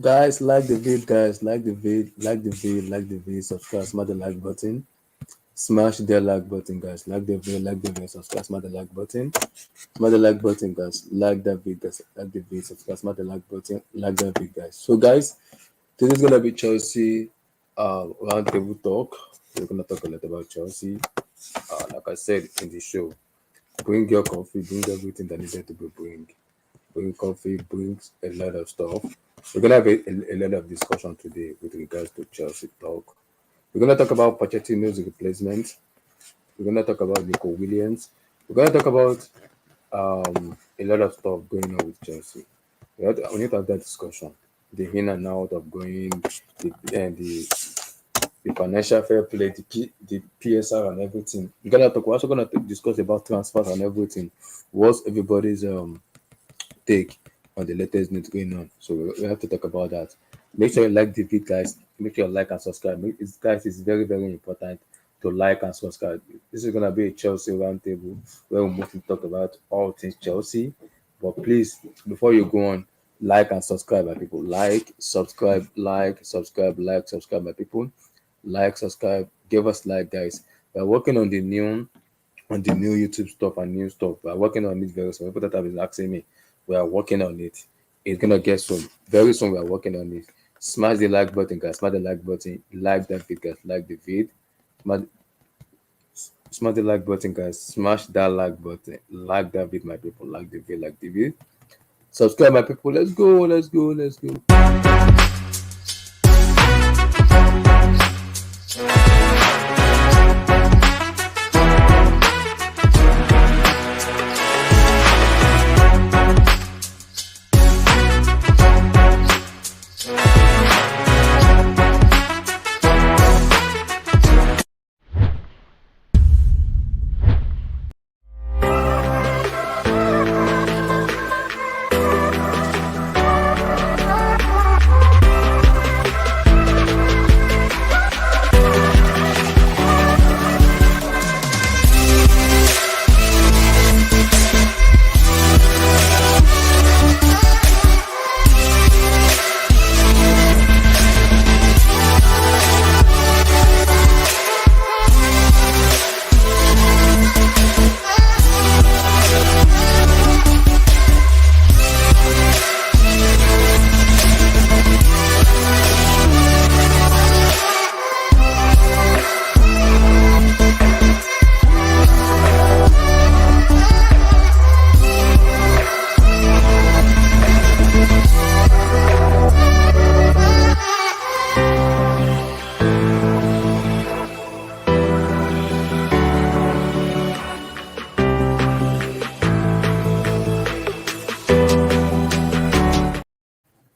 Guys, like the vid, guys, like the vid, like the vid, like the vid, subscribe, smash the like button. Smash the like button, guys. Like the vid, subscribe, smash the like button. Smash the like button, guys. Like that vid, guys. Like the vid, subscribe, smash the like button. Like that vid, guys. So, guys, this is gonna be Chelsea roundtable talk. We're gonna talk a lot about Chelsea. Like I said in the show, bring your coffee, bring everything that needed to be bring coffee, brings a lot of stuff. We're gonna have a lot of discussion today with regards to Chelsea talk. We're gonna talk about Pochettino's replacement. We're gonna talk about Nico Williams. We're gonna talk about a lot of stuff going on with Chelsea. We need to have that discussion. The in and out of going, the financial fair play, the PSR and everything. We're also gonna discuss about transfers and everything. What's everybody's take on the latest news going on. So we have to talk about that. Make sure you like the video, guys. Make sure you like and subscribe. Guys, it's very, very important to like and subscribe. This is gonna be a Chelsea roundtable where we mostly talk about all things Chelsea. But please, before you go on, like and subscribe, my people. Like, subscribe, my people. Like, subscribe, give us like, guys. We're working on the new YouTube stuff and new stuff. We're working on it very soon. People that have been asking me, we are working on it. It's gonna get soon. Very soon we are working on it. Smash the like button, guys. Smash the like button. Like that vid, guys. Like the vid. Smash, smash the like button, guys. Smash that like button. Like that vid, my people. Like the vid. Like the vid. Subscribe, my people. Let's go. Let's go. Let's go.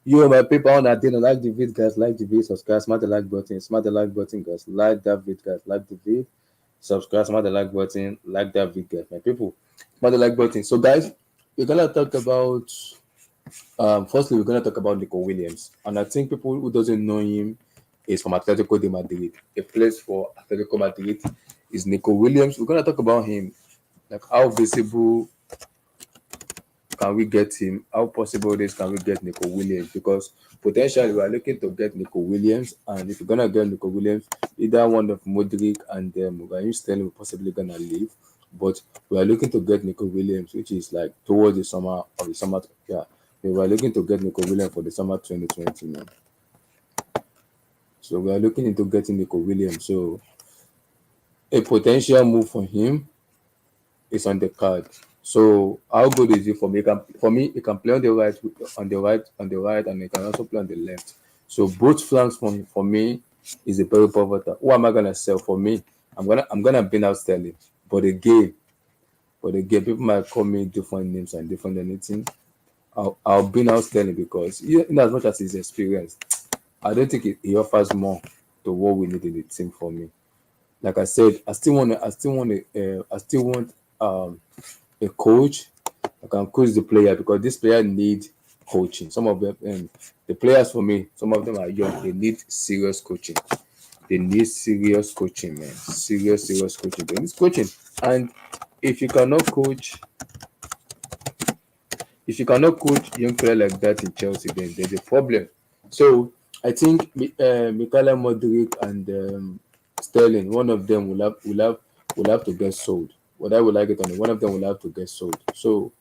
You my people on that didn't like the vid, guys. Like the vid, subscribe, smash the like button, smash the like button, guys. Like that vid, guys. Like the vid, subscribe, smash the like button, like that vid, guys. My people, smash the like button. So, guys, we're gonna talk about firstly we're gonna talk about Nico Williams, and I think people who doesn't know him is from Atletico de Madrid. He plays for Atletico Madrid. Is Nico Williams. We're gonna talk about him, like how visible can we get him? How possible it is can we get Nico Williams? Because potentially we are looking to get Nico Williams, and if you're gonna get Nico Williams, either one of Modric and Raheem Sterling will possibly gonna leave. But we are looking to get Nico Williams, which is like towards the summer of the summer. Yeah, we were looking to get Nico Williams for the summer 2020 now. So we are looking into getting Nico Williams. So a potential move for him is on the card. So how good is it for me? For me, he can play on the right, and he can also play on the left. So both flanks for me is a very pivotal. Who am I gonna sell? For me, I'm gonna bin out Sterling. But again, people might call me different names and different anything. I'll bin out Sterling because in as much as he's experienced, I don't think he offers more to what we need in the team for me. Like I said, I still want a coach that can coach the player because this player need coaching. Some of them, the players for me, some of them are young. They need serious coaching. They need serious coaching, man. Serious coaching. They need coaching. And if you cannot coach, young player like that in Chelsea, then there's a problem. So I think Mikhail Modric and Sterling, one of them will have to get sold. Whether I would like it or not, one of them will have to get sold. So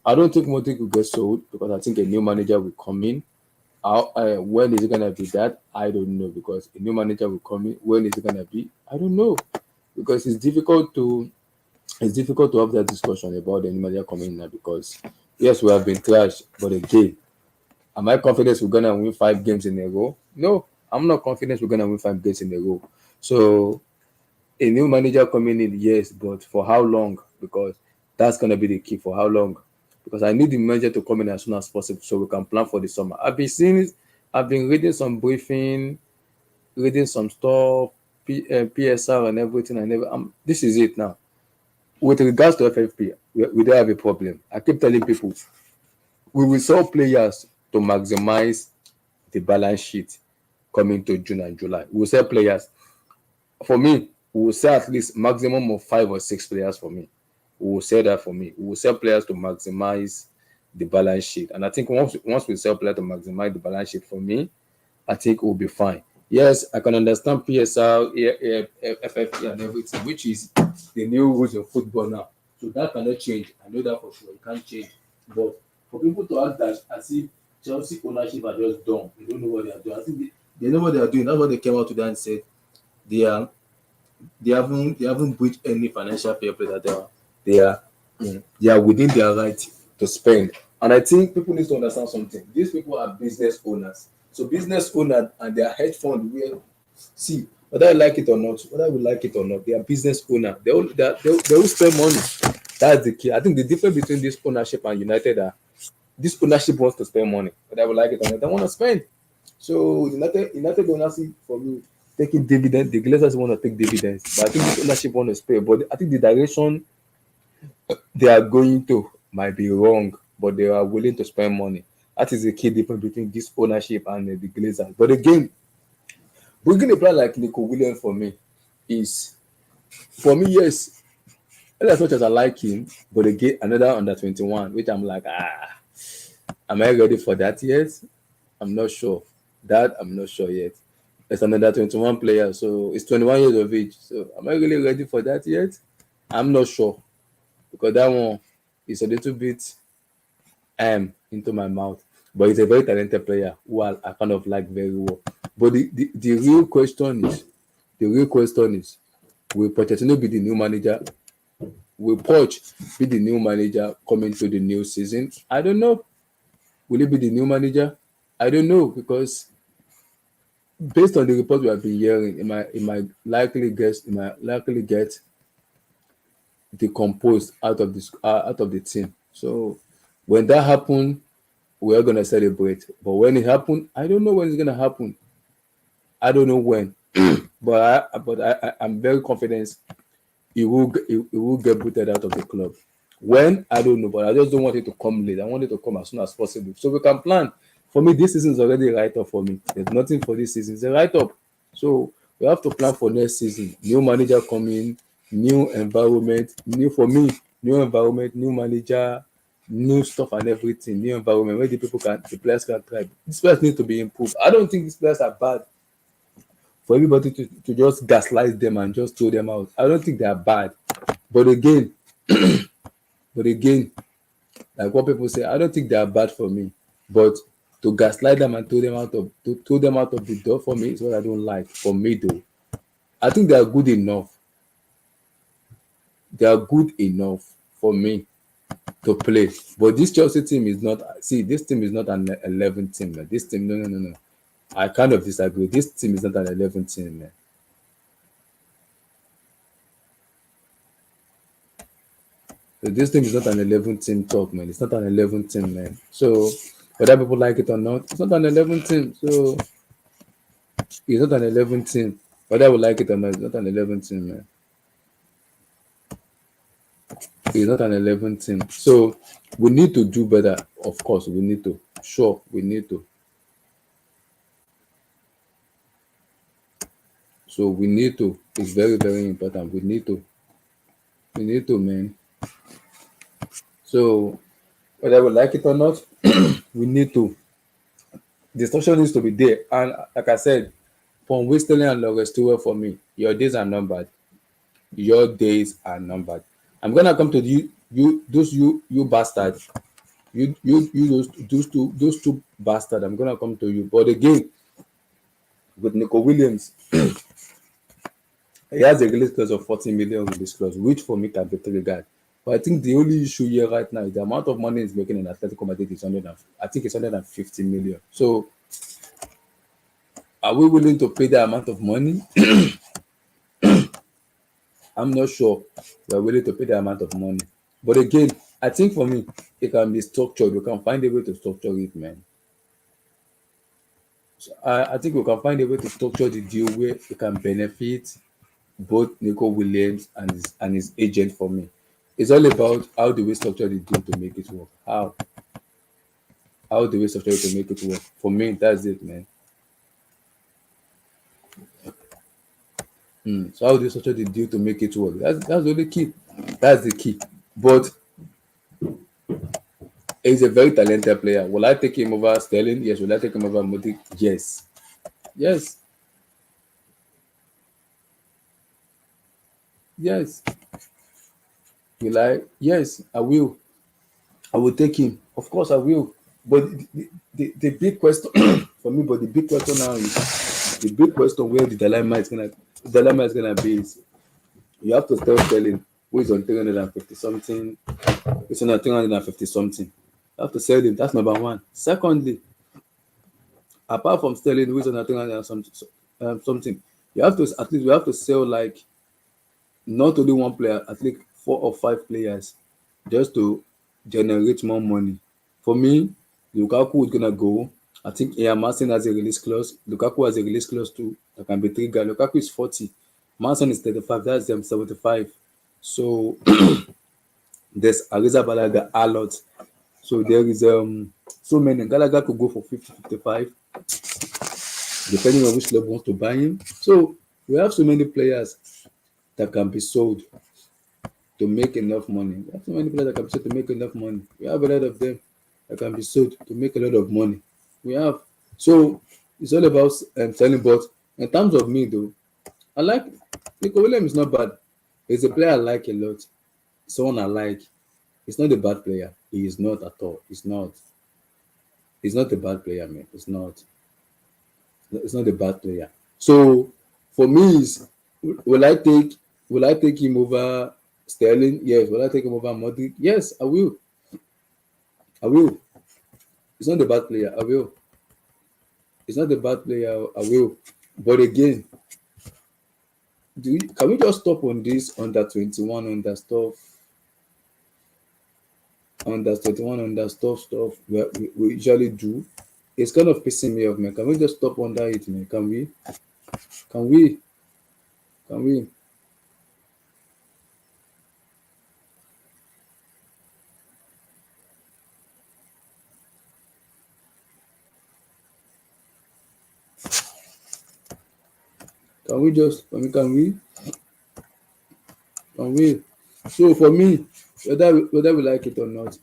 I don't think Modric will get sold because I think a new manager will come in. How, when is it gonna be that? I don't know because a new manager will come in. When is it gonna be? I don't know because it's difficult to have that discussion about the new manager coming in now because yes, we have been trashed, but again, am I confident we're gonna win 5 games in a row? No, I'm not confident we're gonna win 5 games in a row. So a new manager coming in, yes, but for how long? Because that's gonna be the key. For how long? Because I need the manager to come in as soon as possible so we can plan for the summer. I've been seeing it. I've been reading some briefing, reading some stuff, PSR and everything. This is it now. With regards to FFP, we don't have a problem. I keep telling people we will sell players to maximize the balance sheet coming to June and July. We will sell players. For me, we will sell at least maximum of 5 or 6 players for me. We will sell that for me. We will sell players to maximize the balance sheet. And I think once we sell players to maximize the balance sheet for me, I think we'll be fine. Yes, I can understand PSL, FFP, and everything, which is the new rules of football now. So that cannot change. I know that for sure. It can't change. But for people to act that as if Chelsea ownership are just dumb, they don't know what they are doing. I think they know what they are doing. That's what they came out today and said. They are they haven't breached any financial fair play that they are within their right to spend. And I think people need to understand something. These people are business owners. So business owner and their hedge fund will see whether I like it or not, whether I will like it or not, they are business owner. They will spend money. That's the key. I think the difference between this ownership and United are this ownership wants to spend money, whether I will like it or not. They want to spend. So United ownership for me taking dividend, the Glazers want to take dividends, but I think this ownership want to spend. But I think the direction they are going to might be wrong, but they are willing to spend money. That is the key difference between this ownership and the Glazers. But again, bringing a player like Nico Williams for me is for me yes. As much as I like him, but again another under 21, which I'm like am I ready for that yet? I'm not sure. That I'm not sure yet. It's another 21 player, so it's 21 years of age. So am I really ready for that yet? I'm not sure because that one is a little bit into my mouth. But he's a very talented player who I kind of like very well. But the real question is, will Pochettino be the new manager? Will Poch be the new manager coming to the new season? I don't know. Will he be the new manager? I don't know because based on the report we have been hearing, it might likely get decomposed out of the team. So when that happens, we are gonna celebrate. But when it happens, I don't know when it's gonna happen. I don't know when, but I'm very confident he will get booted out of the club. When I don't know, but I just don't want it to come late. I want it to come as soon as possible so we can plan. For me, this season is already a write-up for me. There's nothing for this season. It's a write-up. So we have to plan for next season. New manager coming, new environment, new environment, new manager, new stuff and everything, new environment where the players can thrive. These players need to be improved. I don't think these players are bad for everybody to just gaslight them and just throw them out. I don't think they are bad. But again, but again, like what people say, I don't think they are bad for me. But to gaslight them and throw them out of the door for me is what I don't like. For me though, I think they are good enough. They are good enough for me to play. But this Chelsea team is not. See, this team is not an 11 team. Man. This team, no, no, no, no. I kind of disagree. This team is not an 11 team, man. So this team is not an 11 team talk, man. It's not an 11 team, man. So whether people like it or not, it's not an 11 team. So it's not an 11 team. Whether we like it or not, it's not an 11 team, man. It's not an 11 team. So we need to do better. Of course, we need to. Sure, we need to. So we need to. It's very, very important. We need to. We need to, man. So whether we like it or not, we need to. The structure needs to be there. And like I said, from Whistling and Lawrence Stewart for me, your days are numbered. Your days are numbered. I'm gonna come to you bastards. You those two bastards. I'm gonna come to you. But again, with Nico Williams, he has a release clause of 40 million release clause, which for me can be triggered. But I think the only issue here right now is the amount of money he's making in Atletico Madrid is I think it's 150 million. So are we willing to pay that amount of money? I'm not sure we're willing to pay that amount of money. But again, I think for me, it can be structured. We can find a way to structure it, man. So I think we can find a way to structure the deal where it can benefit both Nico Williams and his agent for me. It's all about how do we structure the deal to make it work. How do we structure it to make it work? For me, that's it, man. So how do you structure the deal to make it work? That's the only key. That's the key. But he's a very talented player. Will I take him over Sterling? Yes. Will I take him over Modric? Yes. Yes. Yes. Will I? Yes, I will. I will take him. Of course, I will. But the big question for me, but the big question now is the big question where the dilemma is gonna be is you have to tell Sterling who is on 350 something, it's on 350 something. You have to sell him. That's number one. Secondly, apart from Sterling who is on 300 something, you have to sell like not only one player, at least 4 or 5 players just to generate more money. For me, Lukaku is gonna go. I think yeah, Martin has a release clause. Lukaku has a release clause too. That can be triggered. Lukaku is 40. Martin is 35. That's them 75. So there's Ariza Balaga a lot. So there is so many. Gallagher could go for 50, 55, depending on which club wants to buy him. So we have so many players that can be sold to make enough money. We have so many players that can be sold to make enough money. We have a lot of them that can be sold to make a lot of money. We have. So it's all about selling. But in terms of me, though, I like Nico Williams is not bad. He's a player I like a lot. Someone I like. He's not a bad player. He is not at all. He's not. He's not a bad player, man. It's not. It's not a bad player. So for me, is will I take him over Sterling? Yes. Will I take him over Modric? Yes, I will. I will. He's not a bad player. I will. He's not a bad player. I will. But again, can we just stop on this under 21 under stuff? Under 21 under stuff we usually do. It's kind of pissing me off, man. Can we just stop under it, man? Can we? Can we? Can we? Can we just? Can we? Can we? So for me, whether we like it or not,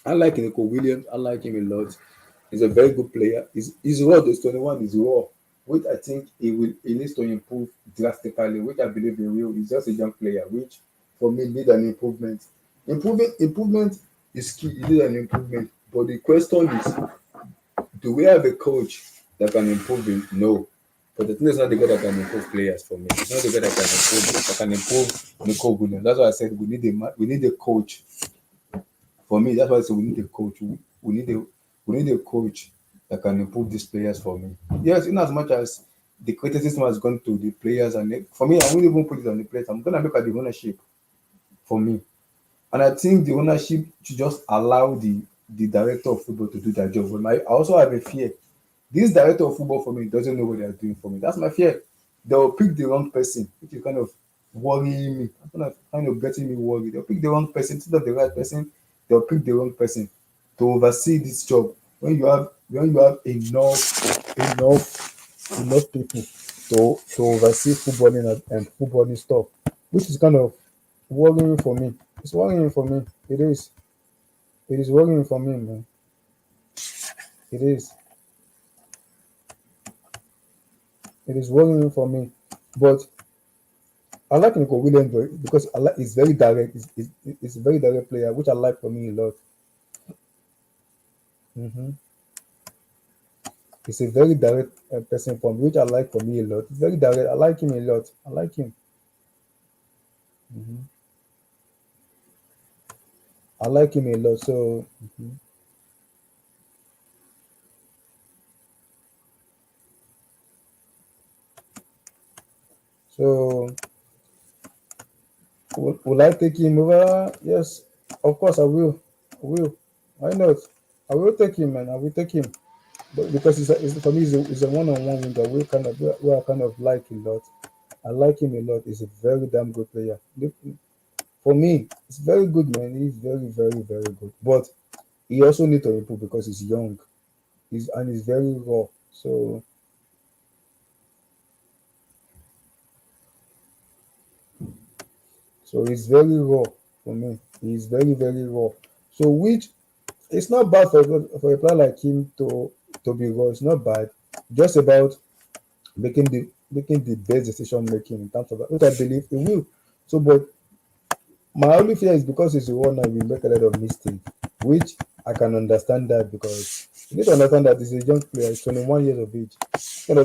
I like Nico Williams. I like him a lot. He's a very good player. His raw, the 21 is raw, which I think he needs to improve drastically, which I believe he will. He's just a young player, which for me need an improvement. Improvement is key. He need an improvement. But the question is, do we have a coach that can improve him? No. But the thing is not the guy that can improve players for me. It's not the guy that can improve Nico Williams. That's why I said we need a coach. For me, that's why I said we need a coach. We need a coach that can improve these players for me. Yes, in as much as the criticism has gone to the players for me, I won't even put it on the players. I'm gonna look at the ownership for me. And I think the ownership should just allow the director of football to do their job. But I also have a fear. This director of football for me doesn't know what they are doing for me. That's my fear. They'll pick the wrong person, which is kind of worrying me. Kind of getting me worried. They'll pick the wrong person instead of the right person. They'll pick the wrong person to oversee this job. When you have enough people to oversee footballing and footballing stuff, which is kind of worrying for me. It's worrying for me. It is. It is worrying for me, man. It is. It is worrying for me. But I like Nico Williams because he's very direct. He's a very direct player, which I like for me a lot. Hmm. He's a very direct person for me, which I like for me a lot. He's very direct. I like him a lot. I like him. Hmm. I like him a lot. So, mhm. So will I take him over? Yes, of course I will. I will. Why not? I will take him, man. I will take him. But because for me, it's a one-on-one winger. We kind of like a lot. I like him a lot. He's a very damn good player. For me, it's very good, man. He's very, very, very good. But he also need to improve because he's young. He's very raw. So he's very raw for me. He's very, very raw. So which it's not bad for a player like him to be raw. It's not bad. Just about making the best decision making in terms of that, which I believe he will. So, but my only fear is because he's a runner, we make a lot of mistakes, which I can understand that because you need to understand that he's a young player, he's 21 years of age.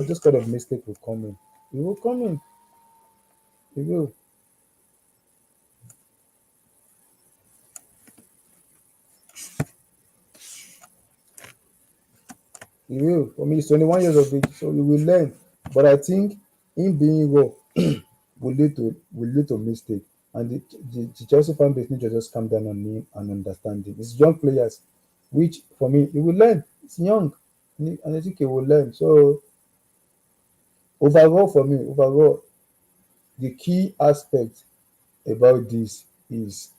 This kind of mistake will come in. He will come in. He will. He will. For me, he's 21 years of age, so he will learn. But I think him being raw will lead to mistake. And the Chelsea fan base need to just calm down on him and understand him. It's young players, which for me, he will learn. It's young. And I think he will learn. So overall, the key aspect about this is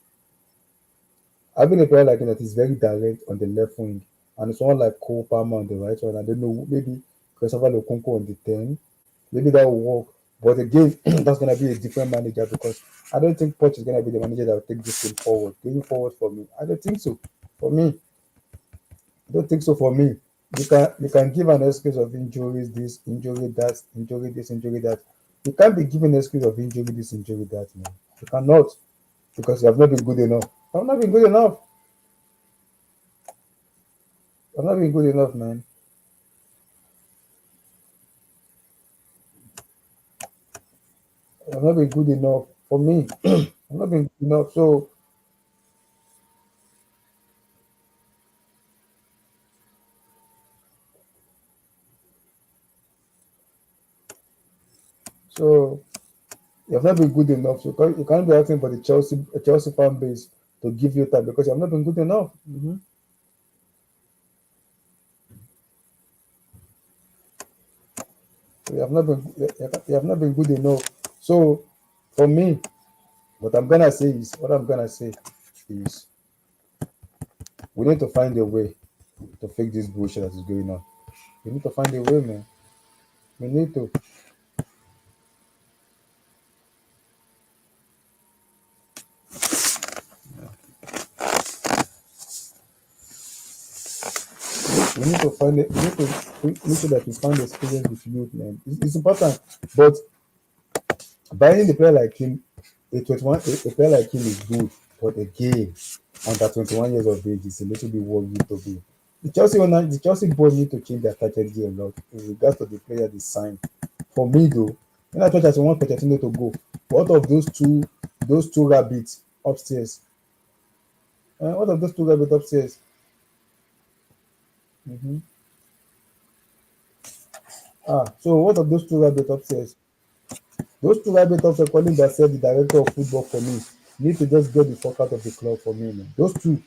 having a player like him that is very direct on the left wing and someone like Cole Palmer on the right side. I don't know, maybe Christopher Lokonko on the 10. Maybe that will work. But again, that's going to be a different manager because I don't think Poch is going to be the manager that will take this team forward. Going forward for me, I don't think so. For me, I don't think so. For me, you can give an excuse of injuries, this injury, that injury, this injury, that. You can't be giving excuse of injury, this injury, that. Man, you cannot because you have not been good enough. I've not been good enough. I've not been good enough, man. I've not been good enough for me. I've not been good enough. So you have not been good enough. So you can't be asking for the Chelsea fan base to give you time because you have not been good enough. So you have not been good enough. So for me, what I'm gonna say is we need to find a way to fix this bullshit that is going on. We need to find a way, man. We need to. We need to find it. We need to make sure that we find experience with youth, man. It's important. But buying a player like him, a player like him is good. But again, under 21 years of age, is a little bit worrying to be. The Chelsea boys need to change their strategy a lot in regards to the player they signed. For me, though, when I thought that I want Pochettino to go, what of those two rabbits upstairs? What of those two rabbits upstairs? Hmm. So what of those two rabbits upstairs? Those two rabbits upstairs calling themselves the director of football for me need to just get the fuck out of the club for me, man. Those two,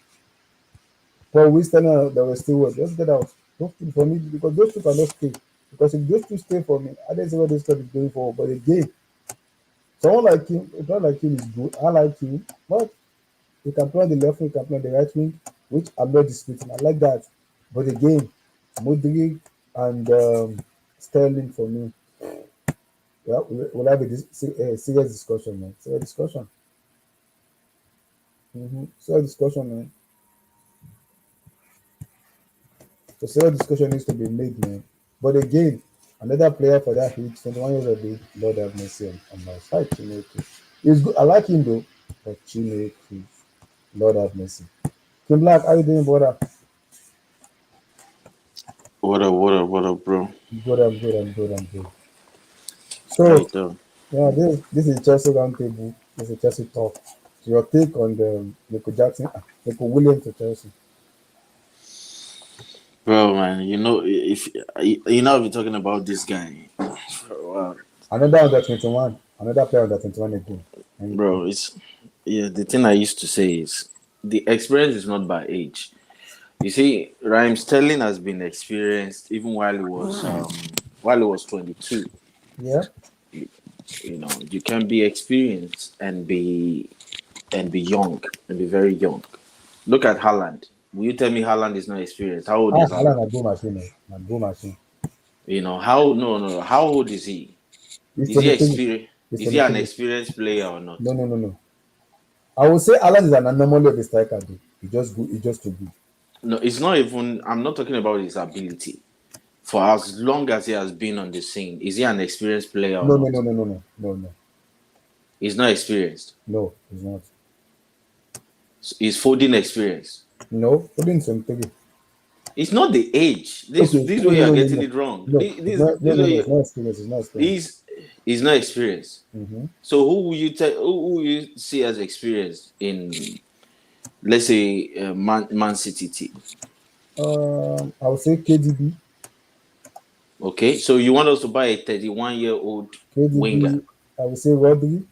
Paul Winston and that were still work, just get out. Those two for me because those two cannot stay. Because if those two stay for me, I don't see where this club is going forward. But again, someone like him, a player like him is good. I like him, but he can play on the left wing, he can play on the right wing, which I'm not disputing. I like that. But again, Modric and Sterling for me, well, we'll have a serious discussion, man. Serious discussion. Serious discussion, man. So serious discussion needs to be made, man. But again, Another player for that age, 21 years of age, Lord have mercy on my side, Chineke. He's good. I like him though, but Chineke, Lord have mercy. Kim Black, how you doing, brother? What up, bro? Good, I'm good, I'm good, I'm good. How So, you doing, yeah, this is Chelsea roundtable. This is Chelsea talk. So your take on the Nico Jackson, Nico Williams to Chelsea. bro? Man, if I've been talking about this guy for a while, Another under 21, another player under 21 again. And bro. It's yeah. The thing I used to say is the experience is not by age. You see, Raheem Sterling has been experienced even while he was 22. yeah, You can be experienced and be young and be very young. Look at Haaland. Will you tell me Haaland is not experienced? How old is Alan Haaland? a go machine, a go machine. How no no no. How old is he? He's Is he 23. experienced? He's Is he an 23. experienced player or not? No, no, no, no. I would say Alan is an anomaly of a striker, though. He just good. He just too good. No, it's not even. I'm not talking about his ability. For as long as he has been on the scene, is he an experienced player or No, no, not? no, no, no, no, no, no, He's not experienced. no. He's not. He's Foden experienced. No, Odin 23. It's not the age. Okay, This no, way no, you are no, no, getting no. it wrong. No, it's not. No, This no, no. way It's not experience. It's not experience. he's he's not experienced. Mm-hmm. So who will you tell? Who will you see as experienced in, let's say, Man City team? I would say KDB. Okay, so you want us to buy a 31-year-old winger? KDB. I would say Rodri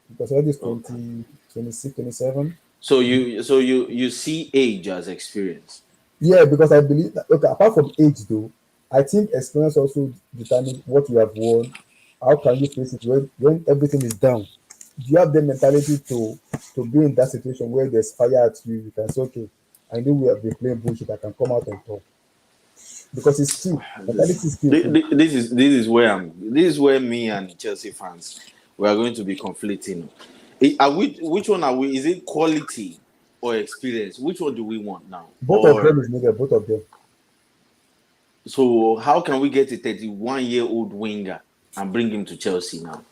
because Rodri is Oh, 20, 26, 27. so you see age as experience. Yeah, because I believe that, okay, apart from age though, I think experience also determines what you have won. How can you face it when everything is down? Do you have the mentality to be in that situation where there's fire at you? You can say, okay, I know we have been playing bullshit. I can come out on top because it's key. This, Mentality is key too. this is where me and Chelsea fans we are going to be conflicting. Are we, which one are we? Is it quality or experience? Which one do we want now? Both of them Or is needed. Both of them. so how can we get a 31-year-old winger and bring him to Chelsea now?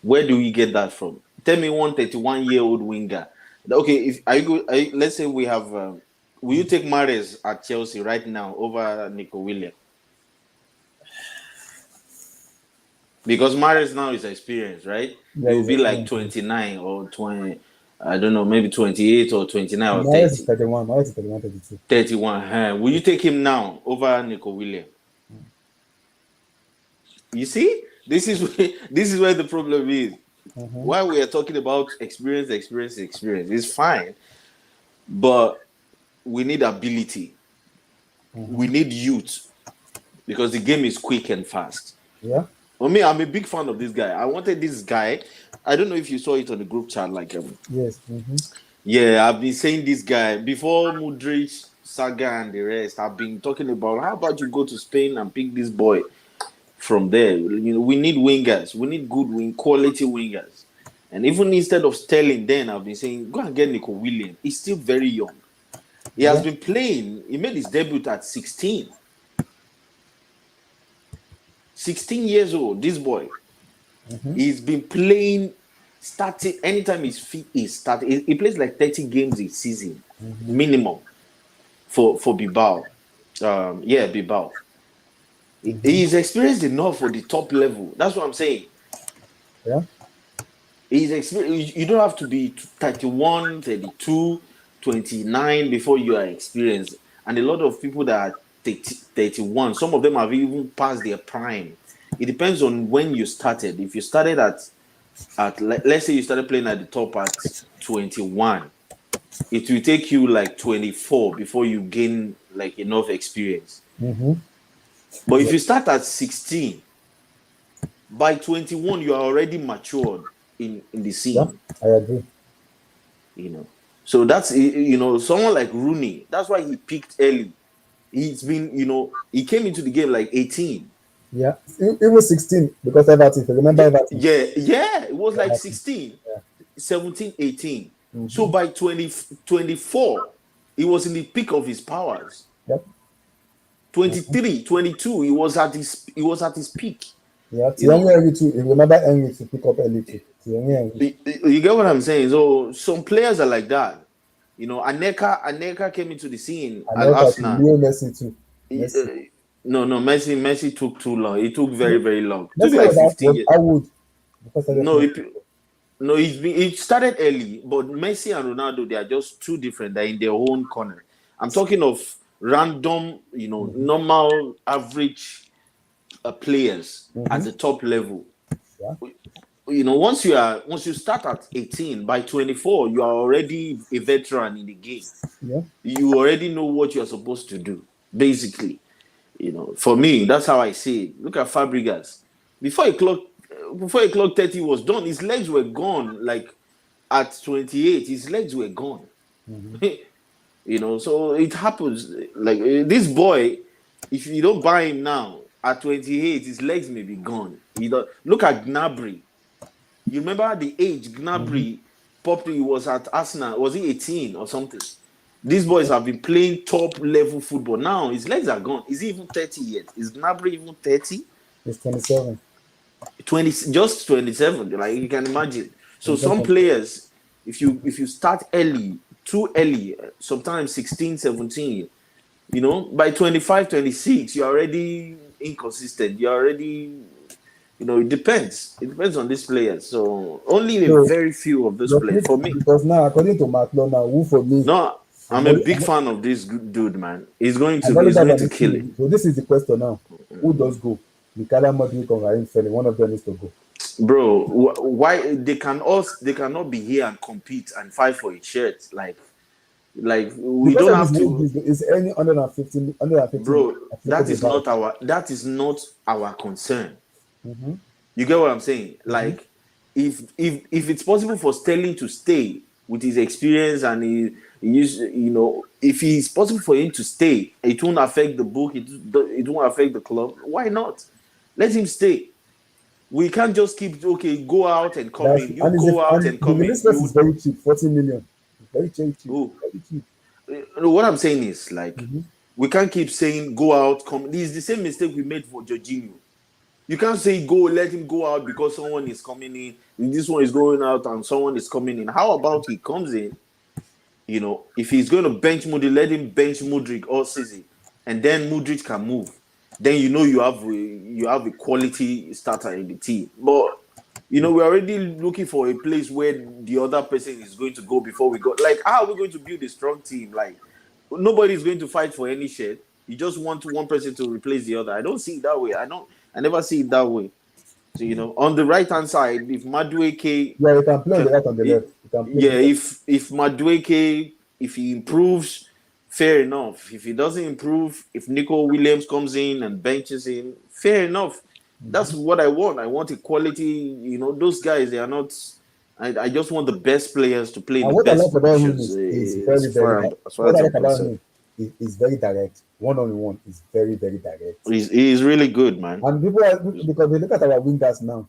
Where do we get that from? Tell me one 31-year-old winger. Okay, if are you go, are you, let's say we have. Will you take Mahrez at Chelsea right now over Nico Williams? Because Mahrez now is experienced, right? Yeah, He will he's be like experienced. 29 or 20. I don't know, maybe 28 or 29 or Mahrez is 30. 31. Mahrez is 31, 32. 31. Will you take him now over Nico Williams? You see, this is where the problem is. Mm-hmm. Why we are talking about experience is fine, but we need ability. We Mm-hmm. need youth because the game is quick and fast. Yeah. For me, I'm a big fan of this guy. I wanted this guy. I don't know if you saw it on the group chat. Like, Yes. Mm-hmm. yeah, I've been saying this guy before Mudrich, Saga, and the rest. I've been talking about how about you go to Spain and pick this boy from there. We need wingers. We need good quality wingers. And even instead of Sterling, then I've been saying go and get Nico Williams. He's still very young. He has Yeah. been playing. He made his debut at 16. 16 years old, this boy. Mm-hmm. He's been playing, starting anytime his feet is starting. He plays like 30 games a season, Mm-hmm. minimum for Bilbao. Yeah, Bilbao. Mm-hmm. He's experienced enough for the top level. That's what I'm saying. Yeah. He's experienced. You don't have to be 31, 32, 29 before you are experienced. And a lot of people that are 31, some of them have even passed their prime. It depends on when you started. If you started let's say you started playing at the top at 21, it will take you like 24 before you gain like enough experience. Mm-hmm. But Yeah. if you start at 16, by 21 you are already matured in the Yeah. scene, I agree. you know. So that's someone like Rooney. That's why he peaked early. He's been, he came into the game like 18. Yeah. Even 16 because Everton. If you remember Yeah, Everton. yeah, it was like Everton. 16, Yeah. 17, 18. So Mm-hmm. by 2024, he was in the peak of his powers. Yep. 23, 22, he was at his peak. Yeah, You know, Thierry Henry too. You remember Henry to pick up early too. Thierry Henry. you get what I'm saying? So some players are like that. Aneka came into the scene And at also to Arsenal. Leo Messi too. He- Messi. uh, no, Messi took too long. It took very, very long. It took Messi like was 15 years. I would because I No, just it started early, but Messi and Ronaldo, they are just two different. They're in their own corner. I'm talking of random, normal, average players at the top level. yeah, Once you start at 18, by 24, you are already a veteran in the game. yeah. You already know what you're supposed to do, basically. For me, that's how I see it. Look at Fabregas. Before he clocked 30 was done, his legs were gone. Like at 28, his legs were gone. So it happens. Like this boy, if you don't buy him now, at 28, his legs may be gone. Look at Gnabry. You remember the age Gnabry popped? He was at Arsenal. Was he 18 or something? These boys have been playing top level football. Now his legs are gone. Is he even 30 yet? Is Gnabry even 30? He's 27. 20, just 27. Like you can imagine. So He's just some players, if you start early, too early, sometimes 16, 17, by 25, 26, you're already inconsistent. You're already, it depends. It depends on these players. So only a So very few of those your players. pick, For me, because now according to Mark now, who for me no, is I'm a very big fan of this dude, man. He's going I to value he's that going on to this kill it. team. So this is the question now. Who does go? Mikala Modric or Raheem Sterling? One of them needs to go. Bro, why they cannot be here and compete and fight for a shirt? Like we Because don't of his have to. wages, is any 150 Bro, that applicable is voucher? not our concern. Mm-hmm. You get what I'm saying? Mm-hmm. Like, if it's possible for Sterling to stay with his experience and if it's possible for him to stay, it won't affect the book. It won't affect the club. Why not? Let him stay. We can't just keep go out and come That's in. You and go out and and the come in. release price is very cheap, 40 million. Very cheap, Oh, very cheap. what I'm saying is like Mm-hmm. we can't keep saying go out, come. This is the same mistake we made for Jorginho. You can't say let him go out because someone is coming in. This one is going out and someone is coming in. How about he comes in? If he's going to bench Mudrik, let him bench Mudrik all season, and then Mudrik can move. Then you have a quality starter in the team. But we're already looking for a place where the other person is going to go before we go. Like, how are we going to build a strong team? Like, nobody is going to fight for any shit. You just want one person to replace the other. I don't see it that way. I never see it that way. So on the right hand side, if Madueke Yeah, you can play on the can, right on the left. You can play yeah, both. if Madueke, if he improves, fair enough. If he doesn't improve, if Nico Williams comes in and benches him, fair enough. That's what I want. I want equality. Those guys, they are not. I just want the best players to play in And the what I best like about him positions. is As very, very far direct. as far What as I I'm like about concerned, him is very direct. One on one is very, very direct. he's really good, man. And people are because they look at our wingers now,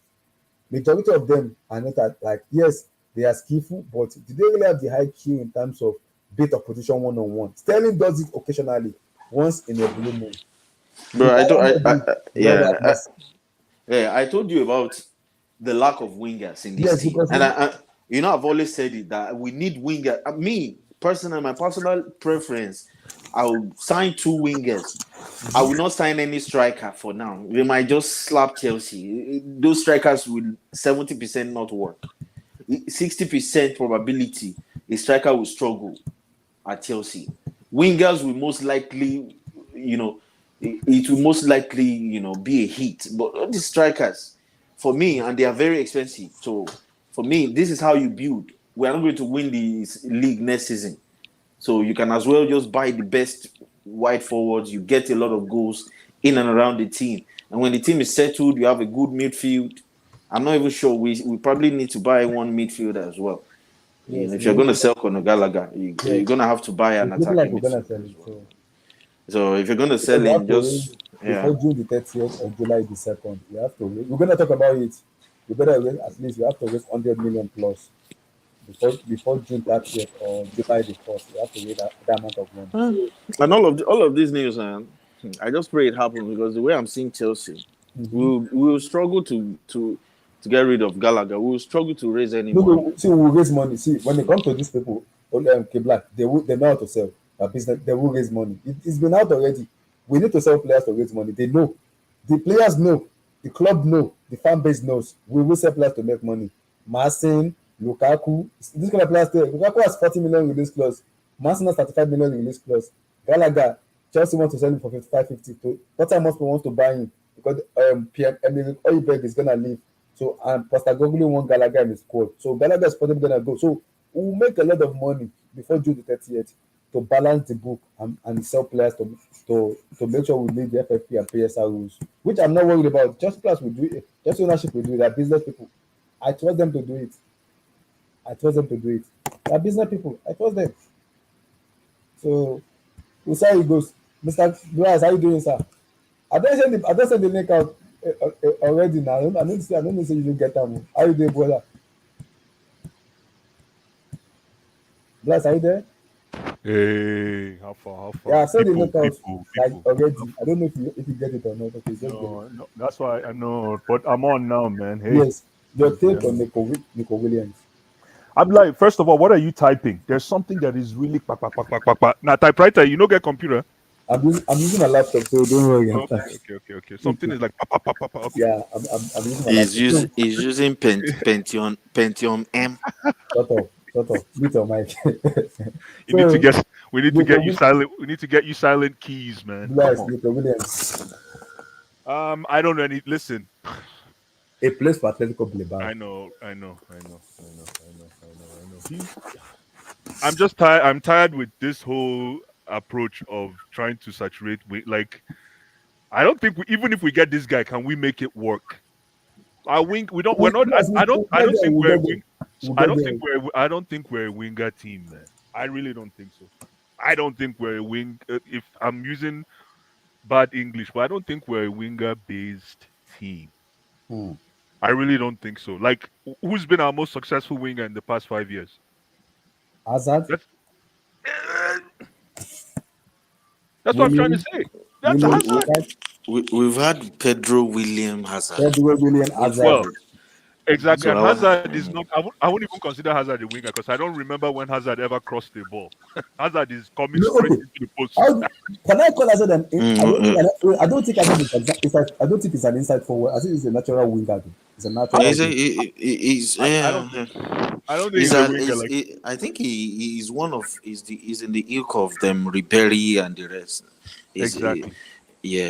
majority of them are not like yes, they are skillful, but do they really have the high Q in terms of bit of position one on one? Sterling does it occasionally, once in a blue moon. Bro, I don't. Very hard Yeah, miss. I told you about the lack of wingers in this Yes, team, because and I've always said it that we need winger. Me personally, my personal preference, I will sign two wingers. I will not sign any striker for now. They might just slap Chelsea. Those strikers will 70% not work. 60% probability a striker will struggle at Chelsea. Wingers will most likely, it will most likely, be a hit. But all these strikers, for me, and they are very expensive. So for me, this is how you build. We are not going to win the league next season. So you can as well just buy the best wide forwards. You get a lot of goals in and around the team. And when the team is settled, you have a good midfield. I'm not even sure. We probably need to buy one midfielder as well. yes, If you're going to sell Conor Gallagher, yes, you're going to have to buy an it's looking like attacking we're gonna midfielder sell as it. well. So So if you're going to because sell we have him, to wait just before yeah. June the 30th or July the 2nd. We have to wait. We're gonna talk about it. We better wait at least we have to raise 100 million plus before June 30th or July the 1st. We have to wait that amount of money. So And all of these news, man. I just pray it happens because the way I'm seeing Chelsea, Mm-hmm. we will struggle to get rid of Gallagher. We will struggle to raise any No, money. no, see, we will raise money. See, when it comes to these people, only Black, they know how to sell a business. They will raise money. It's been out already. We need to sell players to raise money. They know. The players know. The club know. The fan base knows. We will sell players to make money. Marcin, Lukaku, this kind of players there. Lukaku has 40 million release clause. Marcin has 35 million release clause. Gallagher, Chelsea wants to sell him for 55, 50. To Tottenham Hotspur wants to buy him because Pierre-Emerick Højbjerg is gonna leave. So and Pastor Gogoli won Gallagher in the squad. So Gallagher is probably gonna go. So we'll make a lot of money before June the 30th to balance the book and sell players to make sure we meet the FFP and PSR rules, which I'm not worried about. Just players will do it. Just ownership will do it. They're business people. I trust them to do it. I trust them to do it. They're business people. I trust them. So we'll see how it goes. Mr. Bryce, how you doing, sir? I don't send the link out already now. I don't say you don't get them. How you doing, brother? Bryce, are you there? Hey, how far? How Yeah, I far? saw the link out like People. already. I don't know if you get it or not. Okay, just get it. No, no, that's why I know. But I'm on now, man. Hey, Yes, your take yeah. on Nico Williams. I'm like, first of all, what are you typing? There's something that is really now typewriter. You know, get computer. I'm using a laptop, so don't worry. Okay. Something is like Okay. Yeah, I'm using a laptop. So He's using Pentium M. shut up. Mute your mic. You need to So get. We need to Nico get you silent. We need to get you silent keys, man. Come Bryce, on. Nico Williams. I don't know any. Listen, He plays for Atletico Bilbao. I know. I'm just tired. I'm tired with this whole approach of trying to saturate. Like, I don't think even if we get this guy, can we make it work? I wing. We don't. We're not. Yes, I don't think we're a we'll wing. get there. I don't think we're a winger team, man. I really don't think so. I don't think we're a wing. If I'm using bad English, but I don't think we're a winger-based team. Hmm. I really don't think so. Like, who's been our most successful winger in the past 5 years? Hazard, That's that's what I'm trying to William, say. That's William, We, Hazard. Hazard, we've had Pedro William Hazard. Pedro, William, Both Hazard. Well, valid. exactly. So And Hazard is not. I won't even consider Hazard a winger because I don't remember when Hazard ever crossed the ball. Hazard is coming No, straight okay. into the post. How can I call Hazard mm, I don't think Hazard I don't think it's an inside forward. I think it's a natural winger. It's a I, natural he's, a, thing. he's I don't think. I don't think He's he's a a, winger. Like, I think he's one of he's in the ilk of them Ribery and the rest. exactly. Yeah,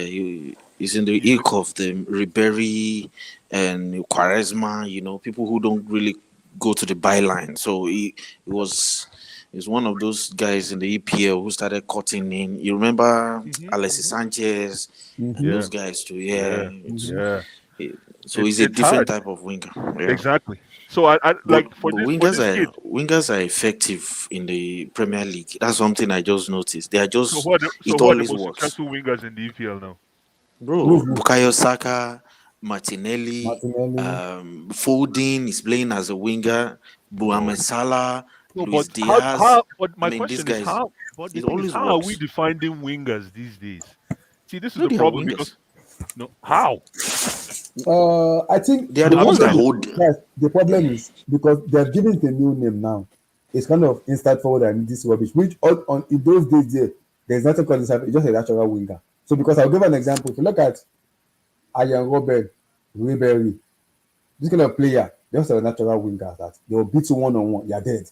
he's in the He's ilk of them Ribery and Quaresma. You know, people who don't really go to the byline. So he was he's one of those guys in the EPL who started cutting in. You remember Alexis Sanchez and Mm-hmm. yeah, those guys too. yeah, Yeah, Mm-hmm. yeah. so he's a It's different hard. type of winger. Yeah. Exactly. So I But like for this kid. wingers are effective in the Premier League. That's something I just noticed. They are just So it who are the always most works, successful wingers in the EPL now? Who's bro. this? Bukayo Saka, Martinelli, Martinelli. Foden is playing as a winger. No, Mohamed Salah, no. Luis But Diaz. But I my mean, these question is guys. how. But the It thing is, always how are we works. defining wingers these days? See, this is No, the they are problem wingers. because no, how? I think They are the the ones How that problem do is hold. yes, the problem is because they're giving it a new name now. It's kind of inside forward and this rubbish. Which on in those days there's nothing called inside. It's just a natural winger. So because I'll give an example. If you look at Ian Robert, Ribery, this kind of player, they also a natural winger that they will beat you one on one. You're dead.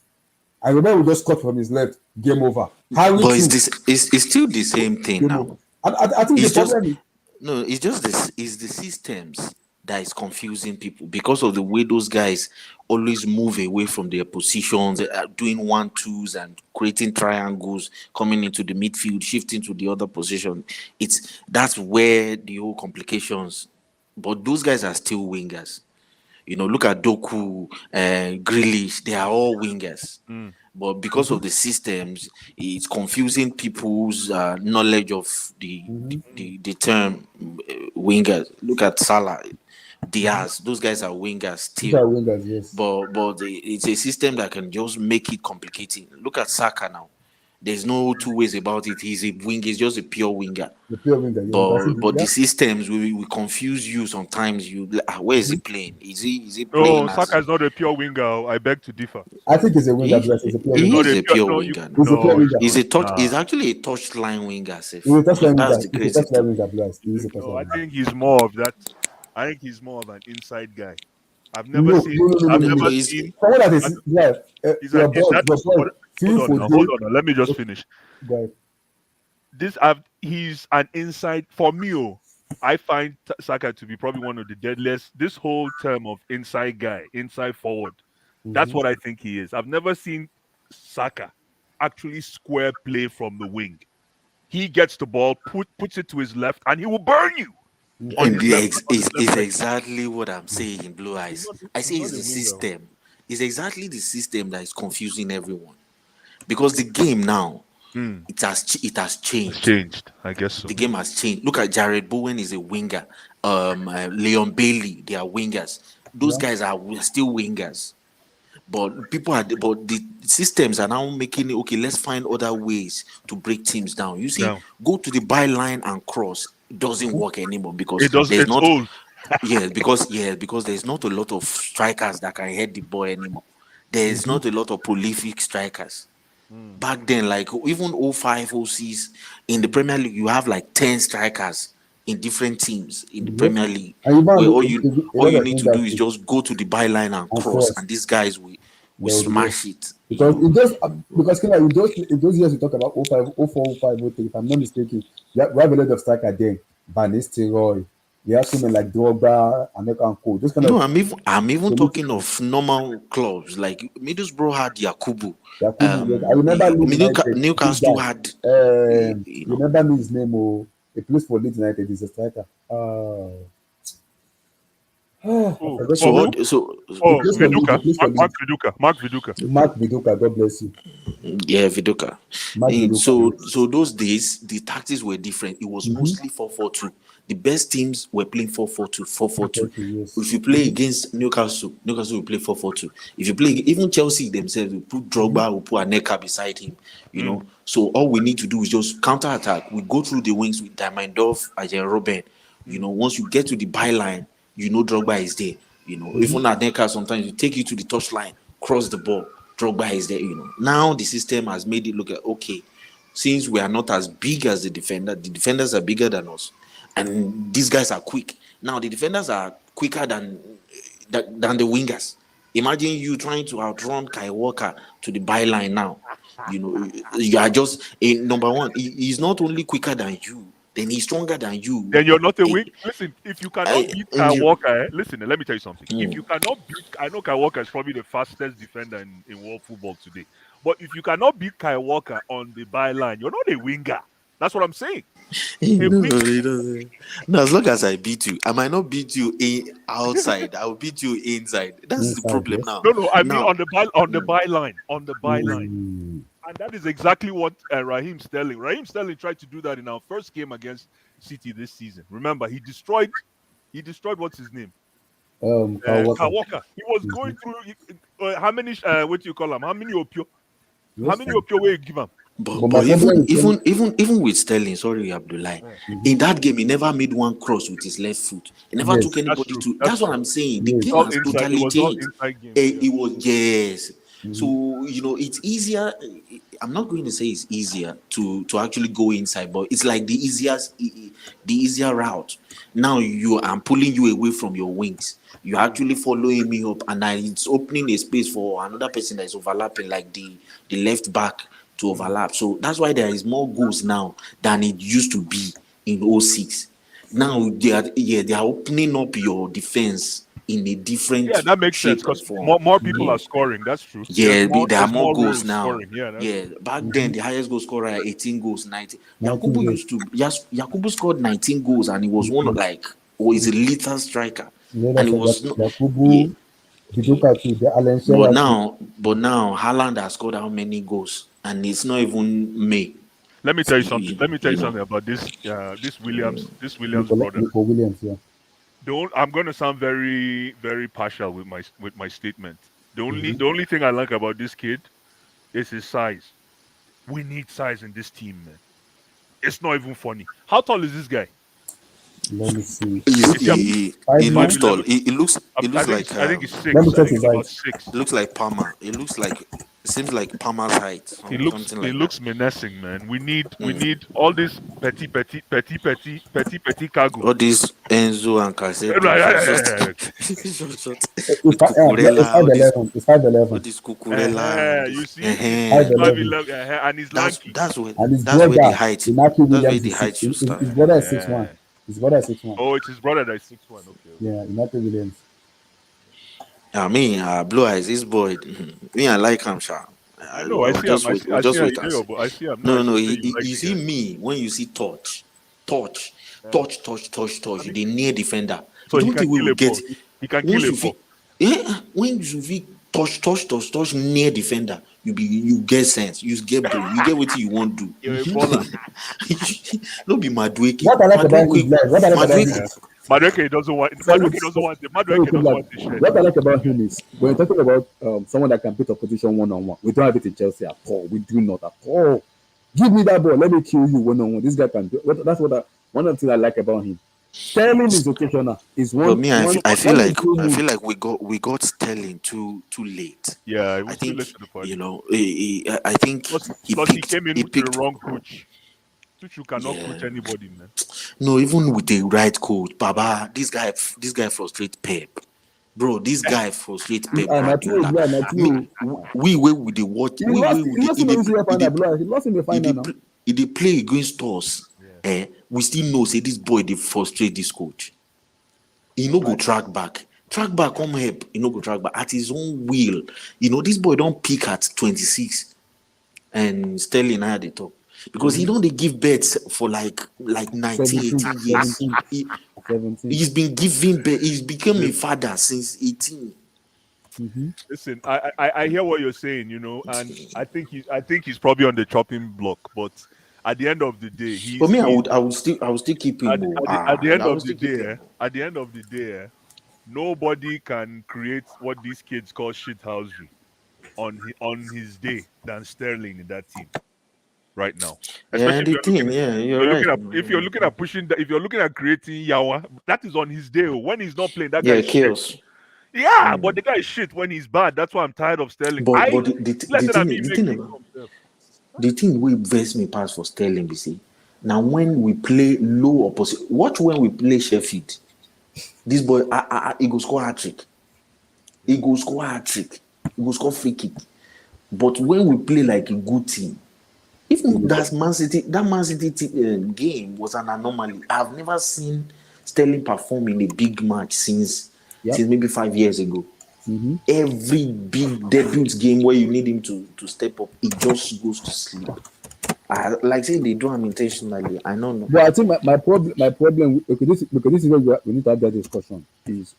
And Robert will just cut from his left. Game over. Harry But too. it's still the same thing Game now. over. I think the It's just problem is no, it's just this is the systems that is confusing people because of the way those guys always move away from their positions, doing 1-2s and creating triangles, coming into the midfield, shifting to the other position. That's where the whole complications. But those guys are still wingers. You know, look at Doku, Grealish, they are all wingers. Mm. But because of the systems, it's confusing people's knowledge of the term wingers. Look at Salah, Diaz; those guys are wingers these are still. wingers, yes. But it's a system that can just make it complicating. Look at Saka now. There's no two ways about it. He's a winger. He's just a pure winger. The pure winger, yeah, you can see, But yeah. the systems we confuse you sometimes. Where is he playing? Is he No, playing as? Saka is not a pure winger. I beg to differ. I think he's a winger He, because he's a pure He's winger. he not is a a pure. pure No, you winger now. He's a pure no, he's winger. He's not. a touch. Nah. He's actually a touchline winger, He's Seth. a touchline That's winger. the He's a crazy touchline thing. winger, blast. He's a No, touchline I winger. think he's more of that. I think he's more of an inside guy. I've never No, seen. no, no, no, no, I've no, No, no. never he's seen. Someone that I- is, yeah, He's an your boy, that. your boy, Hold feel on for now. Hold day. on now. Let me just finish. Guy, He's an inside for me. Oh, I find Saka to be probably one of the deadliest. This whole term of inside guy, inside forward. That's what I think he is. I've never seen Saka actually square play from the wing. He gets the ball, puts it to his left, and he will burn you on and his left is leg. exactly what I'm saying in Blue He's Eyes. not. I He's say not it's a the winger. system. It's exactly the system that is confusing everyone because the game now Hmm. it has It's changed. changed. I guess The so. game has changed. Look at Jared Bowen is a winger. Leon Bailey, they are wingers. Those yeah. guys are still wingers. But the systems are now making it okay. Let's find other ways to break teams down. You see, Now go to the byline and cross. It doesn't work anymore because it does. there's It's not. old. Because there's not a lot of strikers that can head the ball anymore. There's not a lot of prolific strikers. Hmm. Back then, like even 05, 06, in the Premier League, you have like 10 strikers in different teams in the Yep. Premier League, And you where man, a all lot you of need to do wingers is too, just go to the byline and and cross, cross. and these guys will There will be there. smash it. Because it just because Kenya, in those years we talk about 05, 04, 05, 03, if I'm not mistaken, we have a lot of striker then. Van Nistelrooy, we have someone like Drogba, Aneka and Co. Those kind No, of I'm even prolific talking of normal clubs like Middlesbrough had Yakubu, Yakubu. Yes. I remember Leeds United, this Newcastle guy. had, Remember me his name? Oh, he plays for Leeds United. He's a striker. I Oh, forgot so his for name. all who? so He Oh, plays for Leeds. He Viduka. plays for Mark Leeds. Viduka. Mark Viduka. Mark Viduka, God bless you. Yeah, Vidoka. Mark And Viduka. so those days the tactics were different. It was Mm-hmm. mostly 4-4-2. The best teams were playing 4-4-2, 4-4-2. Yes. If you play against Newcastle will play 4-4-2. If you play even Chelsea themselves, will put Drogba, will put Aneka beside him. Hmm. So all we need to do is just counter attack. We go through the wings with Diamondorf, Arjen Robben. Hmm. Once you get to the byline, Drogba is there. Even Aneka sometimes you take you to the touchline, cross the ball. Drogba is there. Now the system has made it look at okay, since we are not as big as the defenders are bigger than us, and these guys are quick. Now the defenders are quicker than the wingers. Imagine you trying to outrun Kai Walker to the byline now. You are just number one. He's not only quicker than you, then he's stronger than you. Then you're not a Eh, wing. Listen, if you cannot eh, beat and Kyle you- Walker, listen, let me tell you something. If mm. you cannot beat, I know Kyle Walker is probably the fastest defender in world football today. But if you cannot beat Kyle Walker on the byline, you're not a winger. That's what I'm saying. A No, wing. he doesn't. No, as long as I beat you, I might not beat you outside. I'll beat you inside. That's the Inside, problem yes. now. No, no, I mean Now, on the byline, on the byline, Mm. and that is exactly what Raheem Sterling. Raheem Sterling tried to do that in our first game against City this season. Remember, he destroyed. He destroyed what's his name? Kyle Walker. Kyle Walker. He was Mhm. going through. How many? What do you call them? How many opio? How Yes. many opio will you give him? but But my but problem even is even even even with Sterling, sorry Abdullah, Mhm. in that game he never made one cross with his left foot. He never took Yes. That's anybody true. to. That's That's what true. I'm saying. The Yes. game All has inside. It totally was all changed. inside games. Yeah. It was yes. Mhm. So it's easier. I'm not going to say it's easier to actually go inside, but it's like the easier route. Now I'm pulling you away from your wings. You're actually following me up, and it's opening a space for another person that is overlapping, like the left back to Mm. overlap. So that's why there is more goals now than it used to be in '06. Now they are opening up your defense in a Yeah, different that makes sense shape and because form. more people Yeah. are scoring. That's true. There are There's more more goals roles now. scoring. Yeah, that's Yeah, true. back then the highest goal scorer 18 goals, 19. 19 years. Yakubu scored 19 goals and he was one of like he's a lethal striker. Yeah, And that's it was no yeah, Yakubu, yeah. Viduka too, the Alan But Shearer too. now Haaland has scored how many goals? And it's not even May. Let me tell you something. Let me tell you You know. something about this Williams brother. Nico Williams, yeah. I'm going to sound very very partial with my statement. The only thing I like about this kid is his size. We need size in this team, man. It's not even funny. How tall is this guy? Let me see. He's, Is he Okay. he Five looks nine. 5'11"? tall. He looks I think like I think he's Let me six. I check think his he's about height. six. looks like Palmer. It seems like Palmer's height, something He like that. looks menacing, man. We Mm. need all this petty cargo. All these Enzo and Casedo, short, It's with yeah, it's Cucurella, five eleven. It's five all 11. this Cucurella, and You this. see, Five he's 11. 5'11", and he's lanky. And his That's where the brother, height Inaki that's where Williams, the is six. height should start. His brother is 6'1". Uh, His brother is 6'1". oh, it's his brother that is 6'1". Okay, okay. Yeah, Inaki Williams. I mean, Blue Eyes, this boy, me, I like him, sha. I know. I We'll see him. just wait. We'll I see just how wait you and do, see. but I see him. No, No, I no, no. see say you like You the see guy. me when you see touch, Yeah. I you think the near defender. so. You He don't can think we kill will a get ball. He can kill once a you feel ball. yeah, when you feel touch near defender, you get sense, you get brain, you get what you want to do. You're a baller. Don't be Madueke. What I like about him is like, what I like about him Madueke. Yeah. is, Madueke doesn't want. sorry, Madueke doesn't want it. sorry, Madueke Kim, doesn't like, want the shirt. what I like about him is when you're talking about someone that can beat opposition one on one, we don't have it in Chelsea at all. We do not at all. Give me that ball, let me kill you one on one. This guy can do. That's one of the things I like about him. Sterling is occasional. Is But one me, one I feel one like improvement. we got Sterling too late. Yeah, it I was too late think to the party. I think Plus, he came in he with the picked wrong coach. Tuchu cannot yeah. coach anybody, man. No, even with the right coach, Baba, this guy frustrates Pep. Bro, this guy frustrates Pep And that's true, Guardiola. yeah, that's Me, true. we with the watch, He we lost. He with the lost in the UCL final. Blood. He lost in the he final did now. he did play against us. Yeah. We still know say this boy they frustrate this coach. He no go track back. Track back, come help. He no go track back at his own will. This boy don't peak at 26 and Sterling had the top. Because he don't they give bets for like 19, 17, 18 years. 17, 17. He's been giving bet. He's become a father since 18. Listen, I hear what you're saying, and I think he's probably on the chopping block. But at the end of the day, But me, he's I would still keep him. Oh. at the end I would of the still keep day, him. at the end of the day, nobody can create what these kids call shithousery on his day than Sterling in that team right now. Yeah, Especially and the thing, yeah, you're right. if you're looking at pushing if you're looking at creating Yawa, that is on his day. When he's not playing, that guy Yeah, is shit. chaos. Yeah, but the guy is shit when he's bad. That's why I'm tired of Sterling. But Let's say that me make him come. the thing we vex me pass for Sterling, you see. Now when we play low opposite, watch when we play Sheffield. This boy, he go score hat trick. He go score hat trick. He go score free kick. But when we play like a good team, even that Man City game was an anomaly. I've never seen Sterling perform in a big match since maybe 5 years ago. Every big debut game where you need him to step up, he just goes to sleep. Like say they do him intentionally. I don't know. But I think my problem because this is where we need to have that discussion is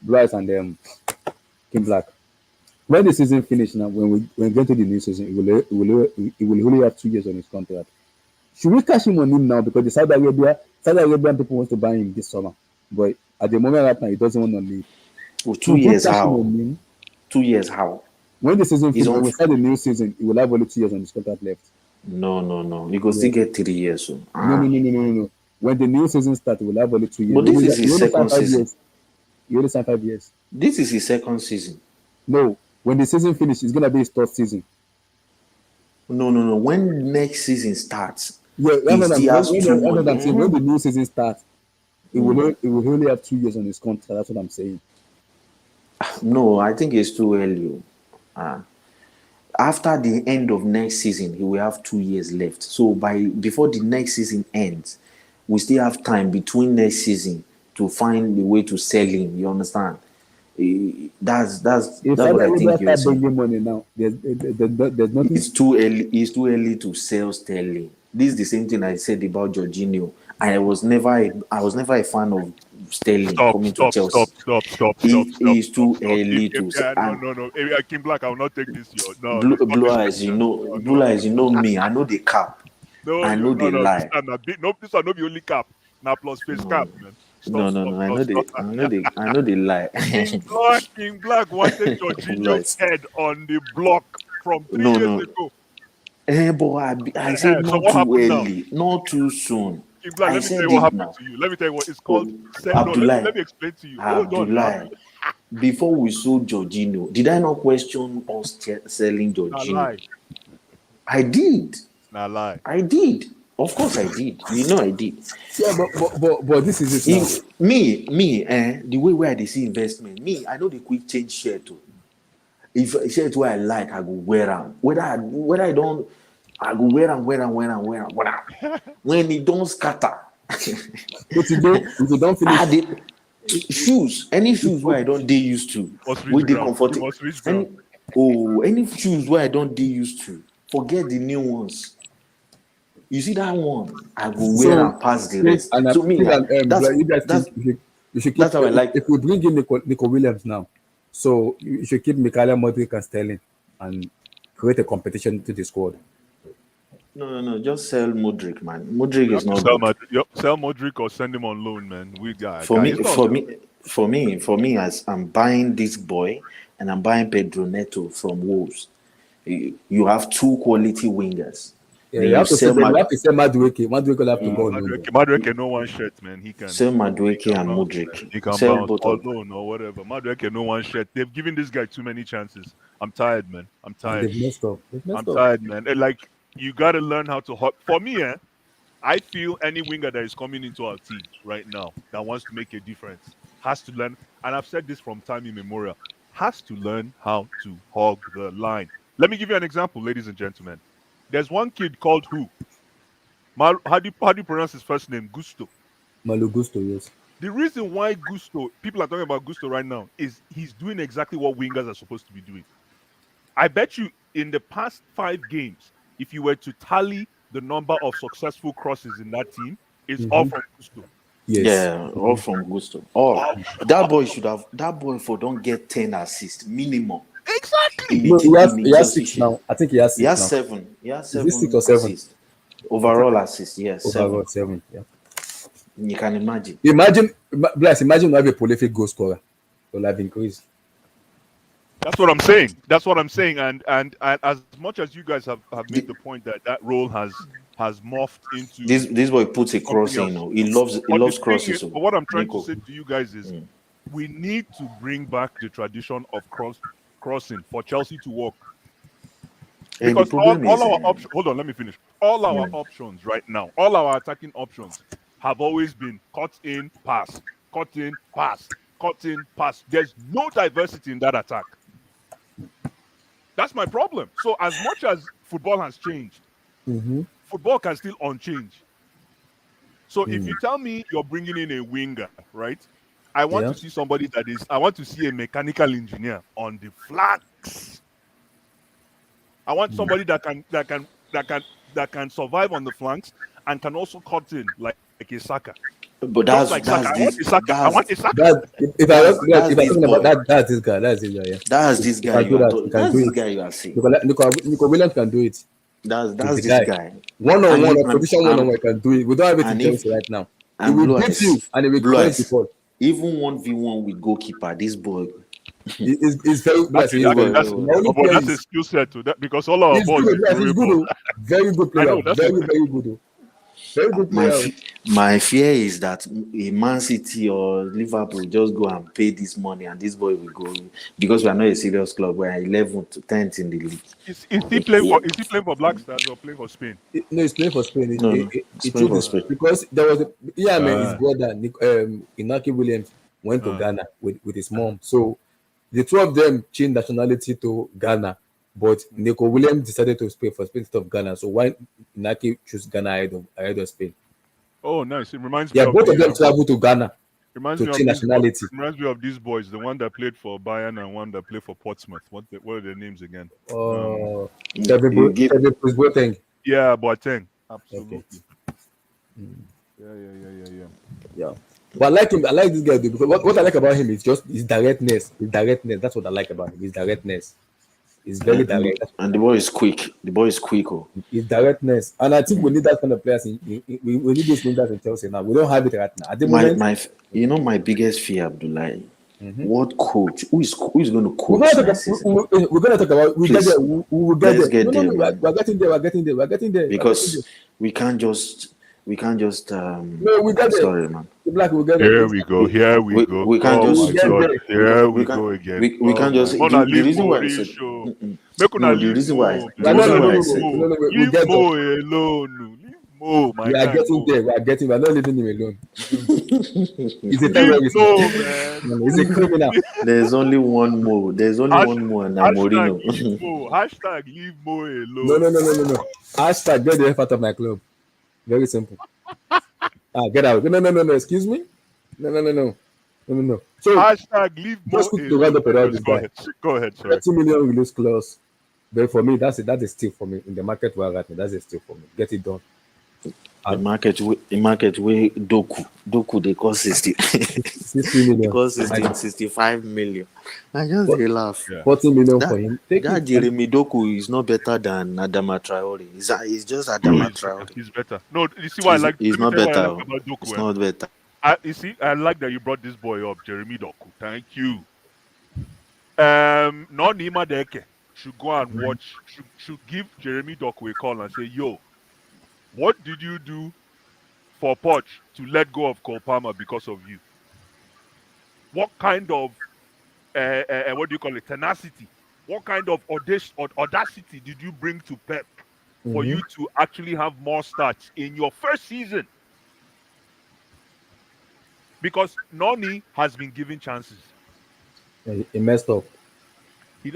Bryce and Kim Black. When the season finish now, when we get to the new season, it will only have 2 years on his contract. Should we cash him on him now because the Saudi Arabian people want to buy him this summer, but at the moment right now he doesn't want to leave. Oh, 2 years how? 2 years how? When the season finishes, when we start the new season, he will have only 2 years on his contract left. No. You go still get 3 years. So. No. When the new season starts, he will have only 2 years. But this is his second season. He only signed 5 years. This is his second season. No, when the season finishes, it's gonna be his third season. No. When next season starts, when the new season starts, he will only have 2 years on his contract. That's what I'm saying. No, I think it's too early. After the end of next season, he will have 2 years left. So before the next season ends, we still have time between next season to find a way to sell him. You understand? That's what I think you're saying. Bringing money now. There's nothing. It's too early. It's too early to sell Sterling. This is the same thing I said about Jorginho. I was never a fan of Sterling coming to Chelsea. Stop. It's too early to say. No. Kim Black, I will not take this. Blue eyes, you know me. I know the cap. I know the lie. This one not the only cap. Now plus face cap, man. No. I know the lie. King Black wanted Jorginho's head on the block from 3 years ago. But I said So not what too happened now? early, not too soon. King Black, I let me tell said you what it happened now. to you. Let me tell you what it's Oh, called. No, Abdullah, let me explain to you. Hold on now. Abdullah. Before we sold Jorginho, did I not question us selling Nah Jorginho? lie. I did. Nah lie. I did. Of course I did. You know I did. Yeah, but this is it now. The way where I see investment, I know the quick change share too. If shirt where I like, I go wear them. Whether I don't, I go wear them. When it don't scatter, But if you don't finish, the shoes, any shoes where I don't they used to, Must reach with the ground. You comfort, must reach ground. any shoes where I don't they used to, forget the new ones. You see that one, I go wear so and pass the Prince rest. and So me, Prince and that's you guys that's think you should keep that's how I like. if we bring in Nico Williams now, so you should keep Mikhail Modric and Sterling and create a competition to the squad. No, just sell Modric, man. Modric We is have to not sell good. Madrid. Yep, sell Modric or send him on loan, man. We got For guy. me, It's not for me, for me, as I'm buying this boy and I'm buying Pedro Neto from Wolves, you have two quality wingers. Yeah, Then you sell you have to say Madueke. Madueke will have to go on loan. Madrid can no one shirt, man. He Madueke can and bounce, Modric. man. He can Sell bounce both or of them. loan or whatever. Madrid can no one shirt. They've given this guy too many chances. I'm tired, man. I'm And tired. they've messed up. They've I'm messed up. tired, man. And like you gotta learn how to hot for me, I feel any winger that is coming into our team right now that wants to make a difference has to learn, and I've said this from time immemorial, has to learn how to hog the line. Let me give you an example, ladies and gentlemen. There's one kid called who? How do you pronounce his first name? Gusto. Malo Gusto, yes. The reason why Gusto, people are talking about Gusto right now, is he's doing exactly what wingers are supposed to be doing. I bet you in the past 5 games, if you were to tally the number of successful crosses in that team, it's all Mm-hmm. from Gusto. Yes. Yeah, all from Gusto. All that boy should have. That boy for don't get 10 assists minimum Exactly. No, in he a has Chelsea six shirt. now. I think he has He six has now. 7. He has Is it six seven or seven? assists. I think Overall assists, yes, overall 7. seven. Yeah. You can imagine. Imagine you have a prolific goal scorer. You'll have increased. That's what I'm saying. That's what I'm saying. And as much as you guys have made The- the point that that role has morphed into this boy puts a something cross in. else. Oh. He loves crosses. Oh. But what I'm trying to Nico. say to you guys is we need to bring back the tradition of crossing for Chelsea to work. And the Because all, problem all is, our options, hold on, let me finish. All our options right now, all our attacking options have always been cut in, pass, cut in, pass, cut in, pass. There's no diversity in that attack. That's my problem. So as much as football has changed, Mm-hmm. football can still unchange. So if Mm. you tell me you're bringing in a winger, right? I want Yeah. to see somebody I want to see a mechanical engineer on the flanks. I want somebody that can survive on the flanks and can also cut in like a Saka. but Just that's like Saka. that's I want this a Saka. I that's want a Saka. that's If I this talking about boy. that, that's this guy. That's this guy. Yeah. That's this He guy can you do are that. He talking. can That's do this it. guy you are seeing. Nico Williams can do it. He's That's the this guy. guy. One on And one you or position one on one and can do it. We don't have it in and if Chelsea right now. He and will blue beat you eyes, and he will blue cleanse the eyes. ball. Even 1v1 with goalkeeper, this boy, He's very blessed. Actually, He's this very boy, actually, good. that's oh, My only but fear that's a is skill set to that because all our he's balls good. is He's through good. ball. Very good I player. know that's Very, very good. Very good my player. my fear is that a Man City or Liverpool just go and pay this money, and this boy will go because we are not a serious club. We are 11th to 10th in the league. Is he playing for Black Stars or playing for Spain? No, he's playing for Spain. No, He Spain told for this Spain. because there was a man, his Uh, brother Inaki Williams went to uh, Ghana with his mom. So the two of them changed nationality to Ghana, but Nico Williams decided to play for Spain instead of Ghana. So why Inaki choose Ghana ahead of Spain? oh, nice. It reminds me Yeah, of both of the them traveled to Ghana reminds to me of change these bo- nationality. reminds me of these boys. The one that played for Bayern and one that played for Portsmouth. What are their names again? Uh, You give Kevin Boateng. Yeah, Boateng. Okay. Absolutely. Yeah. Yeah. But I like him. I like this guy too because what I like about him is just his directness. His directness. That's what I like about him. His directness. He's very direct. That's what and I the like. boy is quick. The boy is quick. Oh. His directness. And I think we need that kind of players. We need those wingers in Chelsea now. We don't have it right now. At the My moment, my, my biggest fear, Abdullah, What coach? Who is going to We're coach gonna next talk. season? We're gonna talk about. We get Please, there. We will get let's there. get there, No. man. We're getting there. We're getting there. We're getting there. We're getting there. Because we can't just No, we get there. sorry, man. The black will get there. Here Please. we go. Here we go. We can't Oh We will my just get God. there. Here we we can't go again. we Oh can't my. just Mona the leave reason Mo why I said this show. Make una no, the leave reason why Mo. No, the no, reason no, why I no, said no, no. We Leave get there. Mo alone. Leave Mo, my We are guy. getting Mo. there. We are getting. We are not leaving him alone. He's a Leave terrorist. Mo, man. No, he's a criminal. there's only one more. There's only one more, and I'm Hashtag Moreno. leave Mo. Hashtag leave Mo No, alone. no, no, no, no, no. Hashtag get the F out of my club. Very simple. Get out. No, no, no, no. Excuse me. No, no, no, no, no, no, no. So Hashtag leave Mo just quick to alone. round up about Yes, this go guy. ahead. Go ahead, sorry. 30 million release clause. But for me, that's a steal for me in the market where right now. That's a steal for me. Get it done. The market way Doku they cost 60 60 they million. cost 65 million. I just they laugh. Yeah. 40 million That for him. Take that it. Jeremy Doku is not better than Adama Traore. He's just Adama Traore. He's better. No, you see why I like. He's Let me not tell you why I better. like about It's Doku. not better. You see, I like that you brought this boy up, Jeremy Doku. Thank you. No Nima Deke should go and watch. Should give Jeremy Doku a call and say, "Yo, what did you do for Poch to let go of Cole Palmer because of you? What kind of what do you call it? Tenacity. What kind of audacity did you bring to Pep for you to actually have more starts in your first season? Because Noni has been given chances. He messed up.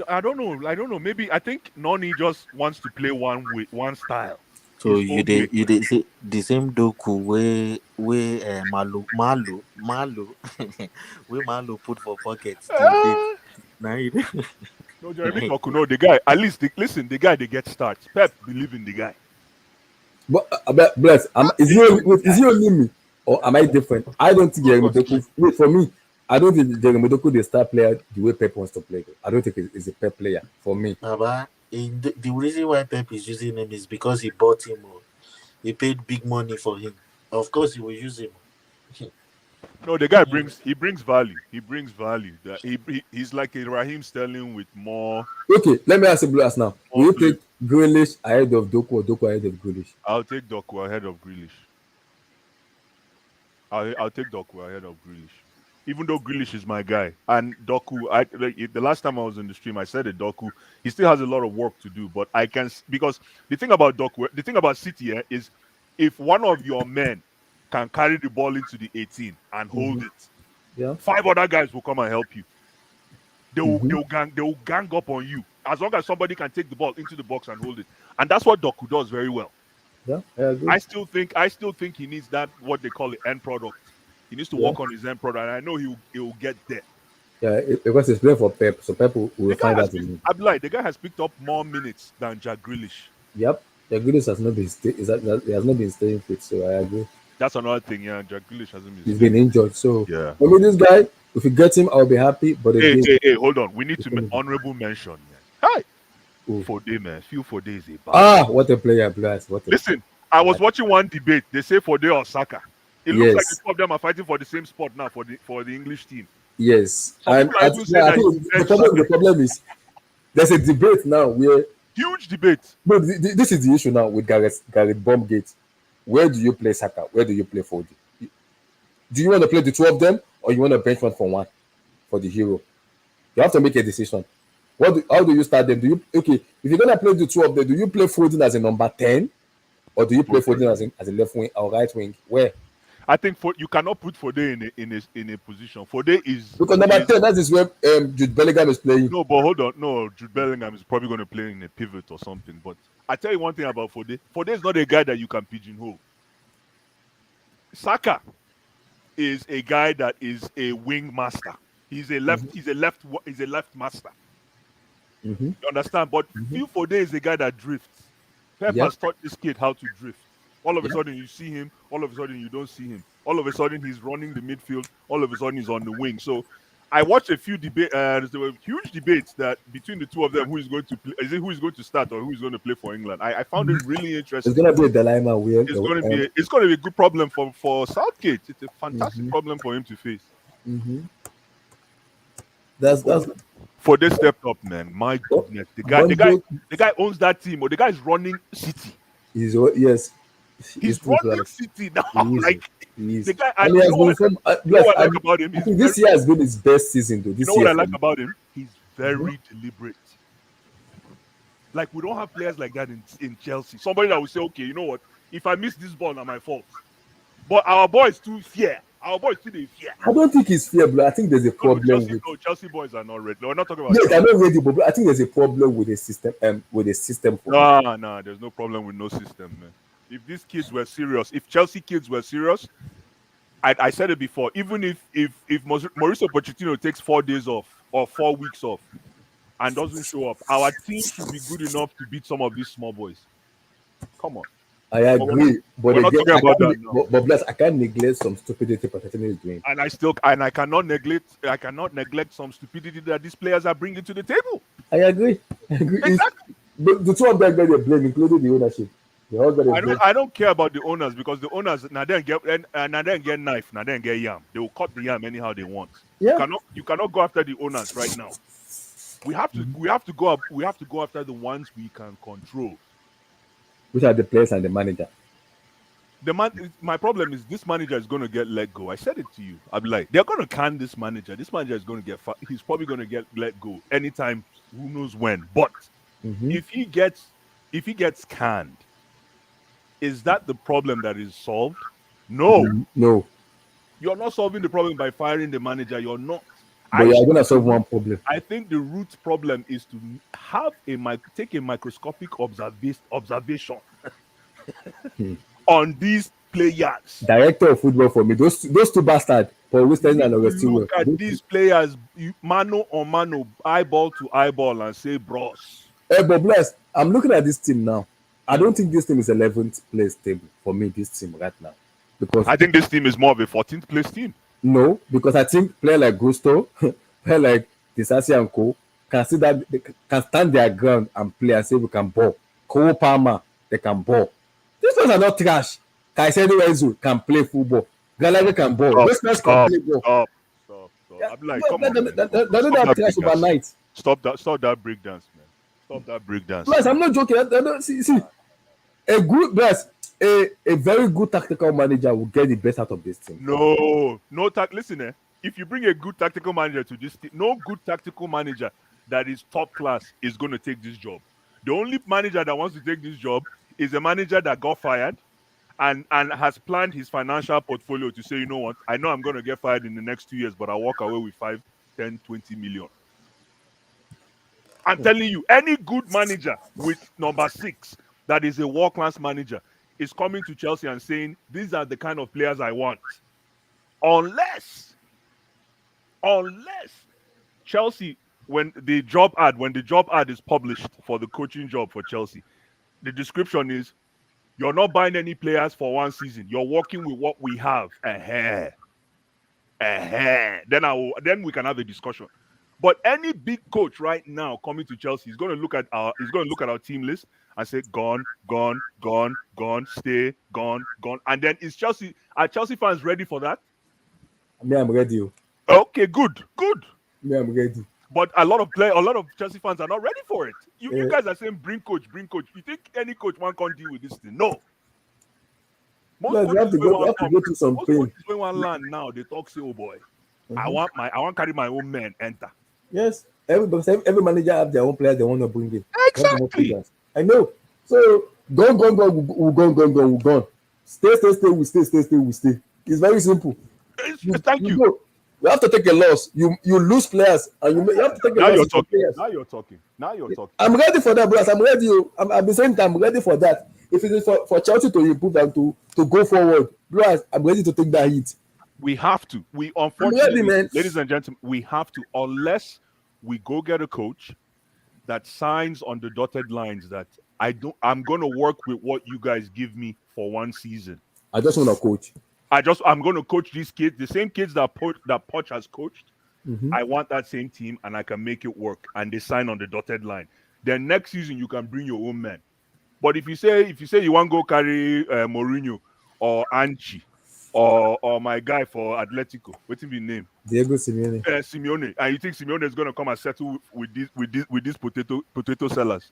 I don't know. Maybe I think Noni just wants to play one style. So His own way. you say the same Doku where Malu where Malu put for pockets till date. Ah, Now you no, Jeremy Doku, no, the guy. At least listen, the guy they get starts. Pep believe in the guy. But bless. Is he only me? Or am I different? I don't think Jeremy Doku. Wait, for me, I don't think Jeremy Doku the star player the way Pep wants to play. I don't think he's a Pep player for me. Baba, the reason why Pep is using him is because he bought him. He paid big money for him. Of course, he will use him. No, the guy brings value. He brings value. That he's like a Raheem Sterling with more. Okay, let me ask you Blast now. Will you take Grealish ahead of Doku or Doku ahead of Grealish? I'll take Doku ahead of Grealish. I'll take Doku ahead of Grealish. Even though Grealish is my guy. And Doku, the last time I was in the stream, I said that Doku, he still has a lot of work to do. But I can, because the thing about Doku, the thing about City is if one of your men can carry the ball into the 18 and hold it, Yeah. 5 other guys will come and help you. They will gang up on you. As long as somebody can take the ball into the box and hold it. And that's what Doku does very well. Yeah, I agree. I still think he needs that, what they call it, end product. He needs to work on his end product, and I know he will get there. Yeah, because he's playing for Pep, so Pep will find that in him. The guy has picked up more minutes than Jack Grealish. Yep, Jack Grealish has not been he has not been staying fit, so I agree. That's another thing, yeah. Jack Grealish hasn't been. He's been injured, so yeah. For me, this guy, if you get him, I'll be happy. But hey, hold on. We need to make honorable mention, man. Hi, Fode, man. Feel Fode is a bad. What a player, Blast. Listen, I was watching one debate. They say Fode or Saka. It looks like the two of them are fighting for the same spot now for the English team. Yes, and I think the problem is there's a debate now where huge debate. No, this is the issue now with Gareth Bombgate. Where do you play Saka? Where do you play Fode? Do you want to play the two of them, or you want to bench one for one for the hero? You have to make a decision. How do you start them? If you're gonna play the two of them, do you play Foden as a number 10, or do you play Foden as a left wing or right wing? Where? I think you cannot put Fode in a position. Fode is because number 10. That is where Jude Bellingham is playing. No, but hold on. No, Jude Bellingham is probably going to play in a pivot or something. But I tell you one thing about Fode. Fode is not a guy that you can pigeonhole. Saka is a guy that is a wing master. He's a left. He's a left master. You understand? But Phil Fode is a guy that drifts. Pep has taught this kid how to drift. All of a sudden you see him, all of a sudden you don't see him. All of a sudden he's running the midfield, all of a sudden he's on the wing. So I watched a few debates. There were huge debates that between the two of them, who is going to play, who is going to start or who is going to play for England. I found it really interesting. It's going to be a dilemma. It's going to be a good problem for Southgate. It's a fantastic problem for him to face. that's For this stepped up, man. My goodness, Bonjo the guy owns that team, or the guy is running City. is yes, it's He's true, running plus. City now. He is. Like He is. the guy, And he you has know been what? from You know bless. what I like And about him? I He's think very. this year has been his best season, though. You know This what year I for like me. about him? He's Mhm. very deliberate. Like we don't have players like that in Chelsea. Somebody that will say, okay, you know what? If I miss this ball, not my fault. But our boys too fear. Our boys too they fear. I don't think it's fair, but I think there's a No, problem with. No, Chelsea boys are not ready. No, we're not talking about Yes, I Chelsea. know ready, but I think there's a problem with the system. With the system for me. No, there's no problem with no system, man. If these kids were serious, if Chelsea kids were serious, I said it before. Even if Mauricio Pochettino takes 4 days off or 4 weeks off and doesn't show up, our team should be good enough to beat some of these small boys. Come on, I but agree, but we're not again, talking I about can't. that now. But bless, I can't neglect some stupidity Pochettino is doing. And I cannot neglect some stupidity that these players are bringing to the table. I agree. I agree. Exactly. The two of them got a blame, including the ownership. They all got a blame. I don't care about the owners because the owners now then get knife, now then get yam. They will cut the yam anyhow they want. Yeah. You cannot go after the owners right now. We have to go after the ones we can control. Which are the players and the manager? My problem is this manager is going to get let go. I said it to you. I'll be like, they're going to can this manager. This manager is going to get he's probably going to get let go anytime, who knows when. But Mm-hmm. if he gets canned, is that the problem that is solved? No. No, You're not solving the problem by firing the manager. You're not. but you are gonna solve one problem. I think the root problem is to take a microscopic observation on these players. Director of football for me. Those two bastards, Paul Winston and Augustine. Look at these players, mano on mano, eyeball to eyeball, and say, bros. But bless, I'm looking at this team now. I don't think this team is 11th place table for me. This team right now, because I think this team is more of a 14th place team. no, because I think player like Gusto, player like Disasi and Co can see that they can stand their ground and play and say we can ball. Cole Palmer, they can ball. These players are not trash. Caicedo Enzo can play football. Gallagher can ball. Those players can play ball. Stop. Yeah, I'm like, no, come on, man. they're not that trash overnight. Stop that breakdance, man. Stop that breakdance. Plus, I'm not joking. I don't see a good bless. A very good tactical manager will get the best out of this team. No. Listen, if you bring a good tactical manager to this team, no good tactical manager that is top class is going to take this job. The only manager that wants to take this job is a manager that got fired and has planned his financial portfolio to say, you know what, I know I'm going to get fired in the next 2 years, but I'll walk away with 5, 10, 20 million. I'm telling you, any good manager with number 6 that is a world-class manager is coming to Chelsea and saying, these are the kind of players I want. Unless Chelsea, when the job ad is published for the coaching job for Chelsea, the description is, you're not buying any players for one season. You're working with what we have. Then we can have a discussion. But any big coach right now coming to Chelsea is going to look at our team list and say, gone, stay, gone. And then are Chelsea fans ready for that? Me, I'm ready. Okay, good. Me, I'm ready. But a lot of Chelsea fans are not ready for it. You guys are saying bring coach. You think any coach can't deal with this thing? No. Yes, we have to go through some pain. Most coaches when one land now, they talk say, oh boy, I want to carry my own men enter. Yes, every manager have their own players they want to bring in. Exactly. I know. So gone, we're gone. Stay, we stay. It's very simple. Thank you. Go. You have to take a loss. You lose players, and you have to take a loss. Now you're talking. I'm ready for that, bros. I'm ready. I've been saying that I'm ready for that. If it is for Chelsea to improve and to go forward, bros, I'm ready to take that hit. We have to. We unfortunately, ready, ladies and gentlemen, we have to, unless we go get a coach that signs on the dotted lines that I'm going to work with what you guys give me for one season. I just want to coach. I'm going to coach these kids, the same kids that Poch has coached. Mm-hmm. I want that same team, and I can make it work. And they sign on the dotted line. Then next season you can bring your own men. But if you say you want to go carry Mourinho or Anchi, or my guy for Atletico. What's his name? Diego Simeone. Simeone. And you think Simeone is gonna come and settle with these potato sellers?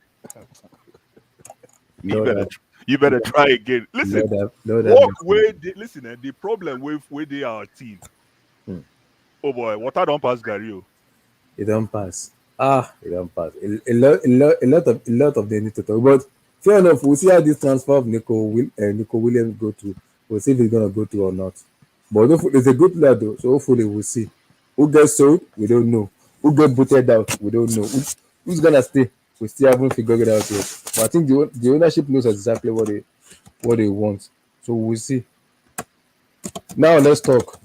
You Lord better have, you better try again. Listen, Lord have walk mercy. where they, listen. The problem with where they are team. Hmm. Oh boy, water don't pass Gary. Oh. It don't pass. It don't pass. A lot of they need to talk. But fair enough, we'll see how this transfer of Nico Williams go through. We'll see if he's gonna go through or not. But hopefully, it's a good player though, so hopefully we'll see. Who gets sold? We don't know. Who get booted out? We don't know. Who's gonna stay? We still haven't figured it out yet. But I think the ownership knows exactly what they want. So we'll see. Now Let's talk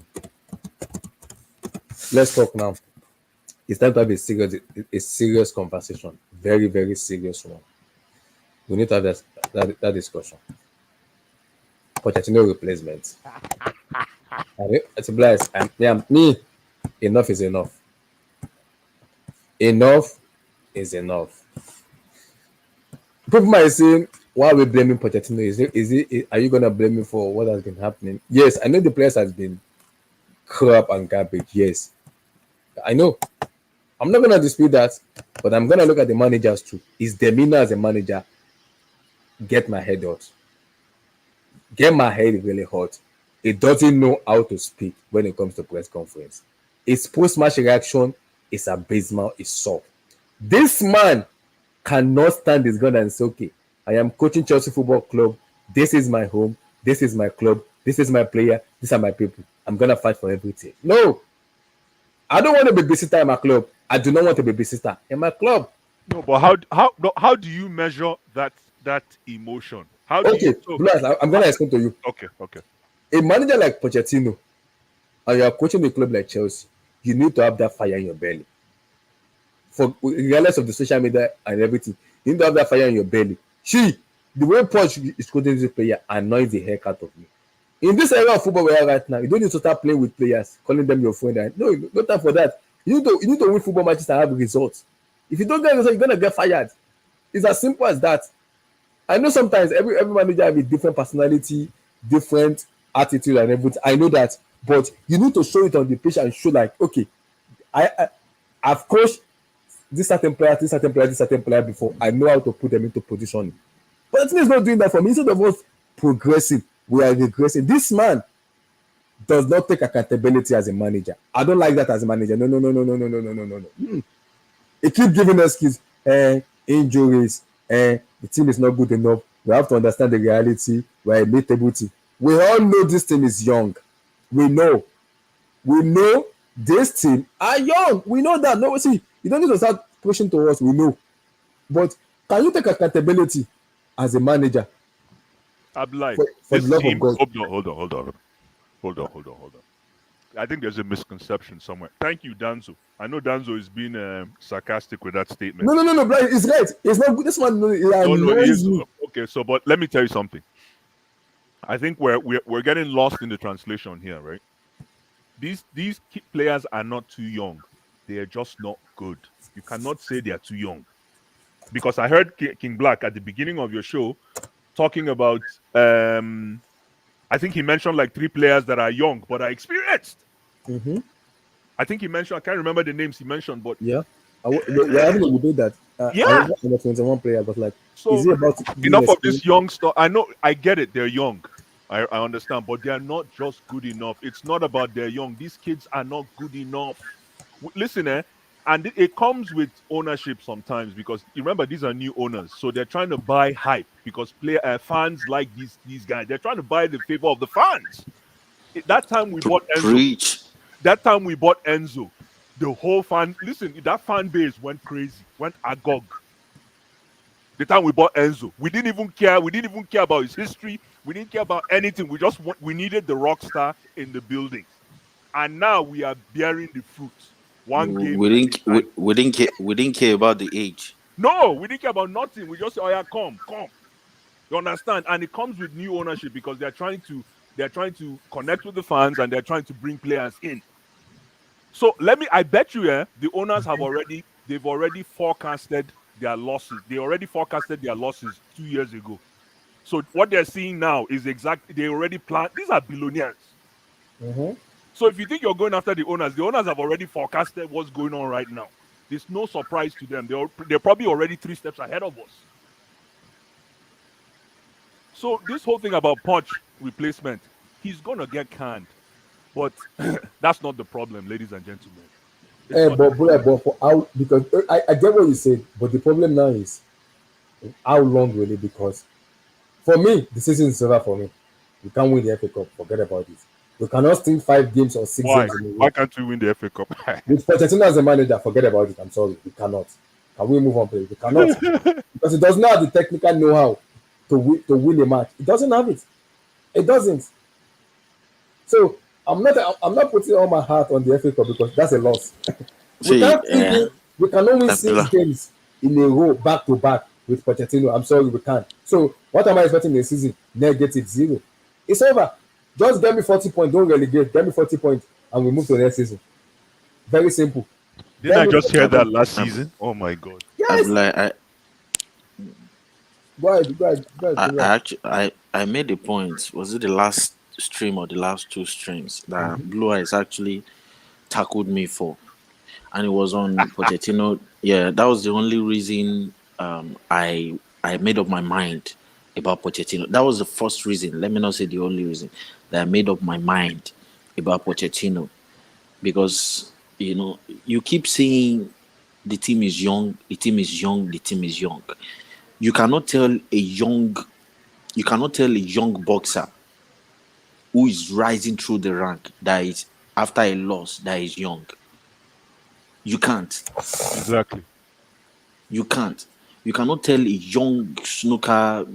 now. It's time to have a serious conversation. Very, very serious one. We need to have that discussion. Pochettino replacement. It's a blast. And yeah, me, enough is enough. Enough is enough. People might say, why are we blaming Pochettino? Are you gonna blame me for what has been happening? Yes, I know the players has been crap and garbage. Yes, I know. I'm not gonna dispute that, but I'm gonna look at the managers too. His demeanor as a manager get my head hot. Get my head really hot. He doesn't know how to speak when it comes to press conference. His post-match reaction is abysmal, is soft. This man cannot stand his gun and say, okay, I am coaching Chelsea Football Club. This is my home. This is my club. This is my player. These are my people. I'm gonna fight for everything. No, I don't want to be babysitter in my club. I do not want to be babysitter in my club. No, but how do you measure that emotion? How do you Okay, Blas, I'm gonna explain to you. okay. A manager like Pochettino, and you are coaching a club like Chelsea, you need to have that fire in your belly. For regardless of the social media and everything, you need to have that fire in your belly. The way Poch is coaching this player annoys the heck out of me. In this era of football we are right now, you don't need to start playing with players, calling them your friend. No, no time for that. You need to win football matches and have results. If you don't get results, you're gonna get fired. It's as simple as that. I know sometimes every manager have a different personality, different attitude and everything. I know that, but you need to show it on the pitch and show like, okay, I've coached this certain player before. I know how to put them into position. But the thing is not doing that for me. Instead of us progressing, we are regressing. This man does not take accountability as a manager. I don't like that as a manager. No, no, no, no, no, no, no, no, no, no, no. He keep giving excuses. Injuries. The team is not good enough. We have to understand the reality. We're a mid-table team. We all know this team is young. We know this team are young. We know that. No, see, you don't need to start pushing to us. We know. But can you take accountability as a manager? Abdullah, For the this love of team. God. Hold on. I think there's a misconception somewhere. Thank you, Danzo. I know Danzo is being sarcastic with that statement. No, Brian, it's right. It's not good. This one No, it annoys is me. okay. So, but let me tell you something. I think we're getting lost in the translation here, right? These players are not too young. They are just not good. You cannot say they are too young, because I heard King Black at the beginning of your show talking about. I think he mentioned like 3 players that are young but are experienced. Mm-hmm. I think he mentioned. I can't remember the names he mentioned, but Yeah. We're having a debate that I yeah. remember under 21 player, but like, is So it about being enough of this experienced? young stuff. I know, I get it. They're young. I understand, but they are not just good enough. It's not about they're young. These kids are not good enough. Listen, and it comes with ownership sometimes, because you remember these are new owners, so they're trying to buy hype because fans like these guys. They're trying to buy the favor of the fans. That time we bought Enzo. Preach. That time we bought Enzo. The whole that fan base went crazy, went agog. The time we bought Enzo, we didn't even care. We didn't even care about his history. We didn't care about anything. We needed the rock star in the building, and now we are bearing the fruits. One game We at didn't a time. we didn't care about the age. No, we didn't care about nothing. We just say, "Oh yeah, come." You understand? And it comes with new ownership, because they're trying to connect with the fans, and they're trying to bring players in. So I bet you, the owners they've already forecasted their losses. They already forecasted their losses 2 years ago. So what they're seeing now is exactly, they already planned. These are billionaires. Mm-hmm. So if you think you're going after the owners have already forecasted what's going on right now. There's no surprise to them. They're probably already 3 steps ahead of us. So this whole thing about Poch replacement, he's gonna get canned. But that's not the problem, ladies and gentlemen. It's not the But problem. for how, because I get what you said, but the problem now is how long will it? Because for me, the season is over for me. We can't win the FA Cup. Forget about it. We cannot steal 5 games or six Why? games in a Why row. can't we win the FA Cup? With Pochettino as a manager, forget about it. I'm sorry, we cannot. Can we move on, please? We cannot because it does not have the technical know-how to win a match. It doesn't have it. It doesn't. So I'm not putting all my heart on the FA Cup because that's a loss. We See, can't still win. We cannot win six Abdullah, games in a row back to back with Pochettino. I'm sorry, we can't. So what am I expecting in the season? Negative zero. It's over. Just get me 40 points. Don't relegate. Get me 40 points, and we move to the next season. Very simple. Didn't Get I me just 40 hear Ab- that points. last Ab- season? Oh my god. Yes. Abdullah, Go ahead. Go ahead. Go ahead. I, Go I ahead. actually I made a point. Was it the last stream or the last two streams that Blue Eyes actually tackled me for? And it was on Pochettino. Yeah, that was the only reason I made up my mind about Pochettino. That was the first reason. Let me not say the only reason that I made up my mind about Pochettino because you keep saying the team is young, the team is young, the team is young. You cannot tell a young you cannot tell a young boxer who is rising through the rank that is after a loss that is young. You can't. Exactly. You can't. You cannot tell a young snooker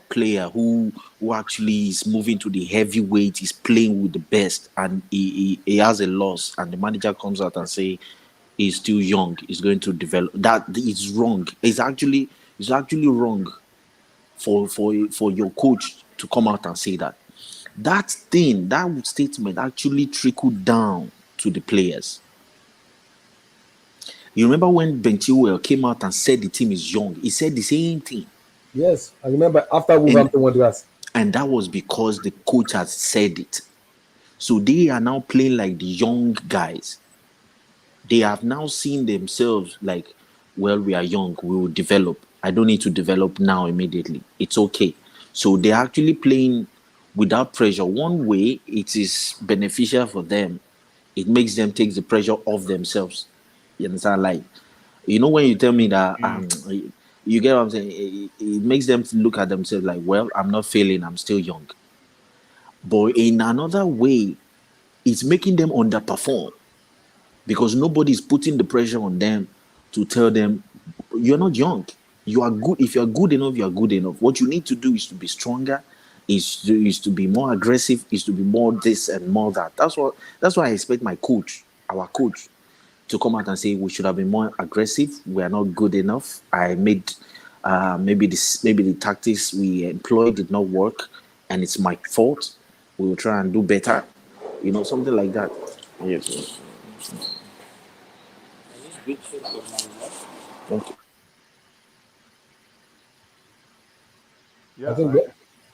player who actually is moving to the heavyweight, is playing with the best, and he has a loss, and the manager comes out and say he's still young, he's going to develop. That is wrong. It's actually wrong for your coach to come out and say that. That statement actually trickled down to the players. You remember when Ben Chilwell came out and said the team is young? He said the same thing. Yes. I remember after And Wolverhampton Wanderers. and that was because the coach has said it. So they are now playing like the young guys. They have now seen themselves like, well, we are young, we will develop. I don't need to develop now immediately. It's okay. So they're actually playing without pressure. One way it is beneficial for them, it makes them take the pressure off themselves. You understand? Like, when you tell me that Mm. you get what I'm saying, it makes them look at themselves like, well, I'm not failing, I'm still young. But in another way, it's making them underperform because nobody is putting the pressure on them to tell them you're not young. You are good. If you're good enough, you are good enough. What you need to do is to be stronger, is to be more aggressive, is to be more this and more that. That's why I expect our coach, to come out and say we should have been more aggressive. We are not good enough. I made maybe the tactics we employed did not work, and it's my fault. We will try and do better. Something like that. Yes. Okay. I Yeah, think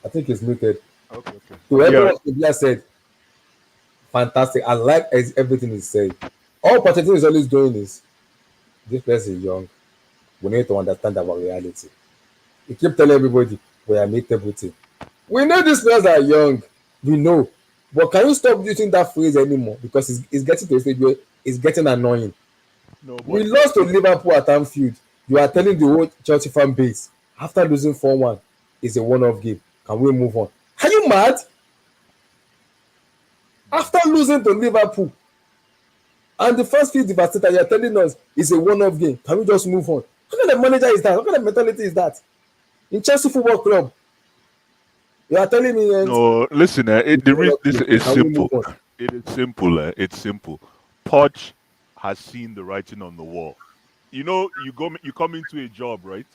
I think it's muted. okay, okay. So Yeah. everyone Ibla said, fantastic. I like everything he said. All Pochettino is always doing is this person is young. We need to understand our reality. He keep telling everybody we are mid-table team. We know these players are young. We know. But can you stop using that phrase anymore? Because it's getting to a stage where it's getting annoying. No, We but lost to Liverpool at Anfield. You are telling the whole Chelsea fan base after losing 4-1 is a one-off game. Can we move on? Are you mad? mm, After losing to Liverpool and the first few devastated, you are telling us it's a one-off game. Can we just move on? What kind of manager is that? What kind of mentality is that? In Chelsea Football Club, you are telling me and no, listen, it's a one-off this game. is Can we move simple. on? It is simple. It's simple. Poch has seen the writing on the wall. You come into a job, right?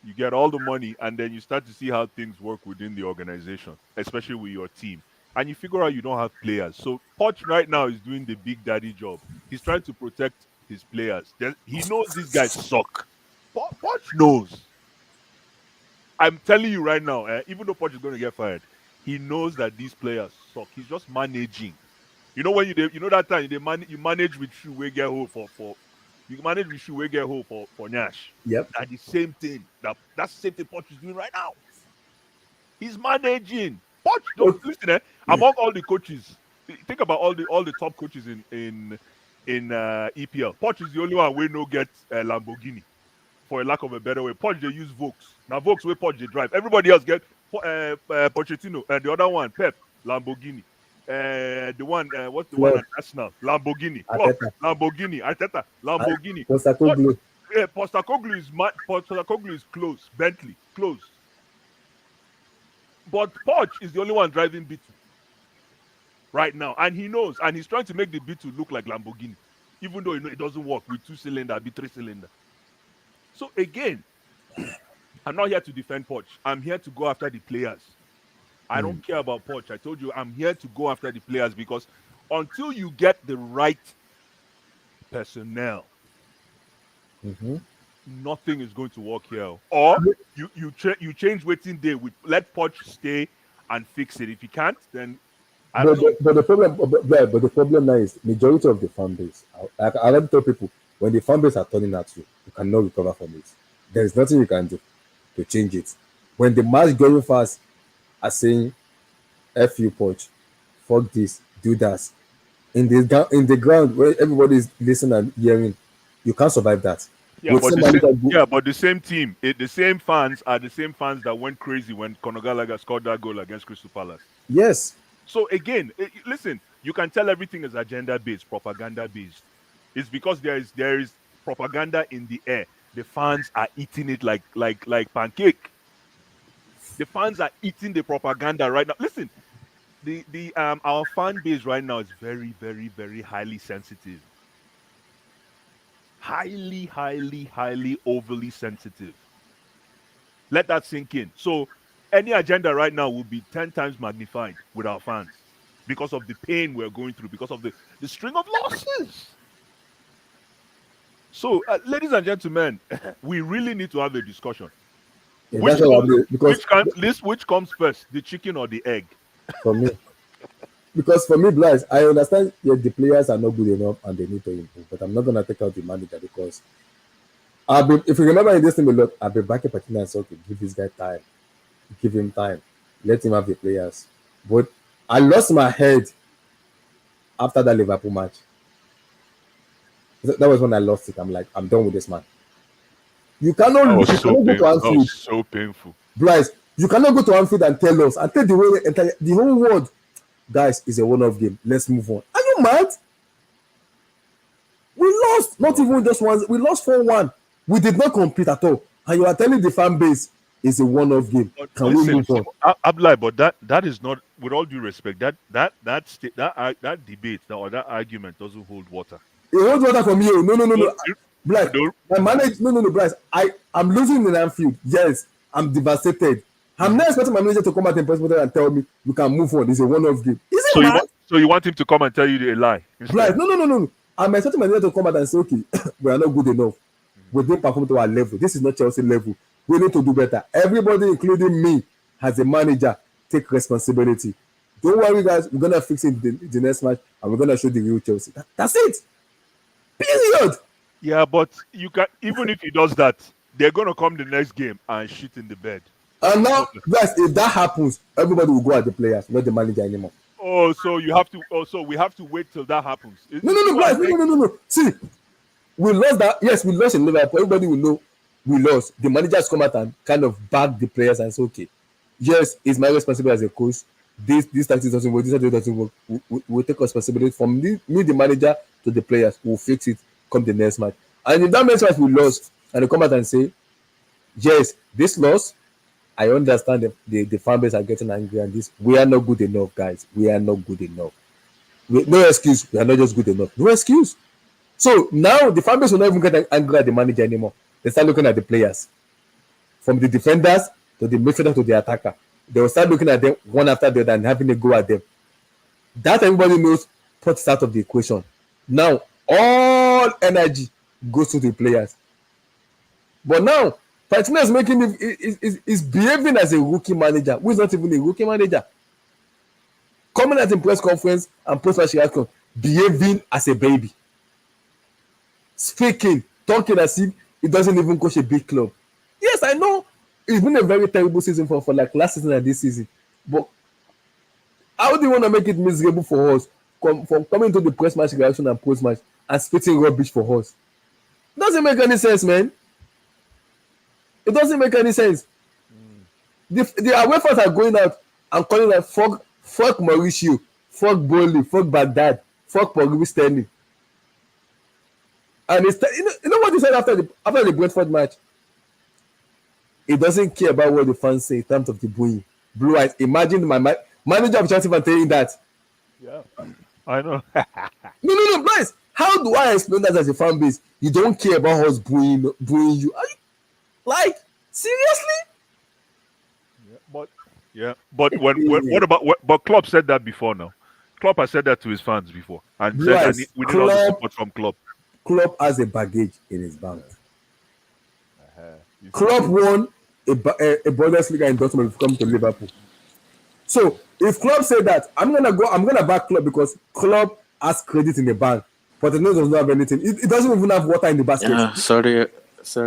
You get all the money, and then you start to see how things work within the organization, especially with your team. And you figure out you don't have players. So Poch right now is doing the big daddy job. He's trying to protect his players. He knows these guys suck. Poch knows. I'm telling you right now, even though Poch is going to get fired, he knows that these players suck. He's just managing. You know when you know that time you manage with shoe we get hole for you manage with shoe we get hole for Nash. Yep. That the same thing that's the same thing Poch is doing right now. He's managing. Poch, don't Okay. listen. Among all the coaches, think about all the top coaches in EPL. Poch is the only one we no get Lamborghini. For a lack of a better way, Poch they use Vokes. Now Vokes where Poch they drive. Everybody else get Pochettino and the other one Pep Lamborghini. The one what's the one Club. at Arsenal? Lamborghini. Klopp Ateta. Lamborghini. Arteta Lamborghini. Poch, Postecoglou. Postecoglou is close. Bentley close. But Poch is the only one driving B2 right now, and he knows, and he's trying to make the B2 look like Lamborghini, even though it doesn't work with 2-cylinder, be 3-cylinder. So again, I'm not here to defend Poch. I'm here to go after the players. I don't care about Poch. I told you I'm here to go after the players because until you get the right personnel, nothing is going to work here. Or you change waiting day with let Poch stay and fix it. If you can't, then I don't know. But the problem, but the problem now is majority of the fan base. I already tell people when the fan base are turning at you cannot recover from it. There is nothing you can do to change it. When the match going fast are saying, "F you, Poch, fuck this, do that," in the ground where everybody is listening and hearing, you can't survive that. Yeah, With but somebody that the same team, the same fans are the same fans that went crazy when Conor Gallagher scored that goal against Crystal Palace. yes, So again, listen, you can tell everything is agenda based, propaganda based. It's because there is propaganda in the air. The fans are eating it like pancake. The fans are eating the propaganda right now. Listen, the our fan base right now is very, very, very highly sensitive. Highly, highly, highly overly sensitive. Let that sink in. So any agenda right now will be 10 times magnified with our fans because of the pain we're going through, because of the string of losses. So, ladies and gentlemen, we really need to have a discussion. that's what I mean. Because Which comes first, the chicken or the egg? for me, for me, Blas, I understand the players are not good enough and they need to improve, but I'm not gonna take out the manager because if you remember in this thing a lot, I've been backing Patina and said, okay, give this guy time, give him time, let him have the players. But I lost my head after that Liverpool match. That was when I lost it. I'm like, I'm done with this man. You cannot, That was you so cannot go to painful. That Anfield, was so painful. Bryce. You cannot go to Anfield and tell us and tell the whole world, guys, it's a one-off game. Let's move on. Are you mad? We lost, not even just once. We lost 4-1. We did not compete at all. And you are telling the fan base it's a one-off game. But Can we listen, move on? Abdullah, but that is not, with all due respect, that debate or that argument doesn't hold water. It holds water for me. No. You- Bryce, you- my manager, no, Bryce. I'm losing in Anfield. Yes, I'm devastated. I'm not expecting my manager to come out in person and tell me we can move on. It's a one-off game. Is it So mad? you want him to come and tell you a lie instead? Bryce, no. I'm expecting my manager to come out and say, okay, we are not good enough. We didn't perform to our level. This is not Chelsea level. We need to do better. Everybody, including me, as a manager, take responsibility. Don't worry, guys. We're gonna fix it in the next match, and we're gonna show the real Chelsea. That's it. Period. Yeah, but you can, even if he does that, they're gonna come the next game and shit in the bed. And now, guys, if that happens, everybody will go at the players, not the manager anymore. Oh, so you have to. Oh, so we have to wait till that happens. No, guys, no. See, we lost that. Yes, we lost in Liverpool. Everybody will know we lost. The managers come out and kind of back the players and say, okay, yes, it's my responsibility as a coach. This tactics doesn't work. This tactics doesn't work. We'll take responsibility from me, the manager, to the players. We'll fix it come the next match. And if that next match we lost, and they come out and say, yes, this loss, I understand the fan base are getting angry and this. We are not good enough, guys. We are not good enough. No excuse. We are not just good enough. No excuse. So now the fan base will not even get angry at the manager anymore. They start looking at the players, from the defenders to the midfielder to the attacker. They will start looking at them one after the other and having a go at them. That everybody knows puts out of the equation. Now all energy goes to the players. But now Patina is making is behaving as a rookie manager, who is not even a rookie manager. coming at a press conference and post-match reaction, behaving as a baby, speaking, talking as if he doesn't even coach a big club. Yes, I know it's been a very terrible season for like last season and this season, but how do you want to make it miserable for us from coming to the press match reaction and post match and spitting rubbish for us? Doesn't make any sense, man. It doesn't make any sense. The away fans are going out and calling like fuck Mauricio, fuck Bowley, fuck Baghdad, fuck Pogba Sterling. And it's you know what he said after the Brentford match? He doesn't care about what the fans say in terms of the booing. Blue eyes. Imagine my manager of Chelsea saying that. Yeah, I know. No, guys. How do I explain that as a fan base? You don't care about us booing you. Are you like seriously? But but Klopp said that before now. Klopp has said that to his fans before and said Yes, that we need all the support from Klopp. Klopp has a baggage in his bank. Klopp won a Bundesliga endorsement to come to Liverpool. So if Klopp said that, I'm gonna back Klopp because Klopp has credit in the bank, but the does not have anything. It doesn't even have water in the basket. Sorry,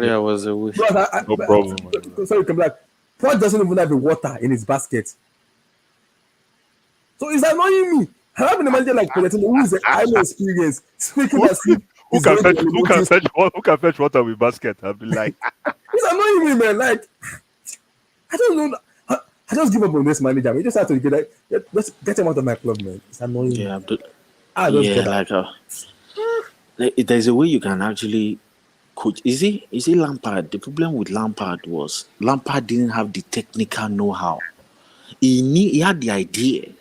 I was away. No problem. Sorry, come back. Poch doesn't even have the water in his basket. So it's annoying me. Having a manager like Pochettino who is a highly experienced, speaking as if Who can fetch water with basket? I'll be like, it's annoying me, man. Like, I don't know. I just give up on this manager. We just have to get him out of my club, man. It's annoying. Yeah, I don't get that. There's a way you can actually coach. Is it Lampard? The problem with Lampard was Lampard didn't have the technical know-how. He had the idea.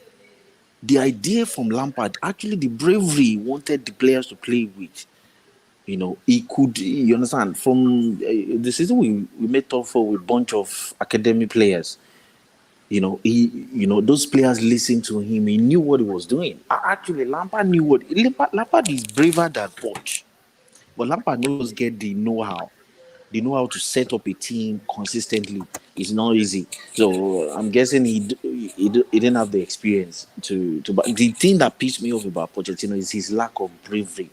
The idea from Lampard, actually the bravery he wanted the players to play with. He could, you understand, from the season we made tough for with a bunch of academy players. Those players listened to him. He knew what he was doing. Actually, Lampard knew Lampard is braver than Poch. But Lampard knows get the know-how. They know how to set up a team consistently. It's not easy. So I'm guessing he didn't have the experience to. But the thing that pissed me off about Pochettino is his lack of bravery.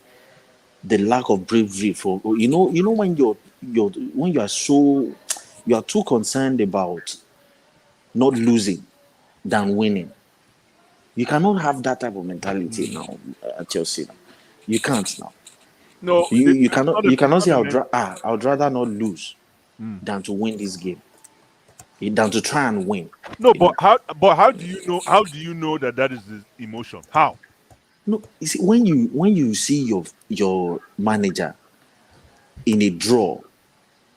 The lack of bravery for when you are too concerned about not losing than winning. You cannot have that type of mentality now at Chelsea. You can't now. no, You cannot say I would rather not lose than to win this game, than to try and win. No, but how do you know? How do you know that is the emotion? How? No, you see, when you see your manager in a draw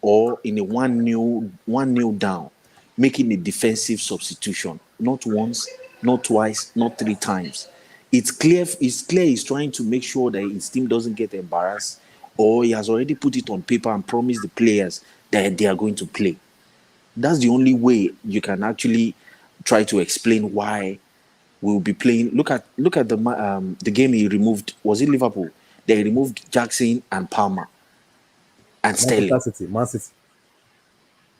or in a 1-0 down, making a defensive substitution, not once, not twice, not 3 times. It's clear he's trying to make sure that his team doesn't get embarrassed, or he has already put it on paper and promised the players that they are going to play. That's the only way you can actually try to explain why we'll be playing. Look at the game he removed. Was it Liverpool? They removed Jackson and Palmer and Sterling. Man City.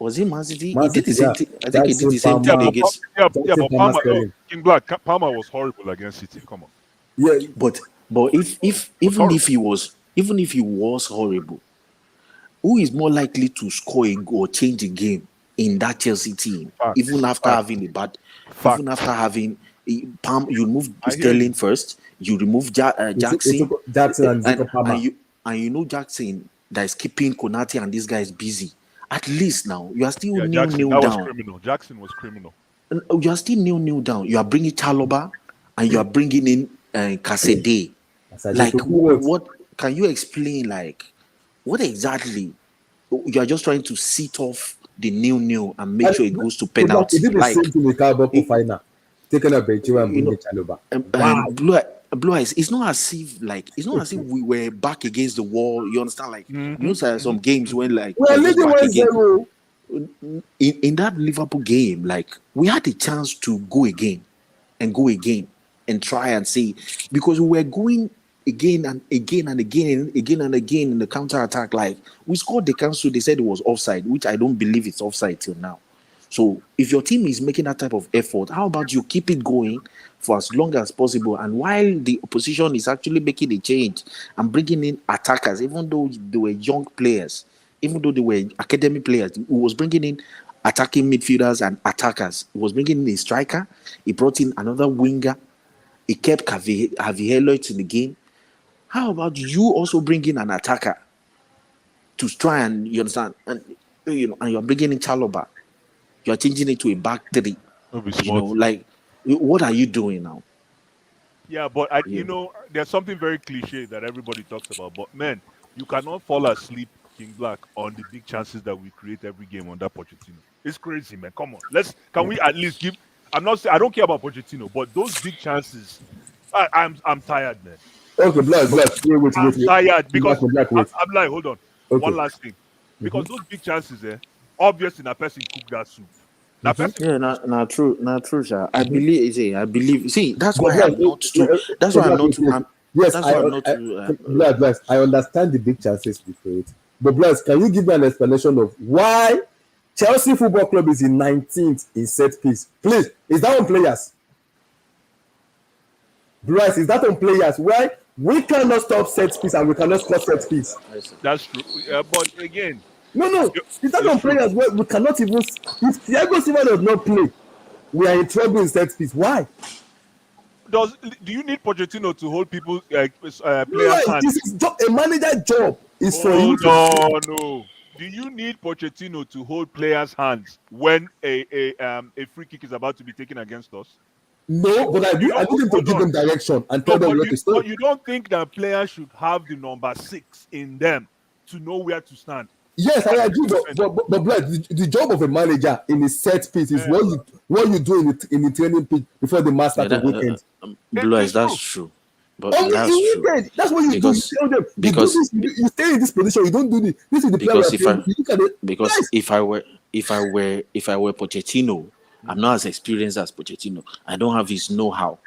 Was it Man City? Man He did the City, same yeah. thing. I think he did the same Jackson, thing against. But Palmer, Sterling. King Black, Palmer was horrible against City. Come on. Yeah, But if even if he was horrible, who is more likely to score a goal or change a game in that Chelsea team? Fact. Even after having a bad, Fact. even after having you remove I hear Sterling you. first, you remove Jackson, Jackson and Jacob Palmer. and Jackson that is keeping Konate and this guy is busy. At least now you are still Yeah, Jackson, nil that was down. criminal. Jackson was criminal. You are still nil down. You are bringing Chaloba and you are bringing in Kasede. Like what can you explain? Like what exactly? You are just trying to sit off the 0-0 and make sure it goes to penalty. He did the Like same thing with Carabao final. Taking a Benchua and bringing Chaloba. Blue eyes. It's not as if we were back against the wall. You understand? Like some games when like We are we're just leading back 1-0. again. In that Liverpool game, like we had a chance to go again and try and see, because we were going again and again and again in the counter attack. Like we scored the cancel, they said it was offside, which I don't believe it's offside till now. So if your team is making that type of effort, how about you keep it going for as long as possible? And while the opposition is actually making a change and bringing in attackers, even though they were young players, even though they were academy players, he was bringing in attacking midfielders and attackers. He was bringing in a striker. He brought in another winger. He kept Harvey Elliott in the game. How about you also bring in an attacker to try and, you understand, and and you're bringing in Chaloba. You're changing it to a back three. It'll be smart. Like, what are you doing now? Yeah, but Yeah. there's something very cliche that everybody talks about. But man, you cannot fall asleep, King Black, on the big chances that we create every game under Pochettino. It's crazy, man. Come on, can we at least give? I'm not saying I don't care about Pochettino, but those big chances, I'm tired, man. Okay, Black, wait. I'm tired because Black, wait. I'm like, hold on. Okay. One last thing, because those big chances, obviously, that person cook that soup. That person, Yeah, not true, sir. I believe. See, that's why Black, I'm not too. That's why I'm not too. Yes, That's why I'm not too. Black, I understand the big chances we create. But Black, can you give me an explanation of why Chelsea Football Club is in 19th in set piece? Please, is that on players? Bryce, is that on players? Why we cannot stop set piece and we cannot score set piece? that's true. But again, No, is that on players where we cannot even? If Thiago Silva does not play, we are in trouble in set piece. Why? do you need Pochettino to hold people players' Right, hands? this is a manager job. Is for him Hold on, no. Do you need Pochettino to hold players' hands when a free kick is about to be taken against us? No, but I need him to give them direction and tell them where to stand. But you don't think that players should have the number 6 in them to know where to stand? Yes, I agree, but Black, the job of a manager in a set piece is what you do in the training pitch before the match starts on weekend. Blues, that's true. But Only that's in true. weekend. That's what you do. You tell them. Because you stay in this position. You don't do this. This is the player. If I were Pochettino, I'm not as experienced as Pochettino. I don't have his know-how.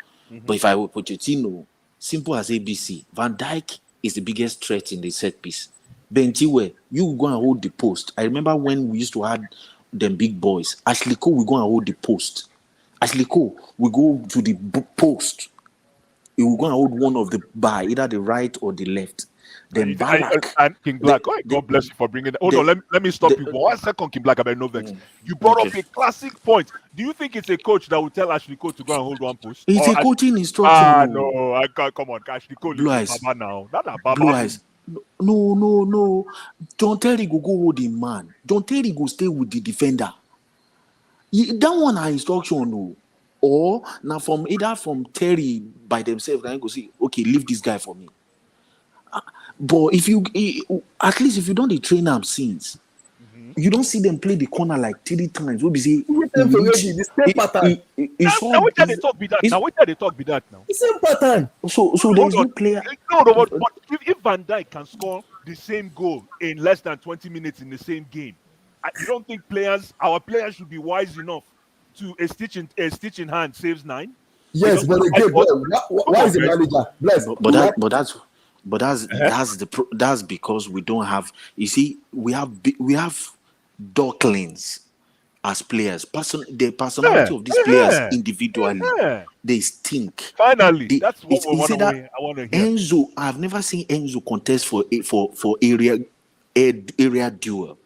But if I were Pochettino, simple as ABC, Van Dijk is the biggest threat in the set piece. Benchiwe, you go and hold the post. I remember when we used to have them big boys. Ashley Cole, we go and hold the post. Ashley Cole, we go to the post. He will go and hold one of the bar, either the right or the left. Then Barak. And King Black, God bless you for bringing that. Hold on, let me stop you for 1 second, King Black. I know vex. You brought up a classic point. Do you think it's a coach that will tell Ashley Cole to go and hold one post? It's a coaching instruction. No, I can't. Come on, Ashley Cole. Blue eyes. Baba now. That's a Baba. Blue eyes. No. John Terry go hold the man. John Terry go stay with the defender. That one are instruction, no. Or now from either from Terry by themselves, can go see, okay, leave this guy for me. But if you at least if you don't train them since, you don't see them play the corner like 3 times. We'll be saying the same pattern. Now what they talk be that? Now what they talk be that now? The same pattern. So there's no player. No, but if Van Dijk can score the same goal in less than 20 minutes in the same game, you don't think our players should be wise enough to a stitch in hand saves 9? Yes, but again, why is the manager blessed? That's because we don't have. You see, we have ducklings as players. The personality of these players individually, they stink. Finally, that's what I want to hear. Enzo, I've never seen Enzo contest for area duel.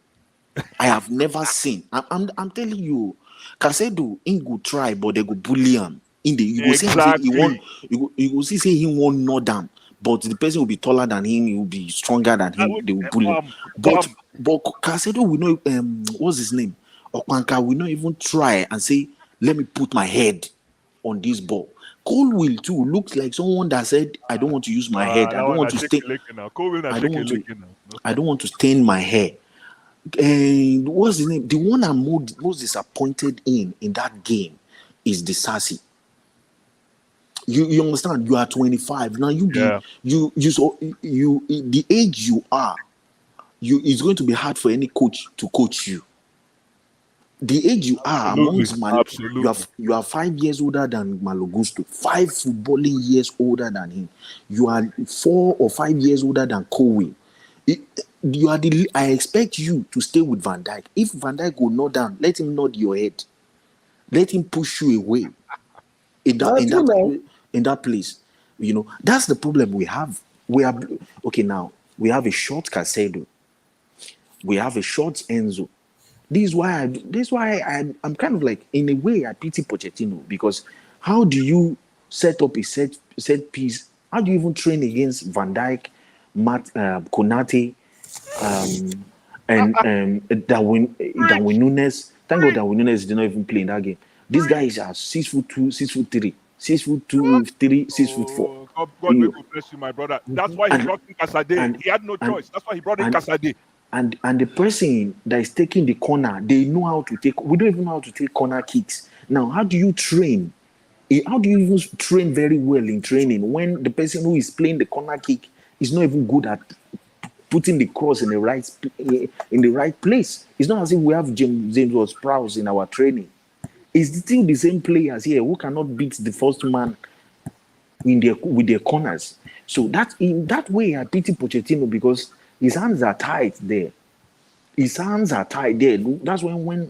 I have never seen. I'm telling you, Casedo Ingo try, but they go bully him. You will see he won't know them. But the person will be taller than him, he will be stronger than him, they will bully him. But Casedo will know what's his name? Okwanka will not even try and say, let me put my head on this ball. Cole will too looks like someone that said, I don't want to use my head. I don't want to stain. I don't want to stain my hair. What's his name? The one I'm most disappointed in that game is the Sassy. You understand? You are 25 now. The age you are, it's going to be hard for any coach to coach you. The age you are amongst you are 5 years older than Malogusto, 5 footballing years older than him. You are 4 or 5 years older than Cowie. You are the. I expect you to stay with Van Dijk. If Van Dijk will nod down, let him nod your head. Let him push you away in that Nah, in true now. that in that place. You know, that's the problem we have. We are okay now. We have a short Casado. We have a short Enzo. I'm kind of like, in a way, I pity Pochettino, because how do you set up a set piece? How do you even train against Van Dijk, Konate, and Darwin Nunes? Thank God Darwin Nunes did not even play in that game. These guys are 6'2", 6'3", 6'2", 3", 6'4". God may You God bless you, my brother. That's why he and brought in Casade. and He had no and choice. That's why he brought in and Casade. and the person that is taking the corner, they know how to take. We don't even know how to take corner kicks. Now, how do you train? How do you even train very well in training when the person who is playing the corner kick is not even good at putting the cross in the right place? It's not as if we have James Ward-Prowse in our training. It's still the same players here who cannot beat the first man with their corners. So that, in that way, I pity Pochettino, because his hands are tied there. His hands are tied there. That's when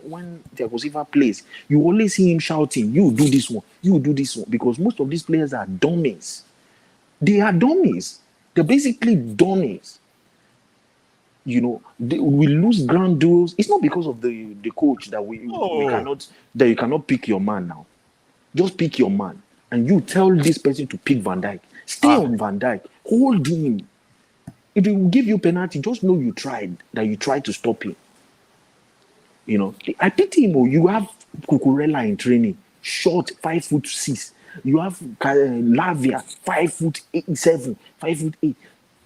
Thiago Silva plays, you always see him shouting, "You do this one, you do this one," because most of these players are dummies. They are dummies. They're basically dummies. You know, we lose ground duels. It's not because of the coach that we Oh, cannot, that you cannot pick your man now. Just pick your man, and you tell this person to pick Van Dijk. Stay on Van Dijk. Hold him. If he will give you penalty, just know you tried to stop him. You know, I pity him. You have Cucurella in training, short, 5'6". You have Lavia, 5'7", 5'8".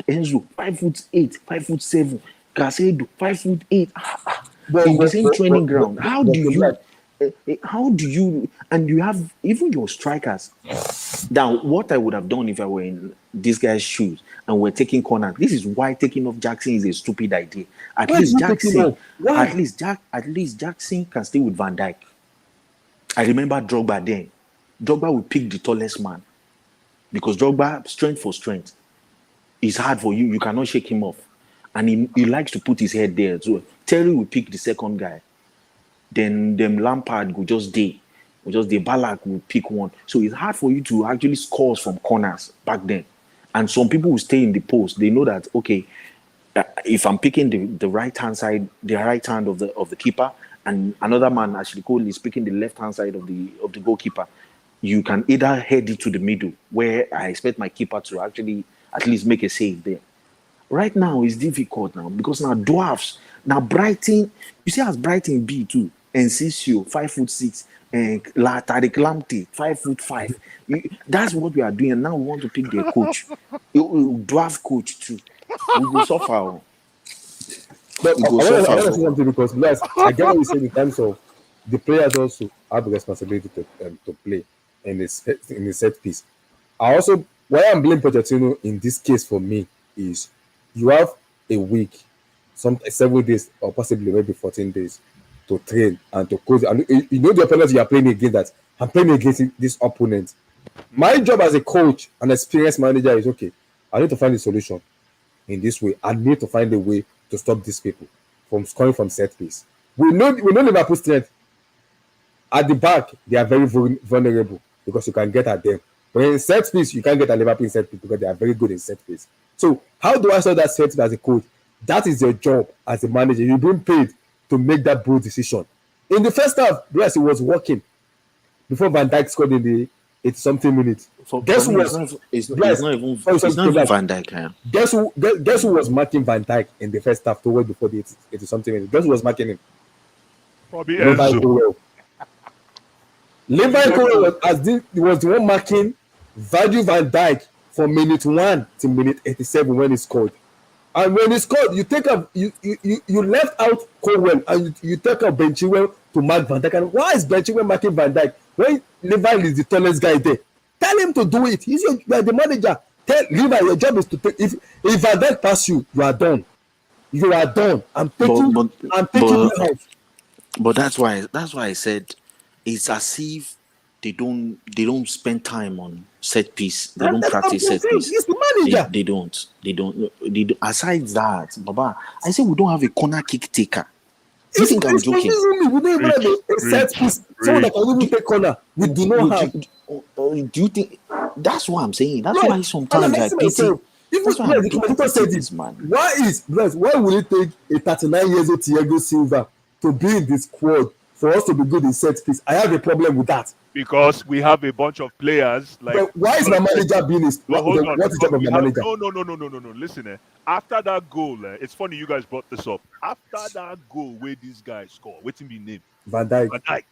Enzo, 5'8", 5'7". Casedo, 5'8". But In the but same but training but, but, ground. but, but Black, How do you, and you have even your strikers. Now, what I would have done if I were in this guy's shoes and we're taking corners, this is why taking off Jackson is a stupid idea. At why did least you take him Jackson, off? Why? at least Jackson can stay with Van Dijk. I remember Drogba then. Drogba will pick the tallest man, because Drogba, strength for strength, is hard for you. You cannot shake him off. And he likes to put his head there. So Terry will pick the second guy. Then them Lampard will just day. Balak will pick one. So it's hard for you to actually score from corners back then. And some people will stay in the post. They know that, okay, if I'm picking the right hand side, the right hand of the keeper, and another man, actually Cole, is picking the left hand side of the goalkeeper, you can either head it to the middle, where I expect my keeper to actually at least make a save there. Right now it's difficult now, because now dwarfs, now Brighton, you see as Brighton be too, and Sisio 5'6", and Tariq Lamptey 5'5". That's what we are doing. Now we want to pick their coach, dwarf coach too. We go suffer. Oh. But We I, go I want to I suffer. want to say Oh. something, because Blast, I get what you said in terms of the players also have a responsibility to play in the set piece. I also, why I'm blaming Pochettino in this case for me is, you have a week, some 7 days or possibly maybe 14 days to train and to coach. And you know the opponents you are playing against, that I'm playing against this opponent. My job as a coach and experienced manager is, okay, I need to find a solution in this way. I need to find a way to stop these people from scoring from set piece. We know Liverpool's strength. At the back, they are very vulnerable, because you can get at them. But in set piece, you can't get at Liverpool in set piece, because they are very good in set piece. So how do I solve that set piece as a coach? That is your job as a manager. You've been paid to make that bold decision. In the first half, yes, it was working before Van Dijk scored in the 80 something minutes. For Guess who me, was Yes, it's not even Van Dijk. Huh? guess who was marking Van Dijk in the first half towards before the 80 something minutes? Guess who was marking him? probably Levi Enzo. Colwell. Levi Colwell was the one marking Virgil van Dijk from minute 1 to minute 87 when he scored. And when he scored, you left out Colwell, and you take out Ben Chilwell to mark Van Dijk. And why is Ben Chilwell marking Van Dijk when Levi is the tallest guy there? Tell him to do it. You are the manager. Tell Levi, your job is to take. If Van Dijk pass you, you are done. You are done. I'm taking But I'm taking but you out. but that's why I said it's as if they don't spend time on set piece. They And don't that's practice set piece. It's the manager. They don't. Aside that, Baba, I say we don't have a corner kick taker. You think I'm It's joking? confusing me. We don't even have a set piece. Someone that can even take corner. We do not have. Do you think that's what I'm saying? That's No, why and sometimes I'm I asking pity. myself, even That's why the I commentator pity said this it. man. Why will it take a 39 years old Thiago Silva to be in this squad for us to be good in set piece? I have a problem with that. Because we have a bunch of players like. But why is my manager being No, hold on. what's the job of We my have manager? no. Listen, after that goal, it's funny you guys brought this up. After that goal where this guy scored, waiting be name Van Dijk. Van Dijk.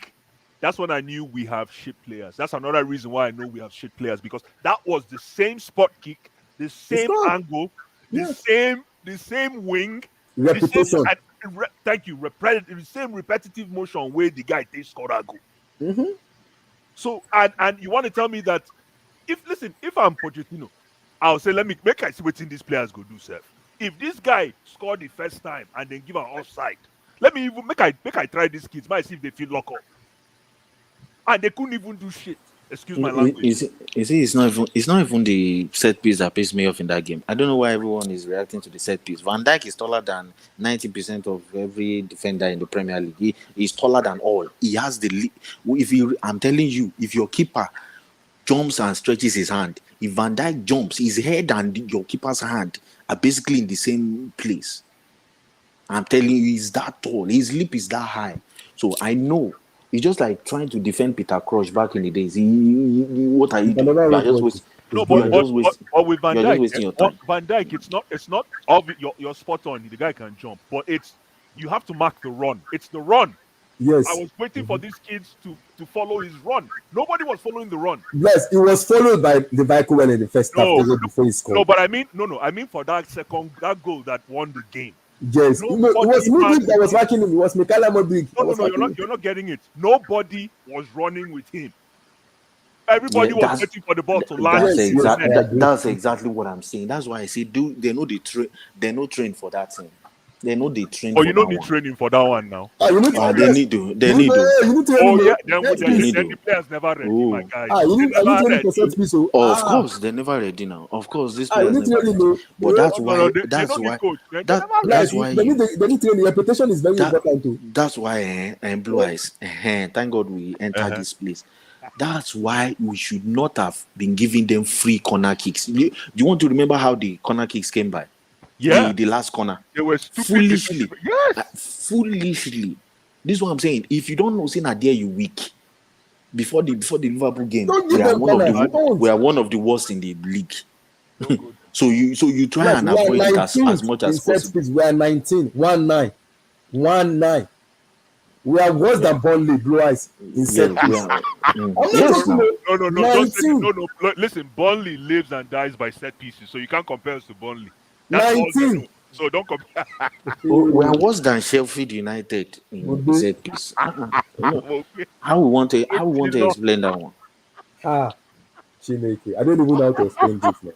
That's when I knew we have shit players. That's another reason why I know we have shit players, because that was the same spot kick, the same not. angle, Yes. the same wing, Reputation. thank you, the same repetitive motion where the guy takes score that goal. Mm-hmm. So and you want to tell me that if I'm Pochettino, I'll say let me make I see what these players go do, self. If this guy scored the first time and then give an offside, let me even make I try these kids, might see if they feel lock up. And they couldn't even do shit. Excuse my language. You see, it's not even the set piece that pissed me off in that game. I don't know why everyone is reacting to the set piece. Van Dijk is taller than 90% of every defender in the Premier League. He's taller than all. He has I'm telling you, if your keeper jumps and stretches his hand, if Van Dijk jumps, his head and your keeper's hand are basically in the same place. I'm telling you, he's that tall. His lip is that high. So I know. It's just like trying to defend Peter Crouch back in the days. What are you doing? You are just wasting. No, You're but with Van just Dijk, wasting your time. Van Dijk, it's not obvious. You're spot on. The guy can jump, but you have to mark the run. It's the run. Yes. I was waiting for these kids to follow his run. Nobody was following the run. Yes, it was followed by the vehicle in the first half before he scored. No, but I mean for that goal that won the game. Yes, it was Modric that was backing him. It was Mikhail Modric. No, you're not getting it. Nobody was running with him. Everybody was waiting for the ball to land. That's exactly what I'm saying. That's why I say they know they're not trained for that thing. They know they train. Oh, you don't need training for that one now. They need to. They need to. Oh yeah, then the players never ready, my guy. You need to for set piece. Of course, they're never ready now. Of course, this players never ready. Know. But that's why. That's why. They need training. Reputation is very important too. That's why. And Blue Eyes. Thank God we entered this place. That's why we should not have been giving them free corner kicks. Do you want to remember how the corner kicks came by? Yeah, the last corner. They were foolishly. Yes, foolishly. This is what I'm saying. If you don't know, say Nadia, you weak. Before the Liverpool game, we are one of the worst in the league. so you try and avoid it as much as possible. We are 19, 1-9. We are worse than Burnley, Blue Eyes. No. Listen, Burnley lives and dies by set pieces, so you can't compare us to Burnley. That's 19. So don't compare. We are worse than Sheffield United in set piece. How we want to explain that one? Chineke, I don't even know how to explain this now.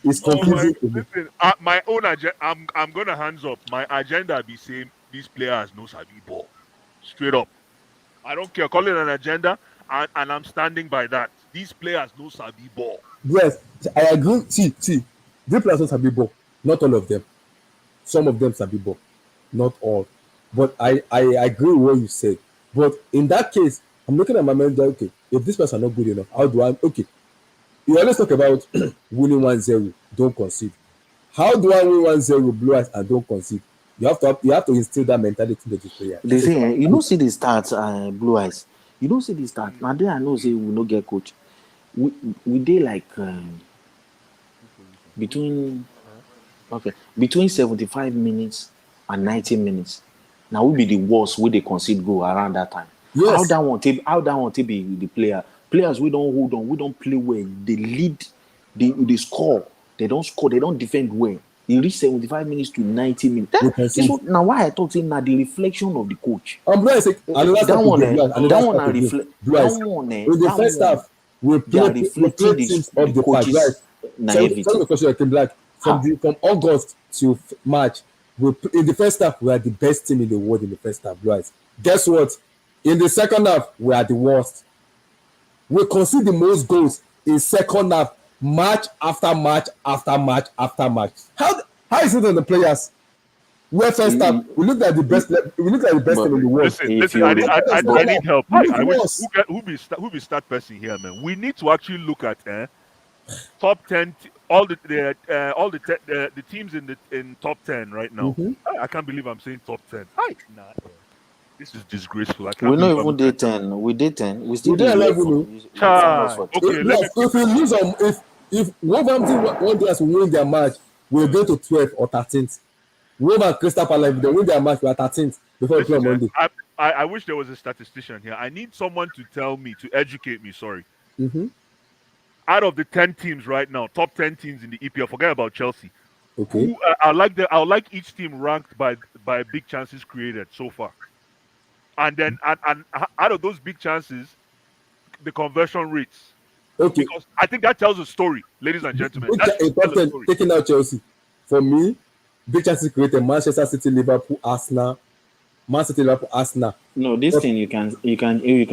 It's confusing. Listen, my own agenda. I'm gonna hands up. My agenda be saying these players know sabi ball. Straight up. I don't care. Call it an agenda, and I'm standing by that. These players know sabi ball. Yes, I agree. See, these players know sabi ball. Not all of them. Some of them sabi ball. Not all. But I agree with what you said. But in that case, I'm looking at my manager. Okay, if these players are not good enough, how do I? Okay, you always talk about winning 1-0, don't concede. How do I win 1-0, Blue Eyes, and don't concede? You have to instill that mentality into the player. They say you don't see the stats, Blue Eyes. You don't see the stats. Now there I know say we no get coach. We did like between 75 minutes and 90 minutes. Now we be the worst where they concede goal around that time. Yes. How that want to be the player? Players we don't hold on, we don't play well. They lead, they score. They don't score. They don't defend well. He reached 75 minutes to 90 minutes. Now why I talk saying now the reflection of the coach. That one. In the first half, we played teams of the coaches. From August to March, in the first half we are the best team in the world in the first half. Right? Guess what? In the second half, we are the worst. We concede the most goals in second half, match after match after match after match. How is it on the players? Where first half I- we looked at the best, we looked at the best but team in the world. Listen, if listen. I need, you I but need help. We I look wish worse. who be start person here, man. We need to actually look at top 10 all the teams in top 10 right now. Mm-hmm. I can't believe I'm saying top 10. Nah, this is disgraceful. I we can't not believe I'm even looking day at top 10. We day 10. We still We day didn't level, 11. no. You find us 10. for 10. Okay, let me Yes, if we lose if Wolverhampton want us to win their match, we'll go to 12th or 13th. Wolverhampton and Crystal Palace, if they win their match, we are 13th before we play listen, on Monday. I wish there was a statistician here. I need someone to tell me, to educate me, sorry. Mm-hmm. Out of the 10 teams right now, top 10 teams in the EPL, forget about Chelsea. Okay. Who I like each team ranked by big chances created so far. And then out of those big chances, the conversion rates, Okay. because I think that tells a story, ladies and gentlemen. That should In top tell a 10, story. taking out Chelsea. For me, big chances created Manchester City, Liverpool, Arsenal, Man City, Liverpool, Arsenal. No, this But thing you can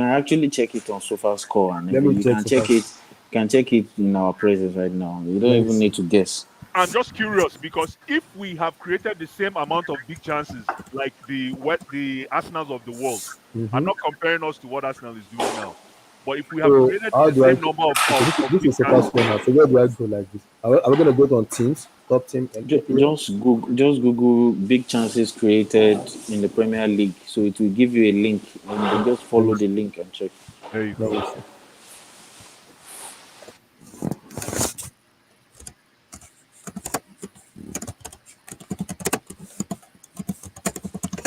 actually check it on SofaScore and let me everything. You check can so check fast. it. You can check it in our presence right now. You don't Let me even see. need to guess. I'm just curious because if we have created the same amount of big chances like the Arsenals of the world, I'm Mm-hmm. not comparing us to what Arsenal is doing now. But if we have So created how the do I? same number Okay, of this big is so fast chances, now. So where do I go like this? Are we gonna go on teams, top team, and EPL? Just Google big chances created in the Premier League. So it will give you a link, and then just Let me follow the see. link and check. there you Let go. me see.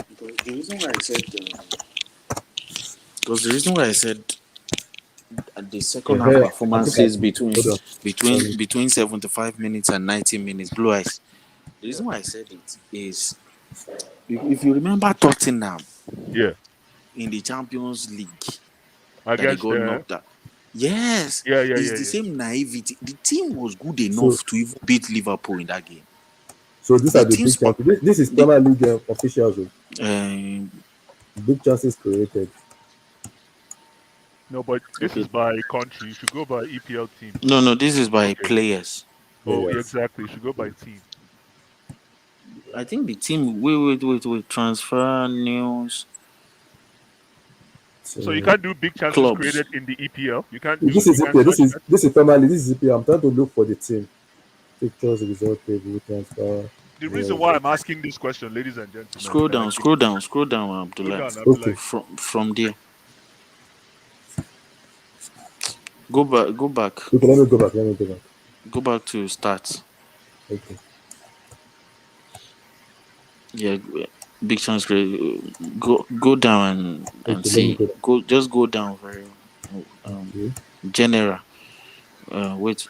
Because the reason why I said because the reason why I said the second half Yeah, I think I performances see. between Hold on. Let between me. between 75 minutes and 90 minutes, blue eyes. The reason why I said it is if you remember Tottenham Yeah, in the Champions League that they against got knocked out. Yes, it's the yeah. same naivety. The team was good So enough to even beat Liverpool in that game. these The are the team big spot chances. This is the Premier League officials. um Big chances created. No, but this okay. is by country. You should go by EPL team. No, this is by Okay. players. Oh, yeah, Players. exactly. You should go by team. I think the team wait. Transfer news So you So can't do big chances clubs. created in the EPL. this is You can EPL. search that. This is Premier League. This is EPL. I'm trying to look for the team. Pictures, result table, transfer. The Where reason is why it? I'm asking this question, ladies and gentlemen, Scroll down, scroll down, scroll down, go Abdullah. down, Okay. Abdullah. From there. Go back. Okay. Let me go back. Let me go back. Go back to start. Okay. Yeah, big chance. Go down and Okay. Let me see. go back. Just go down very um Okay. general. Wait.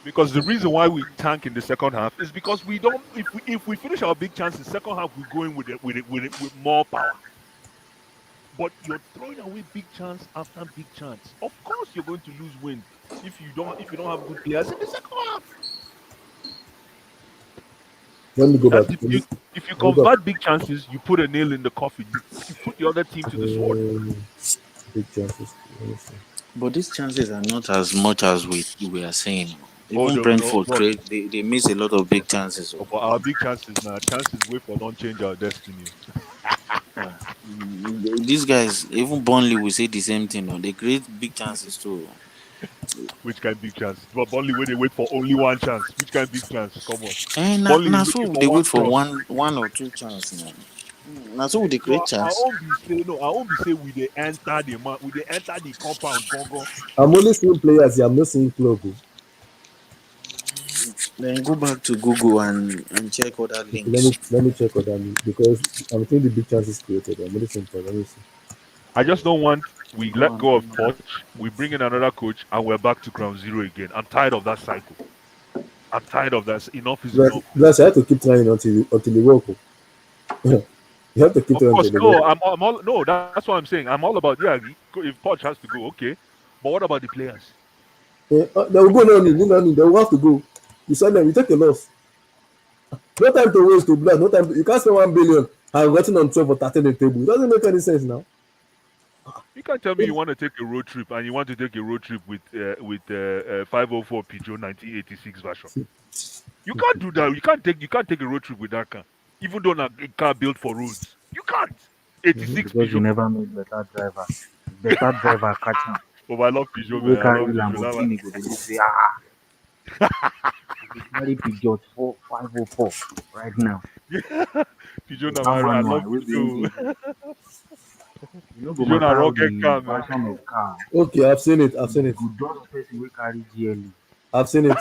Because the reason why we tank in the second half is because we don't. If we finish our big chances, second half we go in with more power. But you're throwing away big chance after big chance. Of course, you're going to lose wind if you don't have good players in the second half. Let me go That back. if you Let me go back. convert big chances, you put a nail in the coffin. You put the other team to the sword. Big chances. Let me see. But these chances are not as much as we are saying. Oh, Even no, Brentford but, create they miss a lot of big chances. Oh. but our big chances now, chances wait for don't change our destiny. These guys, even Burnley will say the same thing. Oh. They create big chances too. Which kind of big chance? But Burnley where they wait for only one chance. Which kind of big chance? Come on. And Burnley is now looking so for they one wait for cross. one or two chances now. Now so they No, create I chance. won't be say no. I won't be say we they enter the man. We they enter the compound. Go go. I'm only seeing players here. I'm not seeing club. Oh. Then go back to Google and check other Okay. links. Let me check on that because I'm seeing the big chances created. I'm only seeing. Let me see. I just don't want we Go let and go of Poch. We bring in another coach and we're back to ground zero again. I'm tired of that cycle. I'm tired of that. Enough is enough. Plus, I have to keep trying until you work. Oh. You have to keep Of trying course, until you work. no. I'm all no. That's what I'm saying. I'm all about if Poch has to go, okay. But what about the players? They will go. No need. No need. They will have to go. You send them. You take a loss. No time to waste to blood. No time. You can't spend 1 billion and getting on 12 or 13 the table. It doesn't make any sense now. You can't tell me you want to take a road trip and you want to take a road trip with 504 Peugeot 1986 version. You can't do that. You can't take a road trip with that car, even though not a car built for roads. You can't. 86 because you Peugeot. never made better driver. Better driver catch am. Oh, I love People Peugeot, wey man. I love carry Peugeot. Lamborghini go dey look say if you carry Peugeot 504 right now, Peugeot na better my. I love manual wey be Peugeot. engine go you no go Peugeot na matter rocket the car, man. version of car. Okay, I've seen it. I've seen You it. go dodge person wey carry GLE I've seen it.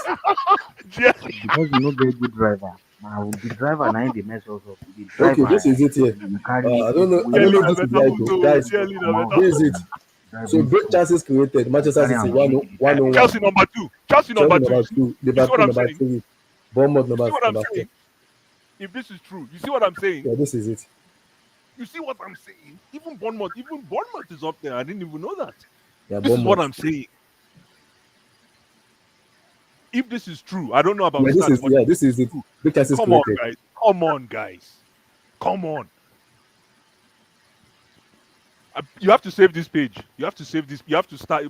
Jelly. because you no get good driver. Now the driver na him dey mess us up. The Okay, driver this is it here. you carry I don't know. people I don't wey know Jelly if na this carry is better right, GLE though, motor. guys. just Jelly na comot better. This is it. from So driving break school. chances created. They Manchester carry City am dey make the one type. on one. Chelsea number two. Chelsea number Chelsea two. number two. You see what Liverpool I'm number saying? three. Bournemouth You see what I'm number four. saying? If this is true, you see what I'm saying? Yeah, this is it. You see what I'm saying? Even Bournemouth is up there. I didn't even know that. Yeah, This is what Bournemouth. I'm saying. If this is true, I don't know about Yeah, this stats, is but this is it. true. Break chances Come on, created. guys. Come on, guys. Come on. You have to save this page. You have to save this. You have to start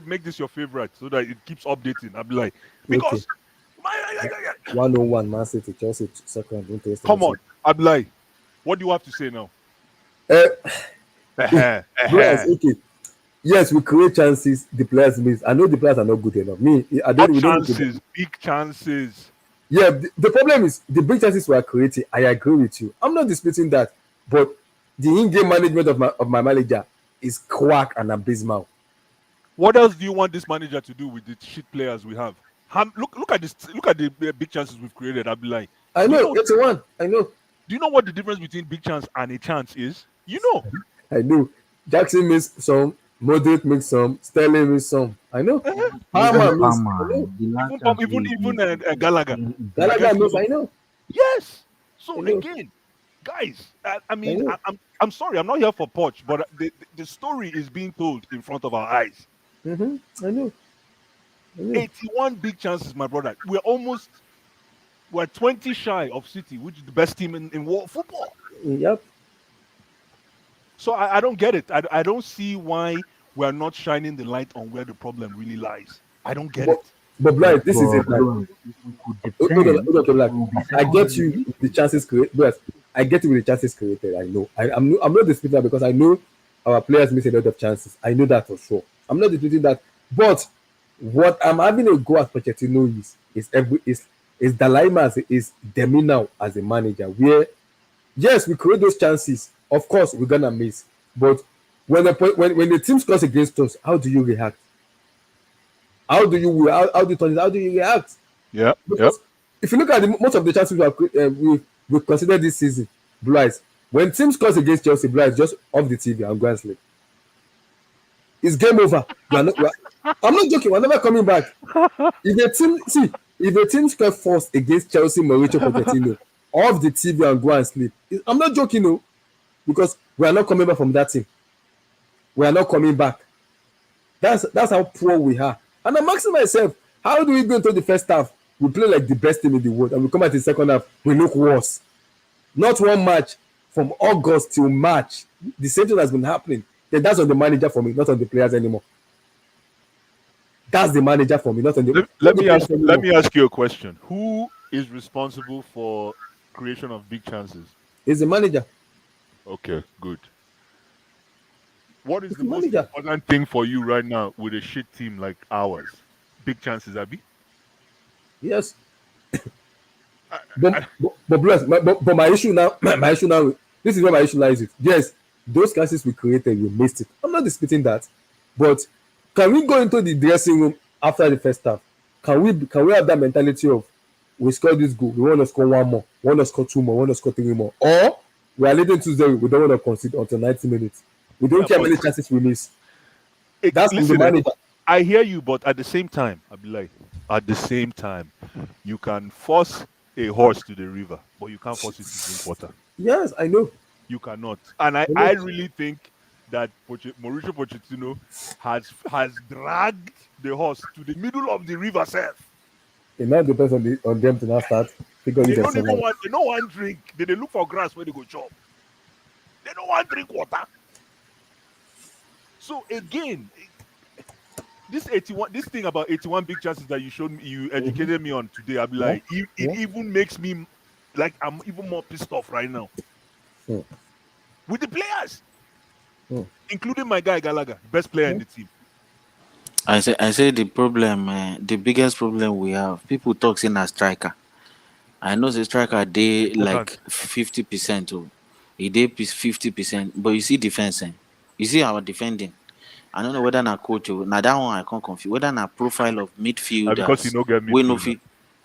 make this your favorite so that it keeps updating. I'll be like, Okay. because my 101 Man City, Chelsea second. come on. I'll be like, what do you have to say now? Uh, Yes, Eh. okay. Yes, we create chances. The players miss. I know the players are not good enough. Me, I don't. Not We don't need to. chances, big chances. Yeah, the problem is the big chances we are creating. I agree with you. I'm not disputing that, but the in-game management of my manager is quack and abysmal. What else do you want this manager to do with the shit players we have? Look at this. Look at the big chances we've created. I'll be like, I do you know, know? 81. I know. Do you know what the difference between big chance and a chance is? You know. I know. Jackson missed some. Modric missed some. Sterling missed some. I know. Even Palmer missed. I Palmer, know. the last Even chance Gallagher Gallagher against missed. I Liverpool. know. Yes. I So know. again, guys, I I mean, know. I'm sorry, I'm not here for Poch, but the story is being told in front of our eyes. I know. I know. 81 big chances, my brother. We're 20 shy of City, which is the best team in world football. Yep. So I don't get it. I don't see why we're not shining the light on where the problem really lies. I don't get But it. but blind. This is it. Like, if we could hold on, defend, hold on, like, we will be I second get in the you league. with the chances created. Yes, I get you with the chances created. I know. I'm not disputing that because I know our players miss a lot of chances. I know that for sure. I'm not disputing that. But what I'm having a go at Pochettino is Dalaima is demeanor as a manager. Where yes, we create those chances. Of course, we're gonna miss. But when the team scores against us, how do you react? How do you turn it? How do you react? Yep. Because if you look at most of the chances we considered this season, Blue Eyes, when teams scores against Chelsea, Blue Eyes just off the TV and go and sleep. It's game over. I'm not joking. We're never coming back. If a team scores first against Chelsea, Mauricio Pochettino, off the TV and go and sleep. I'm not joking, no, because we are not coming back from that team. We are not coming back. That's how poor we are. And I'm asking myself, how do we go into the first half? We play like the best team in the world, and we come at the second half, we look worse. Not one match from August till March. The same thing has been happening. Then that's on the manager for me, not on the players anymore. That's the manager for me, not on the, Let, not let the me players ask let anymore. me ask you a question. Who is responsible for creation of big chances? It's the manager. Okay, good. What is It's the the most manager. important thing for you right now with a shit team like ours? Big chances, Abby. Yes. I, But I, but my issue now, my issue now, this is where my issue lies. With yes, those classes we created, we missed it. I'm not disputing that, but can we go into the dressing room after the first half? Can we have that mentality of we score this goal, we want to score one more, we want to score two more, we want to score three more, or we are leading 2-0, we don't want to concede until 90 minutes. We don't yeah, care how but many chances we miss. That's from the listen, manager. I hear you, but at the same time, I'll be like, at the same time, you can force a horse to the river, but you can't force it to drink water. Yes, I know. You cannot. And I, I know. I really think that Mauricio Pochettino has dragged the horse to the middle of the river self. It now depends on them to now start figuring They don't themselves even out. want they don't want drink. They look for grass where they go chop. They don't want drink water. So again, this 81, this thing about 81 big chances that you showed me, you educated me on today. I'll be Yeah, like, it yeah. even makes me like I'm even more pissed off right now Hmm. with the players, Hmm. including my guy Gallagher, best player in Hmm. the team. I say the problem, the biggest problem we have. People talk saying a striker. I know the striker they Important. like 50%. Oh, he dey 50%. But you see defense, you see our defending. I don't know whether na coach or now that one I can't confuse. Whether na profile of Because you midfielders don't get we no midfielder. fit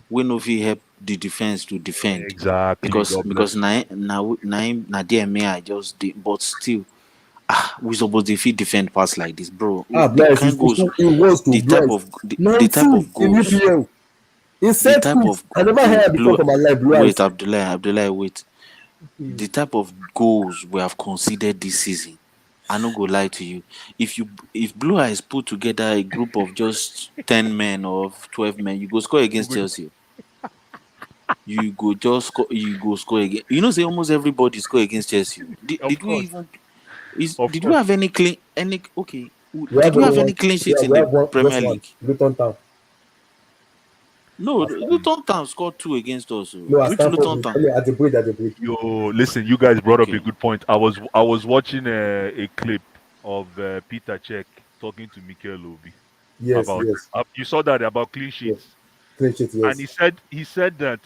we no fit help the defense to defend Exactly. because God bless you. na there me I just did, but still we suppose dey fit defend pass like this, bro. Ah, The Blythe, kind goals, it was to the type Blythe. of the type 19 of in goals, EPL. In the set type piece. of I never heard before blue. from my life, Blue Wait, Eyes. Abdullah, wait. The type of goals we have conceded this season. I no go lie to you. If Blue Eyes put together a group of just 10 men or 12 men, you go score We against go- Chelsea. You go just score. You go score again. You know, say almost everybody score against Chelsea. Of Did we course. even? Of Did we course. have any clean? Any okay? We Did have we only have one. any clean Yeah, sheets in we the have one, just Premier one. League? Luton Town. No, At Stamford. Luton Town scored 2 against us. Oh. No, at Which Stamford Luton Bridge. I Town? mean, at the bridge, at the bridge. Yo, listen, you guys brought up a Okay. good point. I was watching a clip of Peter Cech talking to Mikel Obi Yes, about yes, you saw that about clean yes. sheets, Clean sheet, and yes. he said that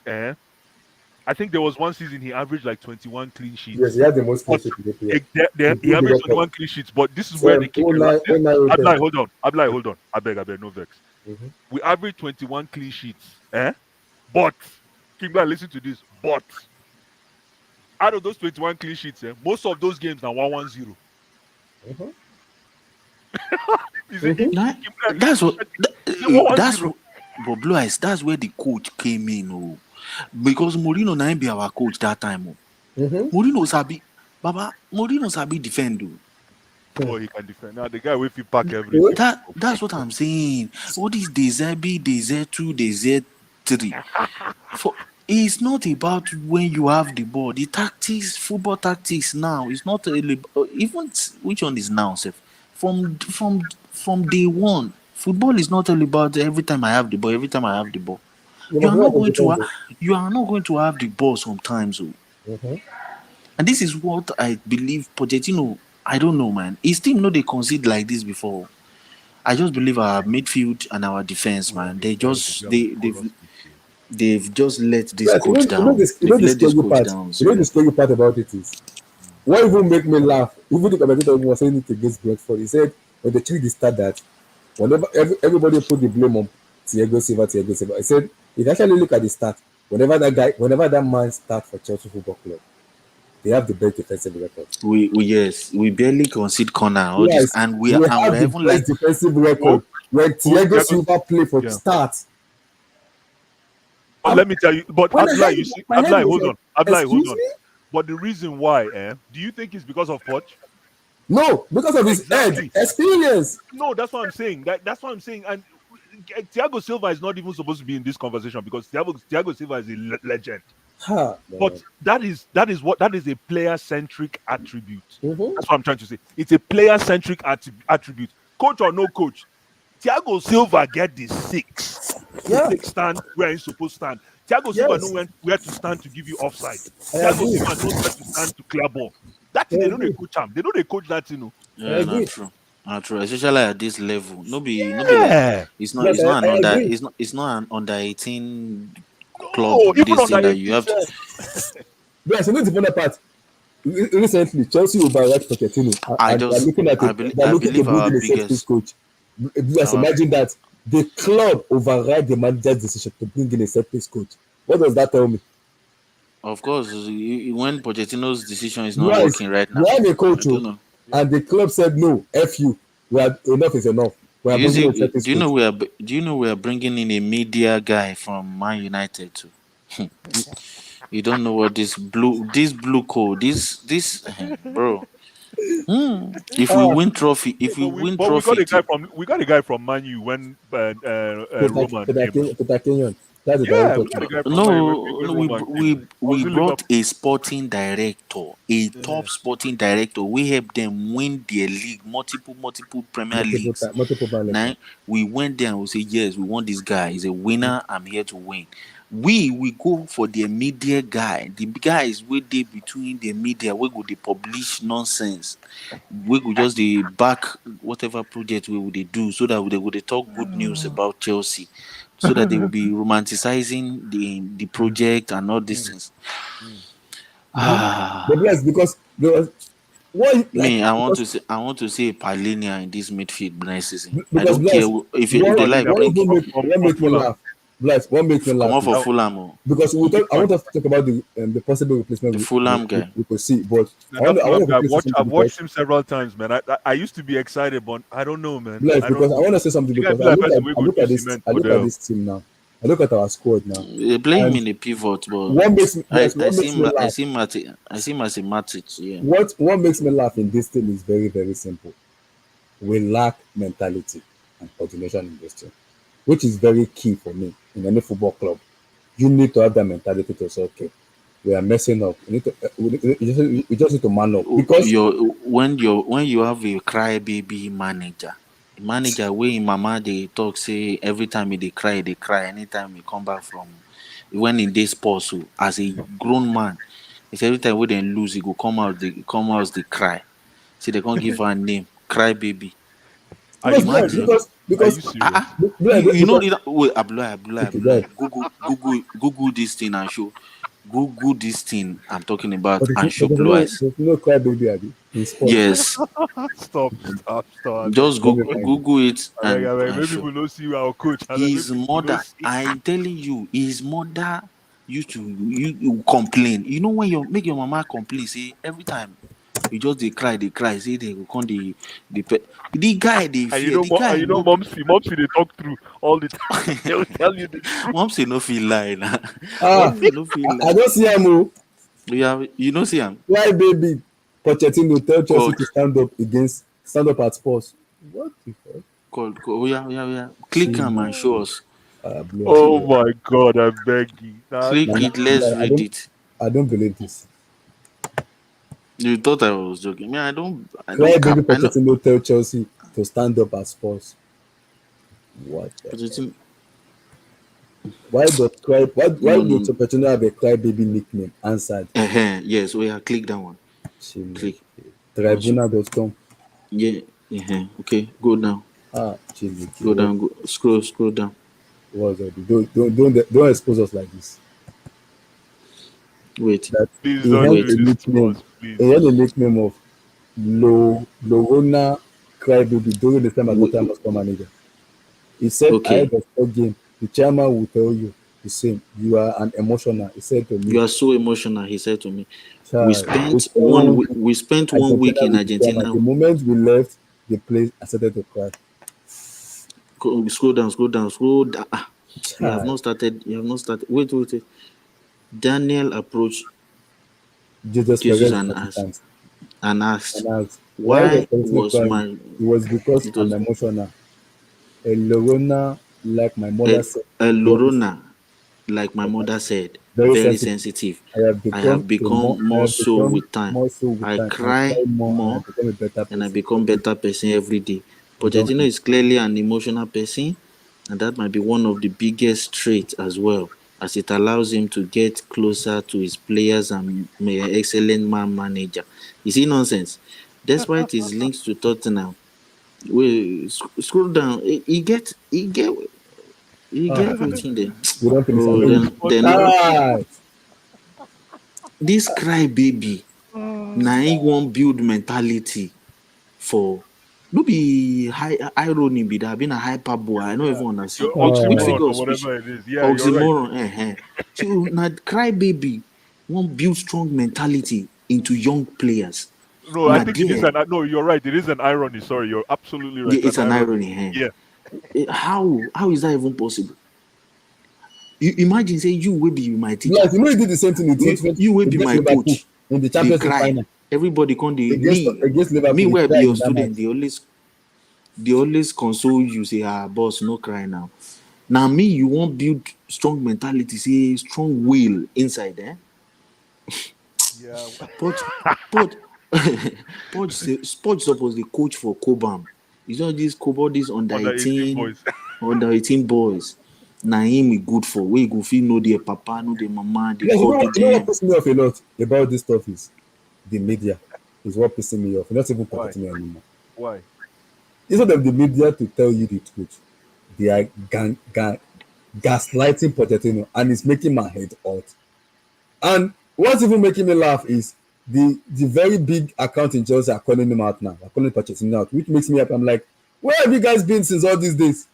I think there was one season he averaged like 21 clean Yes, he sheets, had the most clean but sheet in the EPL. He he broke the averaged record. 21 clean sheets. But this is So, where the kicker. This 09, 09, 10. Abdullah, hold on, Abdullah, hold on. I beg, no vex. Mm-hmm. We averaged 21 clean sheets, But Kingla, listen to this. But out of those 21 clean sheets, most of those games are 1-1-0. Mm-hmm. Is it Mm-hmm. That's what. is it 1-1-0? But Blue Eyes, that's where the coach came in. Oh, because Mourinho na him be our coach that time. Oh. Mm-hmm. Mourinho sabi defend. Oh. Oh, he can defend. Now the guy will fit pack everything. That's what I'm saying. All these DZ B, DZ2, DZ3. For it's not about when you have the ball. The tactics, football tactics now, it's not even which one is now, sef? From day one. Football is not all about every time I have the ball, every time I have the ball. You You must are know not how to going to defend it. you are not going to have the ball sometimes. Oh. Mm-hmm. And this is what I believe Pochettino, I don't know, man. His team know they concede like this before. I just believe our midfield and our defense, Oh, man. the friend, the guy will fall off They've just let this Yes, coach down. you know They've the let this scary coach part. down You know the seriously. scary part about it is what even make me laugh. Even the commentator was saying it against Brentford. He said when they treat the start that whenever everybody put the blame on Thiago Silva, he said if you actually look at the start, whenever that man start for Chelsea Football Club, they have the best defensive record. We barely concede corner all this, Yes, and we we are have the even best like defensive Oh, record. When Thiago Thiago, Silva play for yeah. start, But let me tell you, but when I Abdullah, heard you it, see, my head Abdullah, was hold like, on. Abdullah, hold excuse on. me? But the reason why, do you think it's because of Poch? No, because of his head Exactly. experience. No, that's what I'm saying. That's what I'm saying. And Thiago Silva is not even supposed to be in this conversation because Thiago Silva is a legend. Ha, But man. that is a player centric attribute. Mm-hmm. That's what I'm trying to say. It's a player centric attribute. Coach or no coach, Thiago Silva get the six to Yeah, take stand where he's supposed to stand. Thiago Silva yes, know where to stand to give you offside. I Thiago agree. Silva knows where to stand to clear ball. That I thing they know they agree. coach him. They know they coach that I yeah, not agree. true. Not true. Especially at this level. No be like Yeah. Yes, I agree. it's not an under 18 club No, even this on thing that that you 18 have to self. Yes, you know the funny part. Recently, Chelsea overwrite Pochettino, I and just they're I looking to believe bring our in a set piece biggest coach. Just our imagine that the club override the manager's decision to bring in a set piece coach. What does that tell me? of course when Pochettino's decision is not Yes, working right you now. have a I coach, don't know. and the club said no, f you. Enough is enough. We are You bringing see, in a set piece coach. do you know we are bringing in a media guy from Man United too? You don't know what this blue code this bro. If we Ah, win trophy, if we win But we got trophy, a guy from Man U when Roman came on. Peter Kenyon. That's the Yeah, director we had a too. guy from Man U, No, England no, Roman came. I was we in brought Liverpool. a sporting director, a Yeah. top sporting director. We helped them win their league, multiple Premier Leagues. Multiple Now management. we went there and we say, yes, we want this guy. He's a winner. I'm here to win. We go for the media guy. The guy is way there between the media. We go they publish nonsense. We could just the back whatever project we would they do so that they would talk good news about Chelsea, so that they will be romanticizing the project and all these Mm, things. mm. But the Ah, bless because there was what like me, I want to see Palinia in this midfield next season. I because don't care bless if they what like Paulinho what bring even make what from make me Fulham. laugh. Bless what makes me come laugh out for is Oh, Fulham, oh, because which I one? want us to talk about the possible replacement the Fulham guy. we could see, but Now, that I Fulham want to guy, quickly say something I've watched because him several times, man. I used to be excited, but I don't know, man. bless I don't because I know. want to say something The guy because be like person we I go look do at this cement for the. team now. I look at our squad now, They play him and in the pivot, but what makes me bless I what see makes me him laugh I see him as a Matic, yeah. what makes me laugh in this team is very simple. We lack mentality and coordination in this team, which is very key for me in any football club. You need to have that mentality to say, okay, we are messing up. We need to, we just need to man up because Your when you have a crybaby manager wey im mama dey talk say every time he dey cry anytime he come back from when he dey sports o as a grown man he say every time wey dem lose he go come out dey cry say dem come give her name crybaby. Are you Imagine. serious? Are you Ah serious? ah, you know because the wait okay, guys, Google this thing and show Google this thing I'm talking about and show but blue eyes. there's no cry baby Abi, in sports. Yes, Stop. I beg just Let me Google, find it. Google it I beg. and Maybe show. people don't see our coach. I beg. Maybe His people don't mother, see. I'm telling you, his mother used to you complain. You know when you make your mama complain, say every time you just they cry, say they will come the guy they And you fear, know, the guy and you know, no be momsy, they talk through all the time. They will tell you the truth. mom say no feel lie now. Ah, Mom say no feel I lie. don't see him. Oh, You know see him. cry baby. Pochettino tell Chelsea God to stand up at Spurs. What the fuck? Oh yeah, yeah, yeah. Click him and show Jesus. us. Blue, I Oh swear. my God, I beg you. Nah, Click nah, it, let's I read don't it. believe this. You thought I was joking. Man, I Cry don't baby cap. I know. Pochettino tell Chelsea to stand up at Spurs. What the But the hell? thing, Why no, would no. Pochettino have a cry baby nickname? Answered. Yes, we are click that one. Chile. Click. Also, Tribuna.com. yeah, okay, go down. Ah, Chile. Go down. Go scroll down. What's that? Don't expose us like this. Wait, That Please he don't had wait. do a this to nickname. us, please. He had a nickname of Lorona Crybaby during the time as Wait, Tottenham was manager. He said ahead okay, of the game, the chairman will tell you the same. You are an emotional. He said to me, you are so emotional. He said to me, child, we spent one week Argentina in with the chairman. The Argentina. moment we left the place, I started to cry. Scroll down. Ah, you have Child, not started. You have not started. Wait. Daniel approached Jesus Jesus Perez and asked, and asked, why was why Pochettino was crying? my It was because it I'm was emotional. A Lorona, like my mother said, a very, Lorona, like my mother said, very very sensitive. sensitive. I have become more so with time. More so with I time. I cry cry more and I more become a better and I person. become better person every day. You don't Pochettino is clearly an emotional person, and that might be one of the biggest traits as well, as it allows him to get closer to his players and be an excellent man manager. You see nonsense. Despite his links to Tottenham, we scroll down. He ah, get everything there. you don't finish. I Oh, beg Bro, you. it's then fucking Ah, this cry baby. Now he won't build mentality for no be high irony be that being a hyperbole. I don't yeah. even Your understand which ah, oxymoron figure or of speech. whatever it is. Yeah, you're right. Oxymoron. So now cry baby won't build strong mentality into young players. No, I Now think it is there, an no. You're right. It is an irony. Sorry, you're absolutely right. It's an it's an irony. irony. Yeah. How is that even possible? You imagine say you will be my teacher. like you know, he did the same thing in You will be against my Liverpool coach. in the They Champions League cry. final. Everybody come they Against me Liverpool, he where be cried your in that match. student, they always console you, say, boss, no cry now. Now me, you won't build strong mentality, say strong will inside there. Yeah. Poch, Poch, Poch supposed the coach for Cobham. It's not this Cobham, this under Under 18 18, boys. under 18 boys. Now him we good for. We go feel know their papa, know their mama, they Yes, copy you know what them. pisses me off a lot about this stuff is the media is what pissing me off. Not even Why? Pochettino anymore. Why? Instead of the media to tell you the truth, they are gaslighting Pochettino, and it's making my head hot. And what's even making me laugh is the very big account in Chelsea are calling him out now. They're calling Pochettino out, which makes me happy. I'm like, where have you guys been since all these days?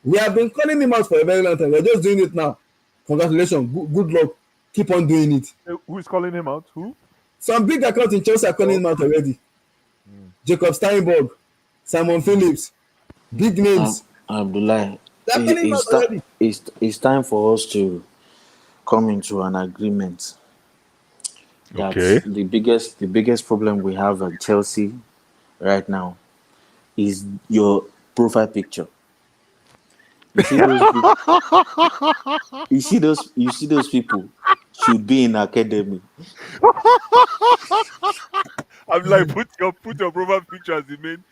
We have been calling him out for a very long time. We're just doing it now. Congratulations, good luck. Keep on doing it. Who is calling him out? Who? Some big accounts in Chelsea are calling him out already. Jacob Steinberg, Simon Phillips, big names. Abdullah, They're calling him out already. it's time for us to come into an agreement that Okay. the biggest problem we have at Chelsea right now is your profile picture. You see those people, you see those people should be in academy. I'm like, put your profile picture as the main.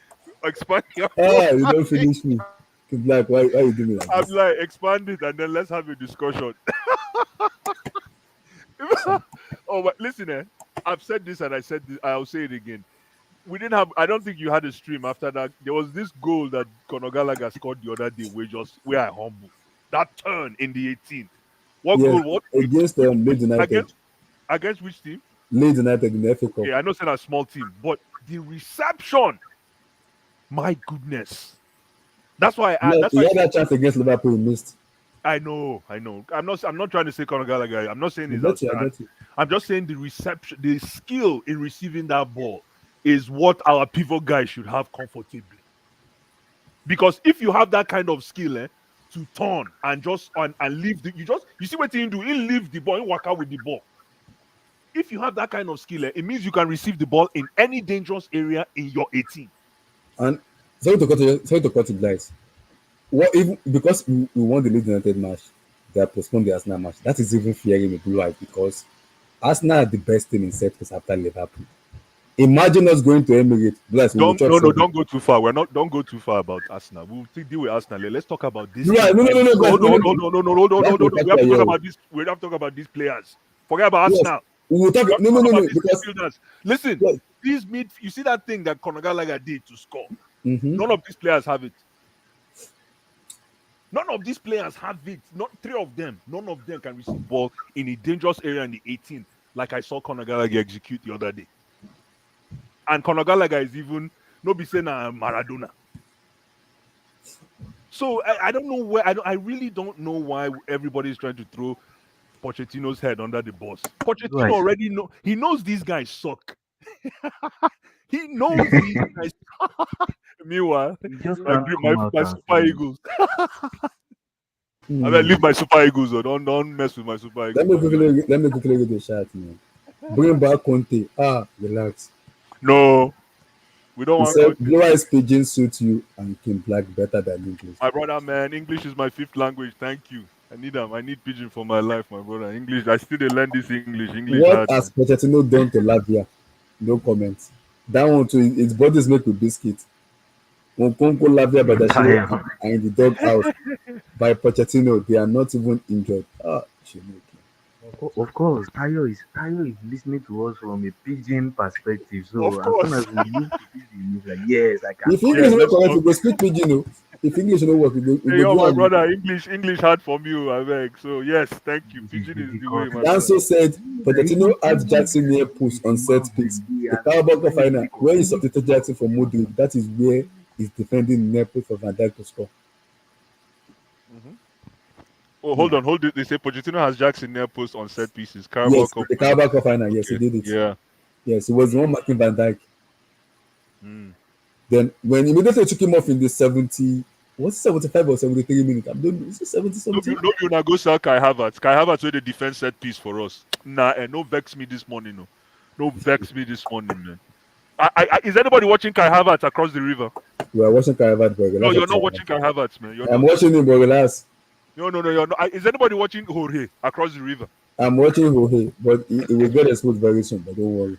Expand your You don't finish me. Black, why you doing me like I'm this? like, expand it and then let's have a discussion. Oh, but listen, I've said this and I said this, I'll say it again. We didn't have, I don't think you had a stream after that. There was this goal that Conor Gallagher scored the other day where I humble. That turn in the 18th. What Yes, goal? What against Leeds United. against which team? Leeds United in the FA Cup. Yeah, I know it's not a small team, but the reception, my goodness. That's why He had that chance against Liverpool, he missed. I know. I'm not trying to say Conor Gallagher. I'm not saying he's I outstanding. get you. I'm just saying the reception, the skill in receiving that ball is what our pivot guy should have comfortably. Because if you have that kind of skill, to turn and just and leave you see what he do? He leave the ball, he walk out with the ball. If you have that kind of skill, it means you can receive the ball in any dangerous area in your 18. And sorry to cut it, guys. What even because we won the Leeds United match, they have postponed the Arsenal match. That is even fearing me blue eyes because Arsenal are the best team in set piece after Liverpool. Imagine us going to Emirates. Don't go too far. Don't go too far about Arsenal. We'll deal with Arsenal. Let's talk about this. No. Hold on. We have to talk about this. We have to talk about these players. Forget about Arsenal. We will talk. No. Because listen, these you see that thing that Conor Gallagher did to score. Mm-hmm. None of these players have it. None of these players have it. Not three of them. None of them can receive ball in a dangerous area in the 18, like I saw Conor Gallagher execute the other day. And Conor Gallagher is even be saying Maradona. So I don't know where I really don't know why everybody is trying to throw Pochettino's head under the bus. Pochettino already he knows these guys suck. He knows these guys. Meanwhile, my Super Eagles. I mean, leave my Super Eagles or don't mess with my Super Eagles. Let me quickly get the shot, man. Bring back Conte. Relax. No, we don't want Conte. Blue eyes pigeon suits you and Kim Black better than English. My brother, man, English is my fifth language. Thank you. I need them. I need pigeon for my life, my brother. English. I still learn this English. What has Pochettino done to Lavia? No comments. That one too. His body's made with biscuit. Nkunku, Lavia, Badashino are in the doghouse by Pochettino. They are not even injured. Of course, Tayo is listening to us from a pigeon perspective. So as soon as we move to pigeon, he's like, yes, I can. If English is not correct, we go speak pigeon. If English no work, we go my brother, English hard for you, I beg. So yes, thank you. Pigeon is the way, my Danso said Pochettino had Jackson near push on set piece. The Carabao final, where he substituted Jackson for Modric, that is where he's defending near push for Van Dijk to score. Oh, hold on. They say Pochettino has Jackson near post on set pieces. Yes, the Carabao final. Yes, he did it. Yeah. Yes, he was the one marking Van Dijk. Then when immediately took him off in the 75 or 73 minutes? I'm doing is it 70 something? No, you now go sell Kai Havertz. Kai Havertz where the defense set piece for us. Nah, no vex me this morning. No vex me this morning, man. Is anybody watching Kai Havertz across the river? We are watching Kai Havertz, bro. No, you're not watching Kai Havertz, man. I'm watching him, bro. Relax. No, no, no. You're not. Is anybody watching Jorge across the river? I'm watching Jorge, but he will get exposed very soon. But don't worry.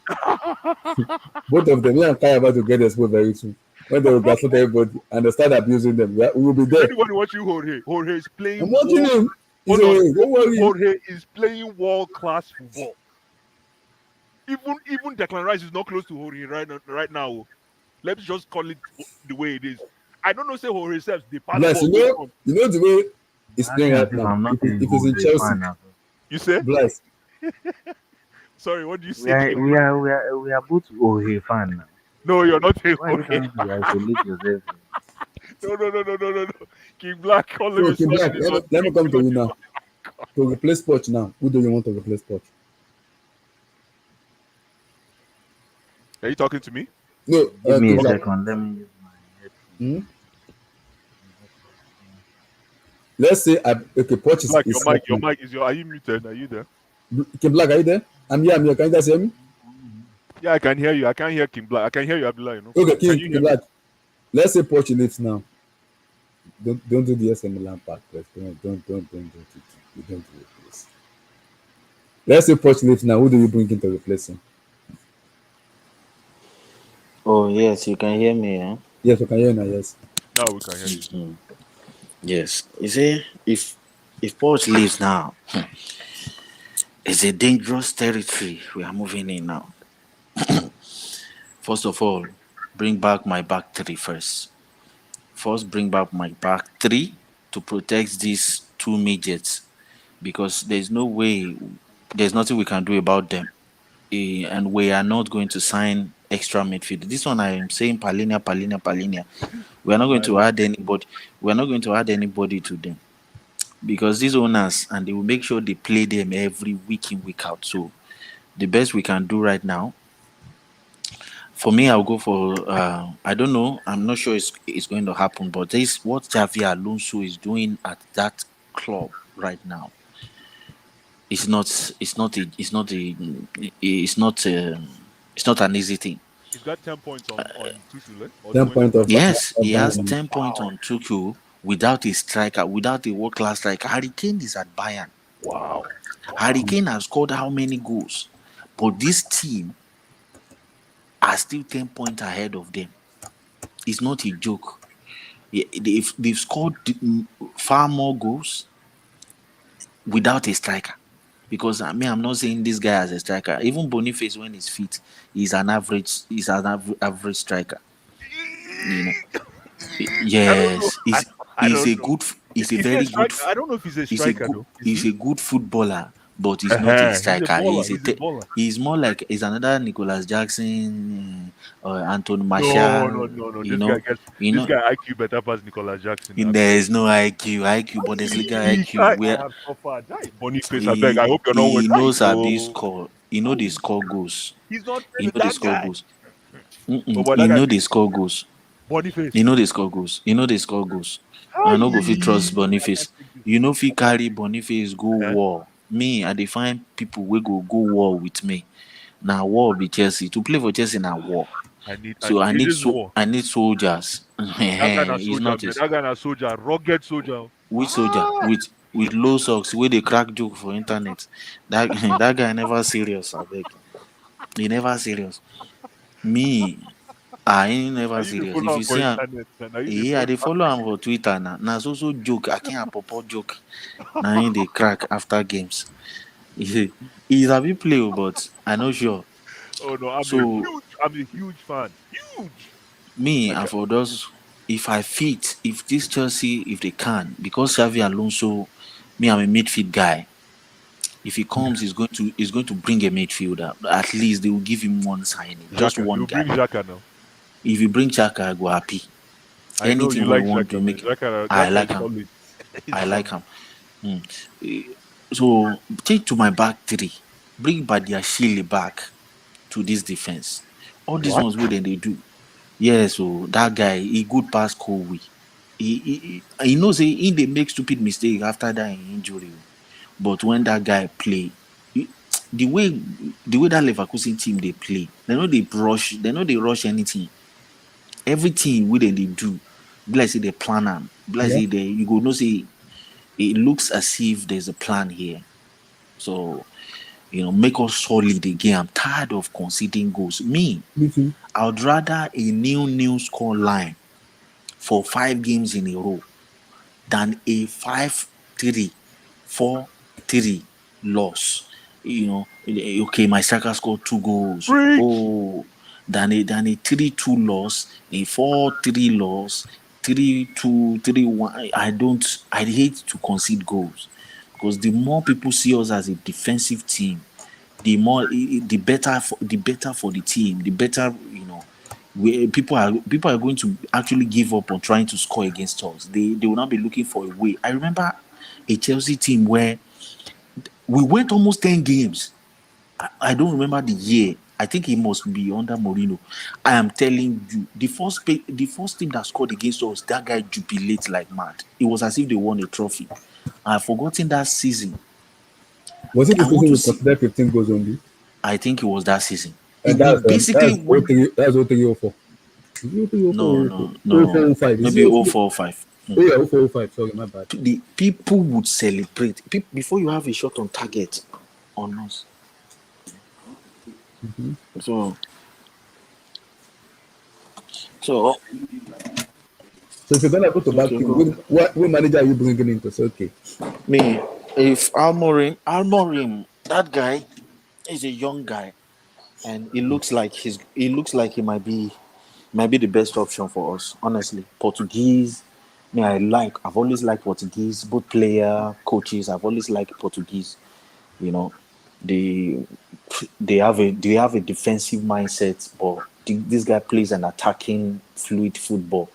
Both of them, me and Kai, are about to get exposed very soon. When they will gaslight everybody and they start abusing them, we will be Is there. anybody watching Jorge? Jorge is I'm playing watching world. him. He's Hold on. a don't worry. Jorge is playing world class football. Even Declan Rice is not close to Jorge right now. Oh. Let's just call it the way it is. I don't know. Say Jorge self they pass Bless, ball. Go from. you know the way You're he's playing acting as right if now. I'm not If a he's in Jorge Chelsea, fan. You say? Bless. Sorry. What do you We say? are King we Black? are we are we are both Jorge fan now. No, you're not a Why are you Jorge. trying to isolate yourself? No, no, no, no, no, no, no. King Black, call him So, a okay, Black, socialist on let me come to you Nickelodeon. now. To replace Poch now. Who do you want to replace Poch? Are you talking to me? No, Give me King a Black. Okay. second. Let me use my headphone. Hmm? Let's say, okay, Poch King Black, is your happy. mic is your. Are you muted? Are you there? King Black, are you there? I'm here. Can you guys hear me? Yeah, I can hear you. I can't hear King Black. I can hear you, Abdullah. You know. Okay, Can you King hear me? Black. Let's say Poch leaves now. Don't do the SML part, please. Don't it. You don't do it, please. Let's say Poch leaves now. Who do you bring in to replace him? Oh yes, you can hear me. Huh? Yes, we can hear you now. Yes. Now we can hear you. Yes. You see, if Poch leaves now, it's a dangerous territory we are moving in now. First of all, bring back my back three first. First, bring back my back three to protect these two midgets because there's no way, there's nothing we can do about them. And we are not going to sign extra midfield. This one I am saying Palinia, Palinia, Palinia. We are not going to Smiling. add anybody. We are not going to add anybody to them because these owners and they will make sure they play them every week in week out. So the best we can do right now, for me, I'll go for I don't know. I'm not sure it's going to happen, but this what Xavi Alonso is doing at that club right now. It's not. It's not. It's not. It's not. It's not an easy thing. He's got 10 points on Tuchel or 10 point of 20 points. Yes, he has Bayern. 10 points on Tokyo without a striker, without a world class striker. Harry Kane is at Bayern. Wow. Harry Wow. Kane has scored how many goals? But this team are still 10 points ahead of them. It's not a joke. They've scored far more goals without a striker. Because I mean, I'm not saying this guy as a striker. Even Boniface, when he's fit, He's an average striker. You know. I don't know. Yes, I he's don't a know. good. He's a Is he a very good. striker? I don't know if he's a He's a striker good. though. Is He's he? a good footballer, but he's not a He's a striker. baller. He's a baller. He's more like he's another Nicolas Jackson or Anthony No, no, Martial. no, no. You know. You This know. guy IQ better pass Nicolas Jackson. I There beg. is no IQ, Bundesliga IQ. I Where have suffered. That Boniface, I beg. I he hope you're not he watching. knows how they Oh, score. He know they oh, score goals. he's not He know they that score guy. goals. Oh, but He that guy know fit they score goals. Boniface. You know they score goals. You know they score goals. I no go fit trust I Boniface. can't take this. You know fit carry Boniface go Eh? war. Me, I dey find people wey go war with me. Na war be Chelsea. To play for Chelsea na war. So It is war. I need soldiers. That guy na He's soldier, not man. it. That guy na soldier, rugged soldier. Which soldier? Ah, With low socks wey dey crack joke for internet. That that guy never serious, abeg. He never serious. Me, I ain't are never you the serious. If follow you up for see am, internet, man? Are you the yeah, I follow dey up? follow am for Twitter na. Na so joke. I can't pop joke. Na him dey crack after games. He's a bit play, but I no sure. Oh no, So I'm a huge fan. Huge. me Like and for those, if I fit, if this Chelsea, if they can, because Xavi Alonso, me I'm a midfield guy. If he comes, he's going to bring a midfielder. At least they will give him one signing, just Xhaka. one They'll guy. bring Xhaka now. If you bring Chaka, I go happy. I know you Anything we like want to Xhaka, man. make, I Xhaka like is him. solid. He's I like solid. him. Eh, So take to my back three, bring Badiashile back to this defense. All these What? ones where they do. Yeah, so that guy he good pass Kobe. He knows he they make stupid mistake after that injury. But when that guy play, he- the way the way that Leverkusen team they play, they know they rush anything. Everything we they do, be like say they plan them. Be like Yeah. say they you go no say it looks as if there's a plan here. So, make us solid again. I'm tired of conceding goals. Me too. I would rather a new score line for 5 games in a row than a 5-3, 4-3 loss. Okay, my striker scored 2 goals. Preach. Oh, than a 3-2 loss, a 4-3 loss, 3-2, 3-1. I hate to concede goals because the more people see us as a defensive team, the better for the team, the better, people are going to actually give up on trying to score against us. They will not be looking for a way. I remember a Chelsea team where we went almost 10 games. I don't remember the year. I think it must be under Mourinho. I am telling you, the first team that scored against us, that guy jubilates like mad. It was as if they won a trophy. I've forgotten that season. Was it the I want season to we see. considered 15 goals only? I think it was that season. And We that's basically went. 03, that's 0304. Is it 03, No, 04, no, 04, no. 05? Is Maybe it oh 04? four or 5. Oh yeah, 04, 05. Sorry, my bad. The people would celebrate before you have a shot on target on us. So, so So if you're gonna go to back okay, team, go. what manager are you bringing in to say okay? Me, if Almorim, that guy is a young guy, and it looks like he might be the best option for us. Honestly, Portuguese. Me, I've always liked Portuguese, both player, coaches. I've always liked Portuguese. You know, they they have a defensive mindset, but this guy plays an attacking, fluid football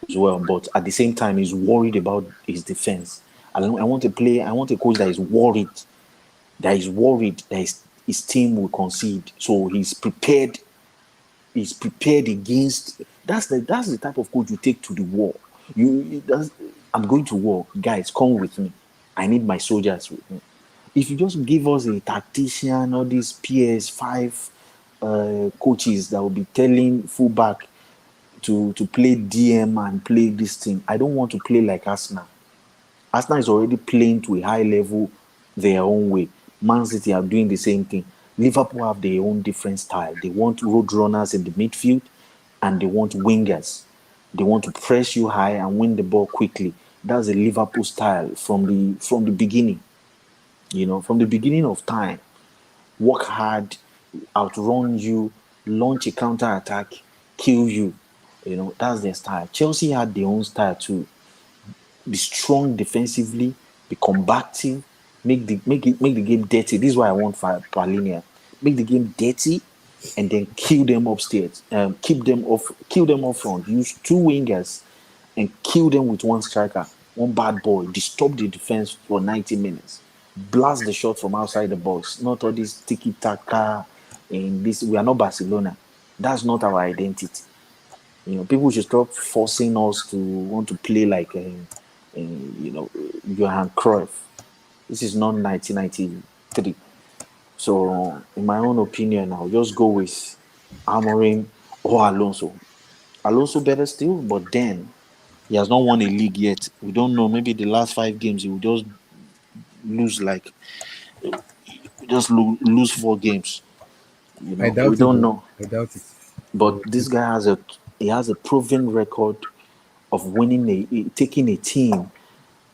as well. But at the same time, he's worried about his defense. I want a coach that is worried, that his team will concede. So he's prepared against. That's the type of coach you take to the war. I'm going to war, guys. Come with me. I need my soldiers with me. If you just give us a tactician, all these PS5 coaches that will be telling fullback to play DM and play this thing, I don't want to play like Arsenal. Arsenal is already playing to a high level their own way. Man City are doing the same thing. Liverpool have their own different style. They want road runners in the midfield and they want wingers. They want to press you high and win the ball quickly. That's the Liverpool style from the beginning. From the beginning of time. Work hard, outrun you, launch a counter attack, kill you. That's their style. Chelsea had their own style too. Be strong defensively, be combative, make the game dirty. This is why I want Palinia. Make the game dirty and then kill them upstairs. Kill them off front. Use 2 wingers and kill them with one striker, one bad boy. Disturb the defense for 90 minutes. Blast the shot from outside the box. Not all this tiki taka and this. We are not Barcelona. That's not our identity. People should stop forcing us to want to play like, Johan Cruyff. This is not 1993. So, in my own opinion, I'll just go with Amorim or Alonso. Alonso better still, but then he has not won a league yet. We don't know. Maybe the last 5 games he will just lose lose 4 games. I We doubt it don't though. know. I doubt it. But this guy has a proven record of winning taking a team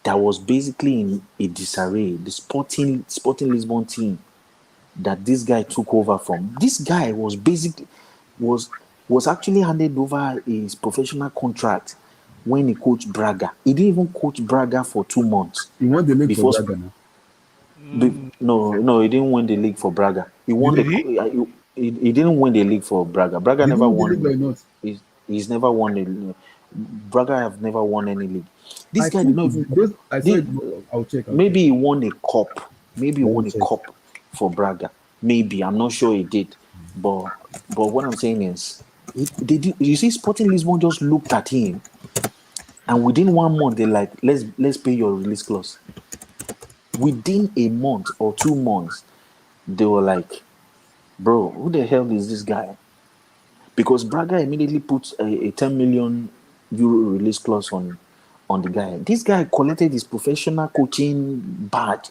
that was basically in a disarray. The Sporting Lisbon team that this guy took over from. This guy was was actually handed over his professional contract when he coached Braga. He didn't even coach Braga for 2 months You want the league for before. Braga now? No, he didn't win the league for Braga. He won Did the. he? He didn't win the league for Braga. Braga Did you never win the league or won. not? He's never won the. Braga have never won any league. This I guy did think not it's even. this. I saw They, it. I'll check. I'll check. maybe he won a cup. Maybe he Let me won a check. cup for Braga. Maybe I'm not sure he did. But what I'm saying is, they did. You see, Sporting Lisbon just looked at him, and within 1 month they like, let's pay your release clause. Within a month or 2 months, they were like, bro, who the hell is this guy? Because Braga immediately puts a 10 million euro release clause on the guy. This guy collected his professional coaching badge.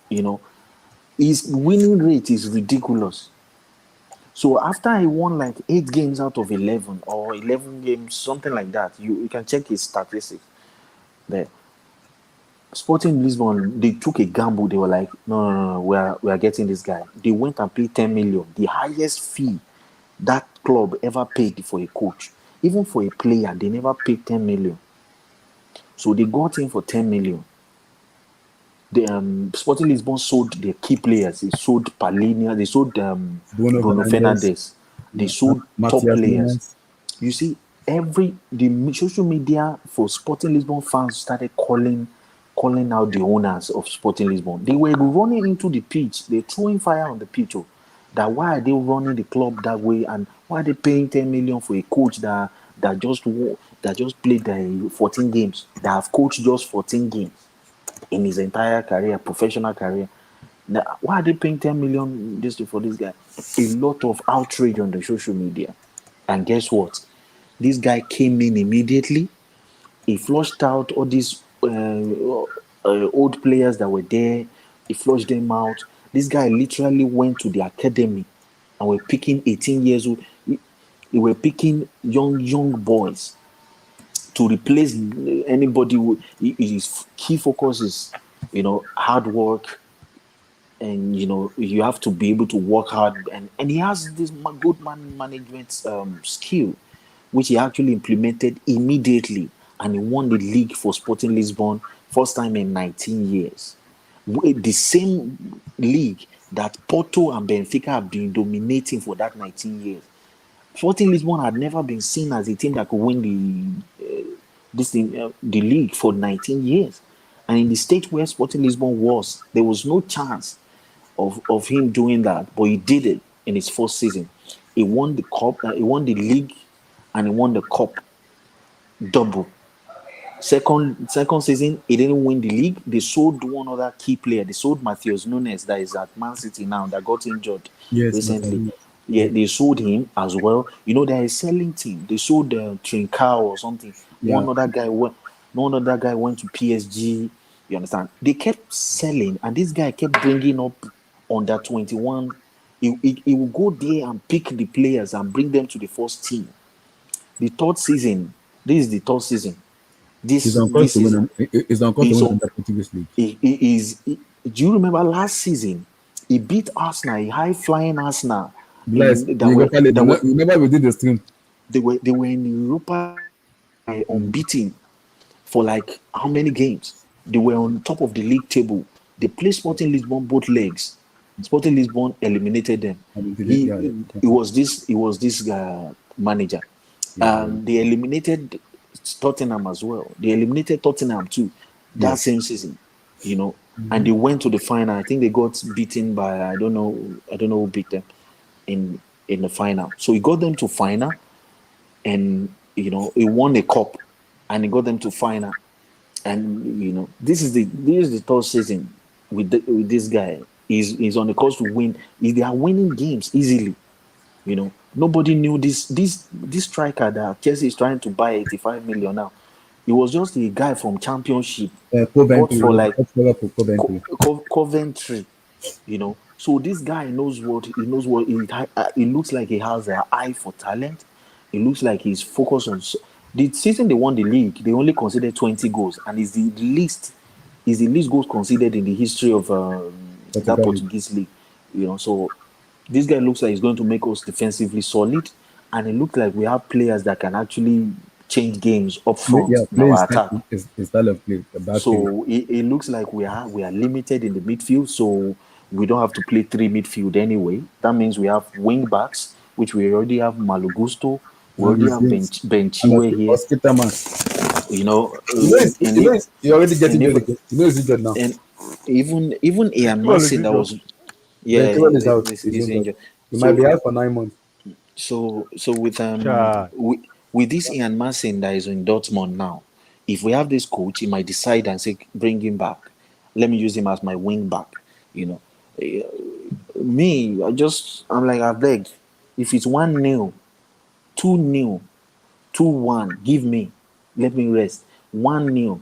You know, his winning rate is ridiculous. So after he won like 8 games out of 11 or 11 games, something like that, you can check his statistics there. Sporting Lisbon, they took a gamble. They were like, no, no, no, no, we are getting this guy. They went and paid 10 million, the highest fee that club ever paid for a coach. Even for a player, they never paid 10 million. So they got him for 10 million. The Sporting Lisbon sold their key players. They sold Palhinha, they sold Bruno Bruno Fernandes, Fernandes, they sold top Matthias players. Nunes. You see, the social media for Sporting Lisbon fans started calling out the owners of Sporting Lisbon. They were running into the pitch. They're throwing fire on the pitch. Oh, that why are they running the club that way, and why are they paying 10 million for a coach that just played 14 games, that have coached just 14 games in his entire career, professional career. Now, why are they paying 10 million for this guy? A lot of outrage on the social media. And guess what? This guy came in immediately. He flushed out all these old players that were there. He flushed them out. This guy literally went to the academy and were picking 18 years old. They were picking young boys to replace anybody. His key focus is, hard work, and you have to be able to work hard, and he has this good man management skill, which he actually implemented immediately, and he won the league for Sporting Lisbon, first time in 19 years. The same league that Porto and Benfica have been dominating for that 19 years. Sporting Lisbon had never been seen as a team that could win the league for 19 years. And in the state where Sporting Lisbon was, there was no chance of him doing that, but he did it in his first season. He won the cup, he won the league, and he won the cup double. Second season, he didn't win the league. They sold one other key player. They sold Matheus Nunes, that is at Man City now, that got injured Yes, Matthias recently. Nunes. Yeah, they sold him as well. They're a selling team. They sold Trincao or something. Yeah. One other guy went to PSG. You understand? They kept selling, and this guy kept bringing up under 21. He will go there and pick the players and bring them to the first team. The third season, this is the third season. He's This on course this to win. season, He's on course to he's win on. the Portuguese league. Do you remember last season? He beat Arsenal, a high flying Arsenal. Bless. In, that You were got Khaled. that were Remember we did the stream. they were in Europa League. They were unbeaten for like how many games? They were on top of the league table. They played Sporting Lisbon both legs. Sporting Lisbon eliminated them. I mean, did it? He Yeah, it was this manager. yeah. They eliminated Tottenham as well. They eliminated Tottenham too that Yes. same season. And they went to the final. I think they got beaten by I don't know who beat them in the final. So he got them to final, and he won a cup, and he got them to final. And this is the third season with this guy. He's on the course to win. They are winning games easily. Nobody knew this striker that Chelsea is trying to buy 85 million now. He was just a guy from Championship, bought Coventry. for Was like top scorer for Coventry. Coventry. So this guy knows what he knows. It looks like he has an eye for talent. It looks like he's focused on. The season they won the league, they only conceded 20 goals, and is the least goals conceded in the history of that Portugal league. Portuguese league. So this guy looks like he's going to make us defensively solid, and it looks like we have players that can actually change games up Yeah, front in play our attack. his style of play. The back three. So it looks like we are limited in the midfield, so we don't have to play three midfield anyway. That means we have wing backs, which we already have Malugusto, we And already he's have yes. Ben And Chilwell here. Oscar man. And He already getting and injured even again. He's injured now. and even Ian Well, is Mason it that though? was Ben yeah Chilwell is out. He's he's injured. injured. He might be So out for 9 months. so Chai. with this Ian Mason that is in Dortmund now, if we have this coach, he might decide and say, bring him back. Let me use him as my wing back. You know, Eh, me, I'm like, I beg. If it's 1-0, 2-0, 2-1, give me. Let me rest. 1-0.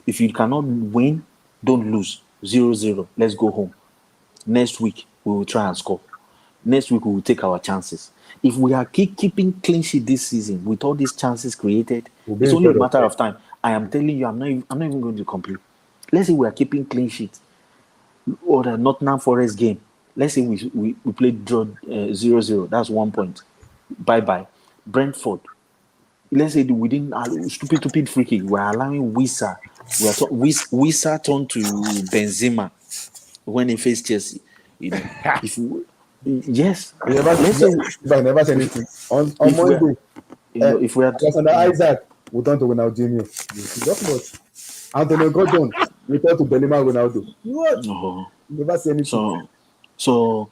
If you cannot win, don't lose. 0-0. Let's go home. Next week we will try and score. Next week we will take our chances. If we are keeping clean sheet this season with all these chances created, We'll be it's in only a third or matter fourth. of time. I am telling you, I'm not even going to complain. Let's say we are keeping clean sheet or the Nottingham Forest game. Let's say we played draw 0-0. That's 1 point. Bye bye. Brentford. Let's say we didn't stupid free kick. We're allowing Wisa. Wisa turned to Benzema when he faced Chelsea. You know, if we, yes, let's say I never say anything. On if we're Monday, if we are Alexander Isaac will turn to Ronaldinho. What much? Antonio Gordon will turn to Bellingham Ronaldo. What? no, You never say anything. so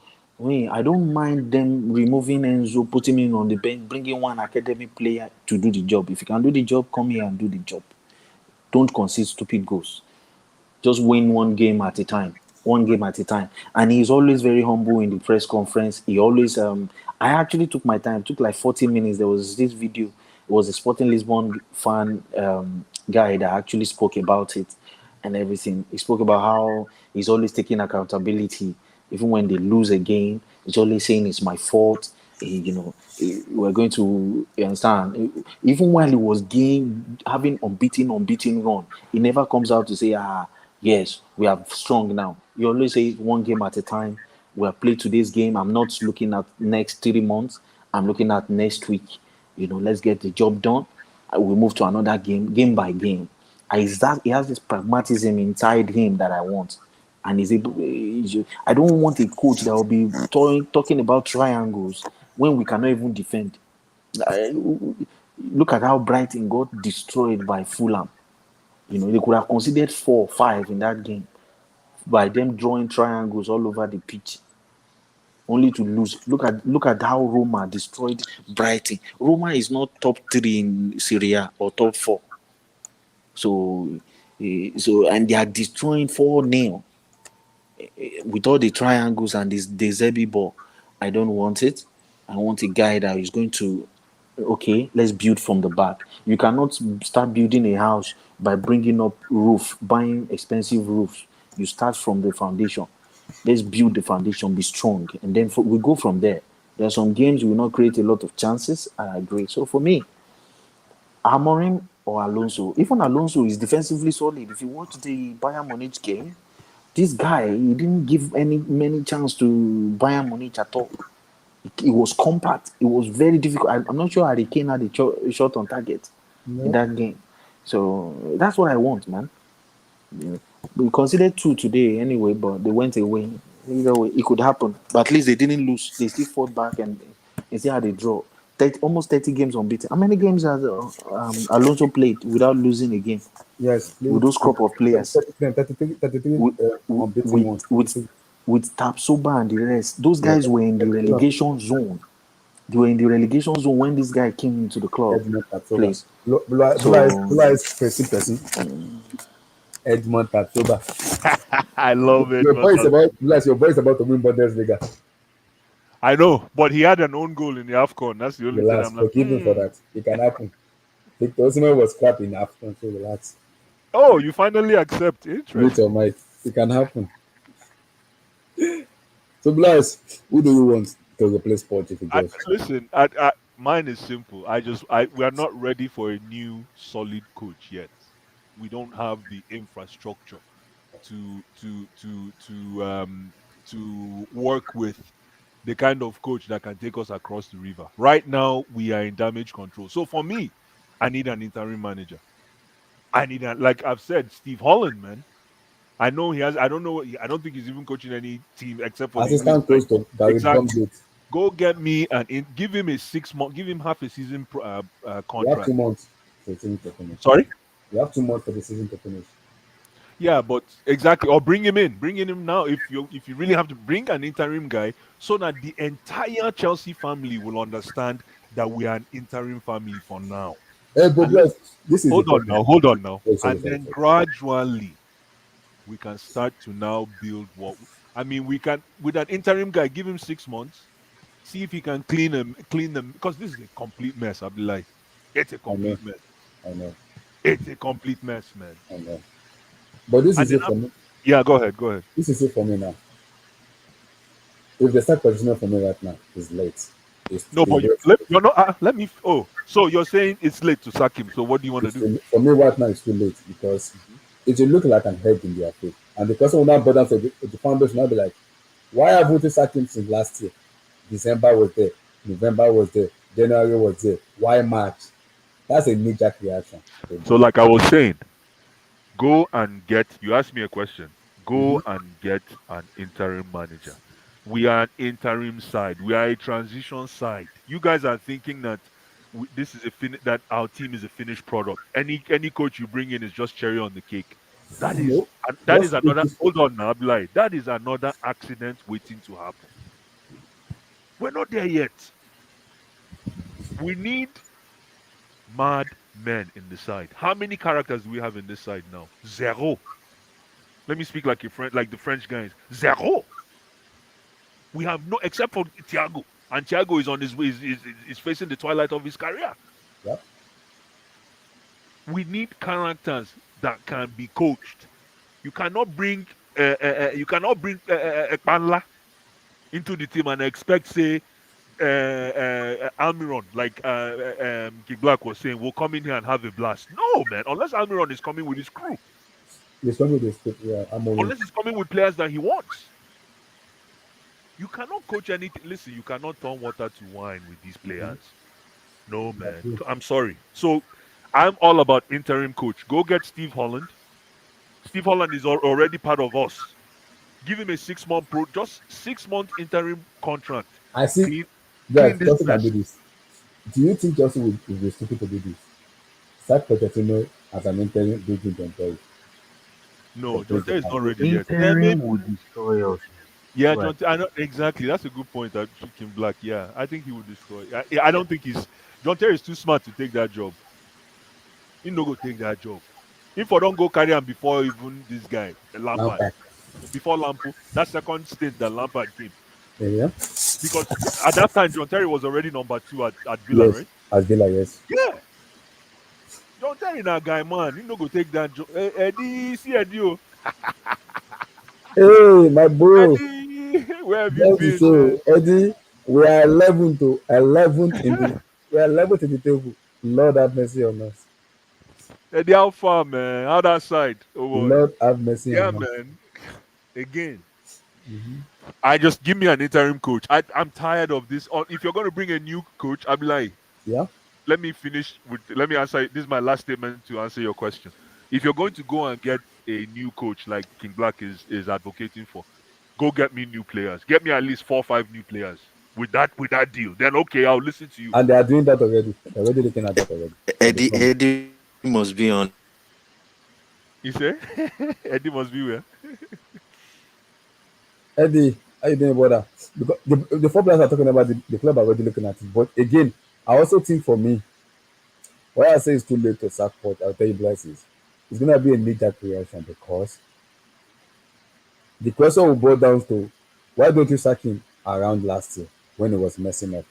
I don't mind them removing Enzo, putting him on the bench, bringing one academy player to do the job. If you can do the job, come here and do the job. Don't concede stupid goals. Just win one game at a time, one game at a time. And he's always very humble in the press conference. He always I actually took my time, took like 40 minutes. There was this video. It was a Sporting Lisbon fan guy that actually spoke about it and everything. He spoke about how he's always taking accountability. Even when they lose a game, he's always saying it's my fault. We're going to, you understand. Even while he was having unbeaten run, he never comes out to say, yes, we are strong now. He always says one game at a time. We have played today's game. I'm not looking at next 3 months. I'm looking at next week. Let's get the job done. We move to another game by game. He has this pragmatism inside him that I want, and I don't want a coach that will be talking about triangles when we cannot even defend. Look at how Brighton got destroyed by Fulham. They could have considered 4 or 5 in that game by them drawing triangles all over the pitch, only to lose. Look at how Roma destroyed Brighton. Roma is not top 3 in Syria or top 4. So, and they are destroying 4-0 with all the triangles and this the Zebi ball. I don't want it. I want a guy that is going to, okay, let's build from the back. You cannot start building a house by bringing up roof, buying expensive roofs. You start from the foundation. Let's build the foundation, be strong, and then we go from there. There are some games we will not create a lot of chances. I agree. So for me, Amorim or Alonso, even Alonso is defensively solid. If you watch the Bayern Munich game, this guy, he didn't give many chance to Bayern Munich at all. It was compact. It was very difficult. I'm not sure Harry Kane had a shot on target in No. that game. So that's what I want, man. We considered 2 today anyway, but they went away. Either way, it could happen. But at least they didn't lose. They still fought back and see how they draw. Almost 30 games unbeaten. How many games has Alonso played without losing a game Yes, with played those crop of players? 33 with unbeaten with ones. with 33. with Tapsoba and the rest. Those Yeah, guys were in the 33 relegation zone. They were in the relegation zone when this guy came into the club. Edmond Tatsoba. Place. So Bula is person. Edmond Tatsoba. I love it, Your man. boy is about your boy is about to win Bundesliga. I know, but he had an own goal in the AFCON. That's the only thing Relax, I'm like, forgive him for that. It can happen. Victor Osimhen was crap in African, so relax. oh, you finally accept. Mute your Interesting. mic. It can happen. So, Blas, who do you want to replace Poch if he goes? Listen, mine is simple. We are not ready for a new solid coach yet. We don't have the infrastructure to work with the kind of coach that can take us across the river. Right now, we are in damage control. So for me, I need an interim manager. Like I've said, Steve Holland, man. I know he has. I don't know. I don't think he's even coaching any team except for the English Assistant side. coach to Gary Exactly. Brumgate. Go get me give him a 6 month, give him half a season You have contract. 2 months for the season to finish. Sorry. You have 2 months for the season to finish. Yeah, but exactly, or bring him in. Bring in him now if you really have to bring an interim guy, so that the entire Chelsea family will understand that we are an interim family for now. Hey, but And let Blas, this is the problem. hold on now, Oh, sorry, and sorry, then sorry. gradually we can start to now build I mean, we can with an interim guy, give him 6 months, see if he can clean them because this is a complete mess. I'll be like, it's a I know, complete mess. I know. It's a complete mess, man. And, but this And is then it for me. yeah, go ahead, go ahead. This is it for me now. If the start position for me right now is late, No, it's but late. you're not. Let me. Oh, so you're saying it's late to sack him. So what do you want to It's do? too, for me right now, it's too late because Mhm. it will look like an head in their face. And the person will not bother to the foundation will not be like, why haven't you sacked him since last year? December was there, November was there, January was there. Why March? That's a knee jerk reaction. So, like I was saying, go and get. You asked me a question. Mm-hmm. Go and get an interim manager. We are an interim side. We are a transition side. You guys are thinking that this is that our team is a finished product. Any coach you bring in is just cherry on the cake. That is No, that is just put another. this. Hold on now, Abdullahi. That is another accident waiting to happen. We're not there yet. We need mad men in the side. How many characters do we have in this side now? Zero. Let me speak like a friend, like the French guys. Zero. We have no, except for Thiago, and Thiago is on his way, is facing the twilight of his career. Yeah. We need characters that can be coached. You cannot bring, Ekpanla into the team and expect, say, Almiron, like King Black was saying, will come in here and have a blast. No, man. Unless Almiron is coming with his crew, This one with this, yeah, I'm over. unless he's coming with players that he wants. You cannot coach anything. Listen, you cannot turn water to wine with these Mm-hmm. players. No, man. Exactly. I'm sorry. So I'm all about interim coach. Go get Steve Holland. Steve Holland is already part of us. Give him a 6 month just 6 month interim contract. I see. Clean, Guys, clean this Chelsea can do mess. this. Do you think Chelsea will be stupid to do this? Sack Pochettino as an interim building temporary to No, John bridge the Terry is gap. not ready yet. Interim Maybe, would destroy us. yeah, Right. I know exactly. That's a good point. That King Black. Yeah, I think he would destroy. I don't think he's John Terry is too smart to take that job. He no go take that job. If I don't go carry him before even this guy, Lampard, Lampard. before Lampo, that second stint that Lampard came. Yeah. Because at that time, John Terry was already number two at Villa, Yes. right? As Villa, yes. Yeah. John Terry na guy, man. He no go take that job. Eddie, see Eddie, oh. Hey, my bro. Eddie, where have you Just to been, show man? Eddie, we are 11th to 11th in the we are 11th in the table. Lord have mercy on us. Eddie, how far, man? How that side? Oh boy. Lord have mercy Yeah, on us. man. Again, Mm-hmm. I just give me an interim coach. I'm tired of this. If you're going to bring a new coach, I'll be like, Yeah. let me answer. This is my last statement to answer your question. If you're going to go and get a new coach like King Black is advocating for, go get me new players. Get me at least 4 or 5 new players with that deal. Then okay, I'll listen to you. And they are doing that already. They're already looking at that already. At the front. Eddie must be on. You say Eddie must be where? Eddie, how you doing about that? Because the four players are talking about the club are already looking at it. But again, I also think for me, why I say it's too late to sack Port, I'll tell you blessings. It's gonna be a knee-jerk reaction because the question will boil down to why don't you sack him around last year when he was messing up,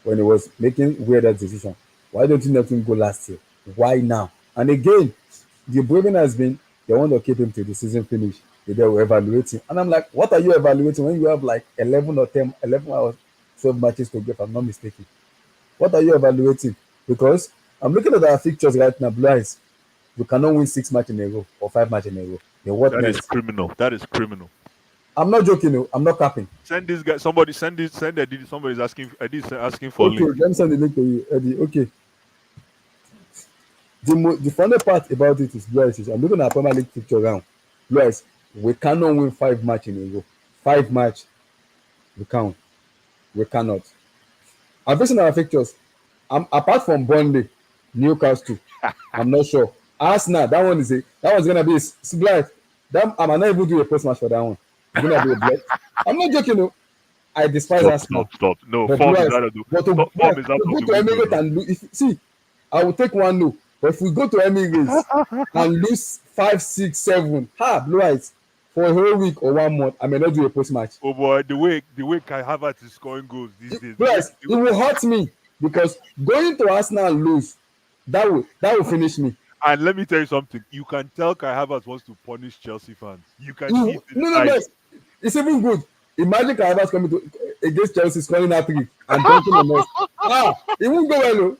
when he was making weird decisions? Why don't you let him go last year? Why now? And again, the braving has been they want to keep him till the season finish. They will evaluate him. And I'm like, what are you evaluating when you have like 11 or 10, 11 hours, 12 matches to go, if I'm not mistaken? What are you evaluating? Because I'm looking at our fixtures right now, Blue Eyes. We cannot win 6 matches in a row or 5 matches in a row. Then what That is next? criminal. That is criminal. I'm not joking. No. I'm not capping. Send this guy. Somebody send Eddie. Somebody's asking. Eddie's asking for Okay, link. let me send the link to you, Eddie. Okay. The funny part about it is, Blue Eyes, I'm looking at Premier League fixture round. Blue Eyes, we cannot win 5 matches in a row. 5 match, we can't. We cannot. I'm facing our fixtures. Apart from Burnley, Newcastle, I'm not sure. Arsenal, that one's gonna be blind. That I might not even do a post match for that one. It's gonna be a blood. I'm not joking. No. I despise Stop, Arsenal. stop, stop. No, But form is Blues, out of the but to, form is to out of go the to window Emirates now. and lose, see, I will take one no. But if we go to Emirates and lose 5, 6, 7, Blue Eyes for a whole week or 1 month, I may not do a post match. Oh boy, the way Kai Havertz is scoring goals these days. Blue Eyes, it will hurt me because going to Arsenal and lose That will finish me. And let me tell you something. You can tell Kai Havertz wants to punish Chelsea fans. You can see No, it in his no, eyes. guys. It's even good. Imagine Calabash coming to against Chelsea, scoring that trick and dunking on us. It won't go well.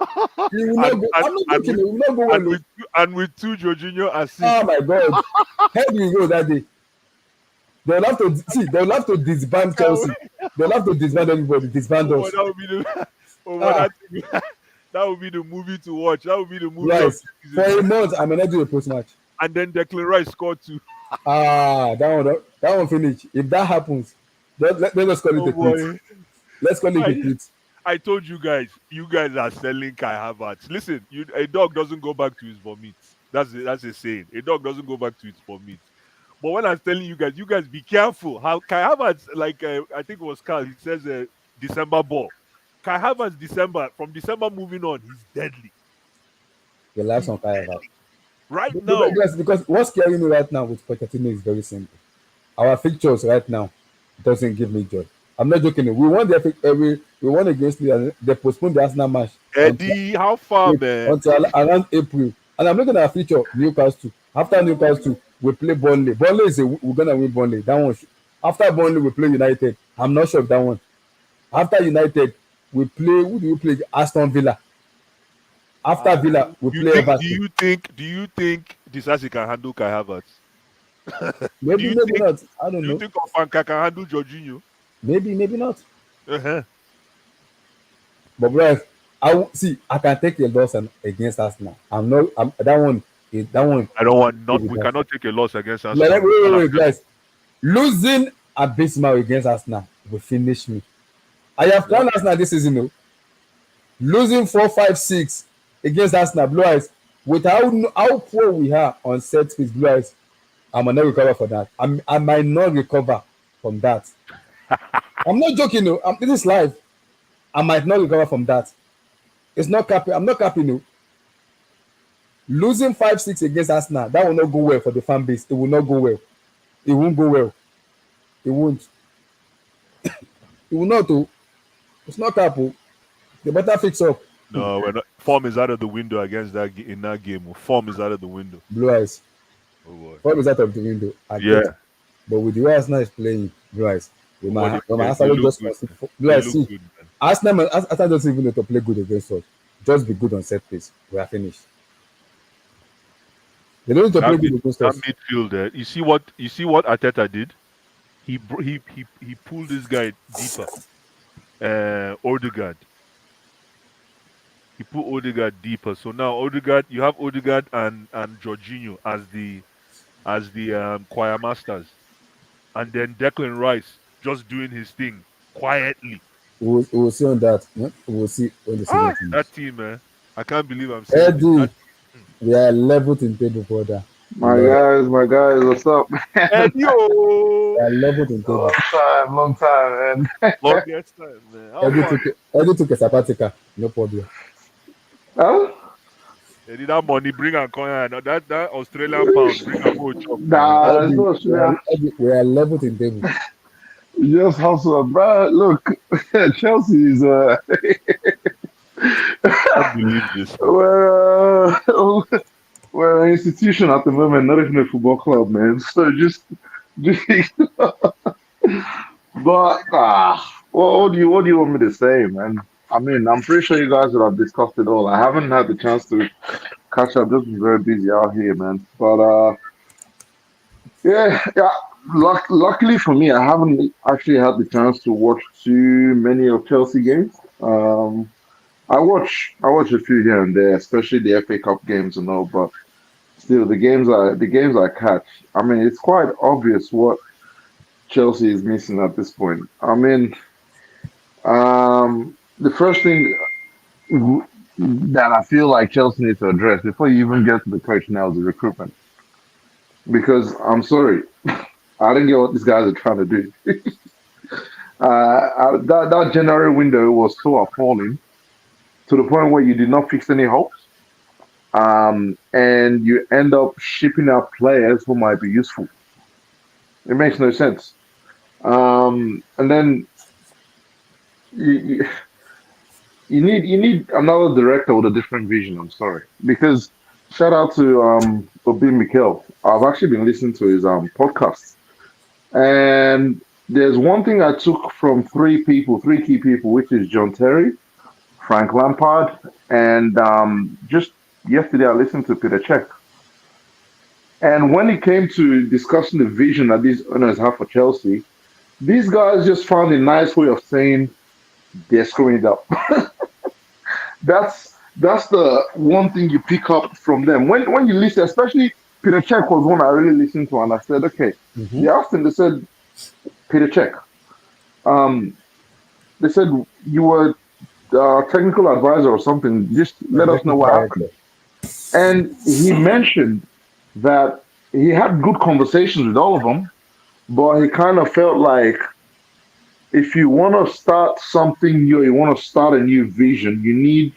Oh. It will not and go. and, I'm not and joking. with It will not go and well. Oh. with two Jorginho assists. Oh my God. Head will go that day. They'll have to see. They'll have to disband Chelsea. They'll have to disband everybody. Disband Oh, us. that would be the Ah, that would be the movie to watch. That would be the movie of Rice. the For season, a man. month, I may not do a post match. And then Declan Rice scored two. That one finish. If that happens, let's call it Oh a quit. boy. Let's call it a I quit. I told you guys are selling Kai Havertz. Listen, a dog doesn't go back to his vomit. That's a saying. A dog doesn't go back to its vomit. But when I was telling you guys be careful. How Kai Havertz, like I think it was Carl, he says December ball. Kai Havertz from December moving on, he's deadly. Your life's He's on fire. deadly. Right now. Because what's scaring me right now with Pochettino is very simple. Our fixtures right now doesn't give me joy. I'm not joking. We won we won against they postponed the Arsenal match Eddie, how far, man? until around April. And I'm looking at our future, Newcastle. After Newcastle, we play Burnley. Burnley we're gonna win Burnley. That one. After Burnley, we play United. I'm not sure of that one. After United, we play. Who do you play? Aston Villa. After Villa, we play Everton. Do you think Disasi can handle Kai Havertz? Do Maybe, you maybe think not. I don't do you know. think Ofanka can handle Jorginho? Maybe, maybe not. Uh-huh. But bro, see. I can take a loss against Arsenal. I'm not. That one. That one. I don't want not. We cannot take a loss against Arsenal. Wait, guys. Losing abysmal against Arsenal will finish me. I have What? planned Arsenal this season. No, losing 4-5-6 against Arsenal, Blue Eyes. With how poor we are on set piece, Blue Eyes, I might not recover for that. I might not recover from that. I'm not joking. No, this is live. I might not recover from that. It's not capping. I'm not capping. No. Losing 5-6 against Arsenal, that will not go well for the fan base. It will not go well. It won't go well. It won't. It will not. Oh. It's not cap. Oh. They better fix up. No, we're not. Form is out of the window against in that game. Form is out of the window. Blue Eyes. Oh boy. Form is out of the window. Yeah. But with the way Arsenal is playing, Blue Eyes, Arsenal just Blue Eyes. See, Good, man. Arsenal doesn't even know to play good against us. Just be good on set piece. We are finished. They don't need to play good against That us. midfield. You see what Arteta did? He pulled this guy deeper. Odegaard. He put Odegaard deeper. So now you have Odegaard and Jorginho as the choir masters, and then Declan Rice just doing his thing quietly. We'll see on that. Yeah? We'll see when the season finishes. That team, man. I can't believe I'm saying this. Eddie, we are leveled in table brother. My guys, what's up? Eddie, We are leveled in table. Long time, man. longest time, man. Eddie took a sabbatical. No problem. Huh? Eddie, that money bring and coin that Australian pound bring and go chop. Nah, that's not true. We are leveled in table. Just hustle, bro. Look, Chelsea is I can't believe this. we're an institution at the moment, not even a football club, man. So just but what do you want me to say, man? I mean, I'm pretty sure you guys would have discussed it all. I haven't had the chance to catch up. Just been very busy out here, man. But yeah. Luckily for me, I haven't actually had the chance to watch too many of Chelsea games. I watch a few here and there, especially the FA Cup games and all. But still, the games I catch. I mean, it's quite obvious what Chelsea is missing at this point. I mean, the first thing that I feel like Chelsea needs to address before you even get to the coach now is the recruitment. Because I'm sorry, I don't get what these guys are trying to do. That January window was so appalling to the point where you did not fix any hopes, and you end up shipping out players who might be useful. It makes no sense. And then you, you need another director with a different vision. I'm sorry, because shout out to Obi Mikel. I've actually been listening to his podcasts, and there's one thing I took from three key people, which is John Terry, Frank Lampard, and just yesterday I listened to Peter Cech. And when it came to discussing the vision that these owners have for Chelsea, these guys just found a nice way of saying they're screwing it up. That's the one thing you pick up from them when you listen. Especially Peter Cech was one I really listened to, and I said, okay. Mm-hmm. They asked him. They said, Peter Cech. Um, they said you were technical advisor or something. Just let us know Executive what director. happened. And he mentioned that he had good conversations with all of them, but he kind of felt like if you want to start something new, you want to start a new vision, you need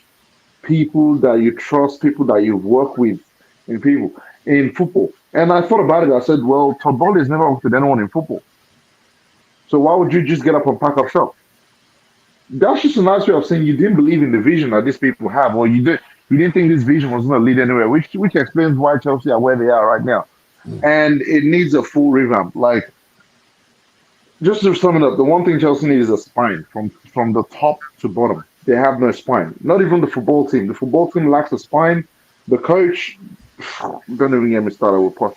people that you trust, people that you've worked with in football. And I thought about it. I said, well, Todd Bowley has never worked with anyone in football. So why would you just get up and pack up shop? That's just a nice way of saying you didn't believe in the vision that these people have, or you didn't think this vision was going to lead anywhere, which explains why Chelsea are where they are right now. And it needs a full revamp. Like, just to sum it up, the one thing Chelsea needs is a spine from the top to bottom. They have no spine. Not even the football team. The football team lacks a spine. The coach, don't even get me started with Poch.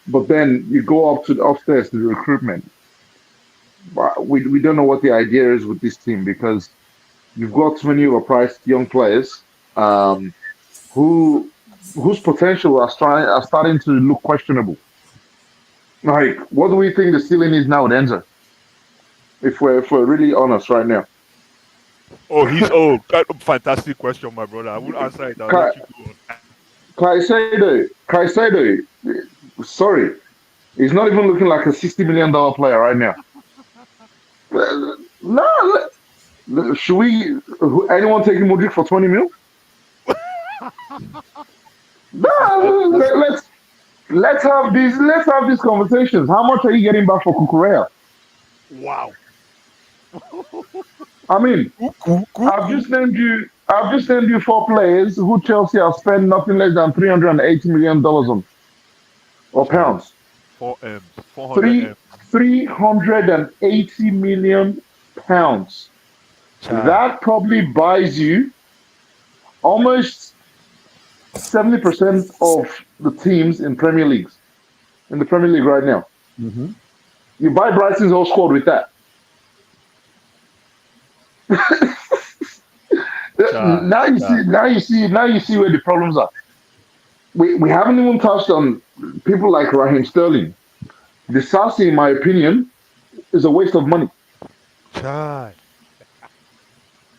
But then you go up to upstairs to the recruitment. We don't know what the idea is with this team because you've got too many overpriced young players who whose potential are starting to look questionable. Like, what do we think the ceiling is now with Enzo? If we're really honest right now, Oh, fantastic question, my brother. I will answer it. I'll let Ka- you go on. Caicedo, sorry, he's not even looking like a $60 million player right now. No, should we? Anyone taking Modric for 20 mil? This is No, let's have these conversations. How much are you getting back for Kukurea? wow. I mean, Cuckoo, I've cuckoo. just named you. I've just named you four players who Chelsea have spent nothing less than $380 million on or Child. pounds. 4 M's. 400 Three M's. 380 million pounds. Child. That probably buys you almost 70% of the teams in the Premier League right now. Mm-hmm. You buy Brighton's whole squad with that. Child. Child. Now you see where the problems are. We haven't even touched on people like Raheem Sterling. The Sassy, in my opinion, is a waste of money. Child.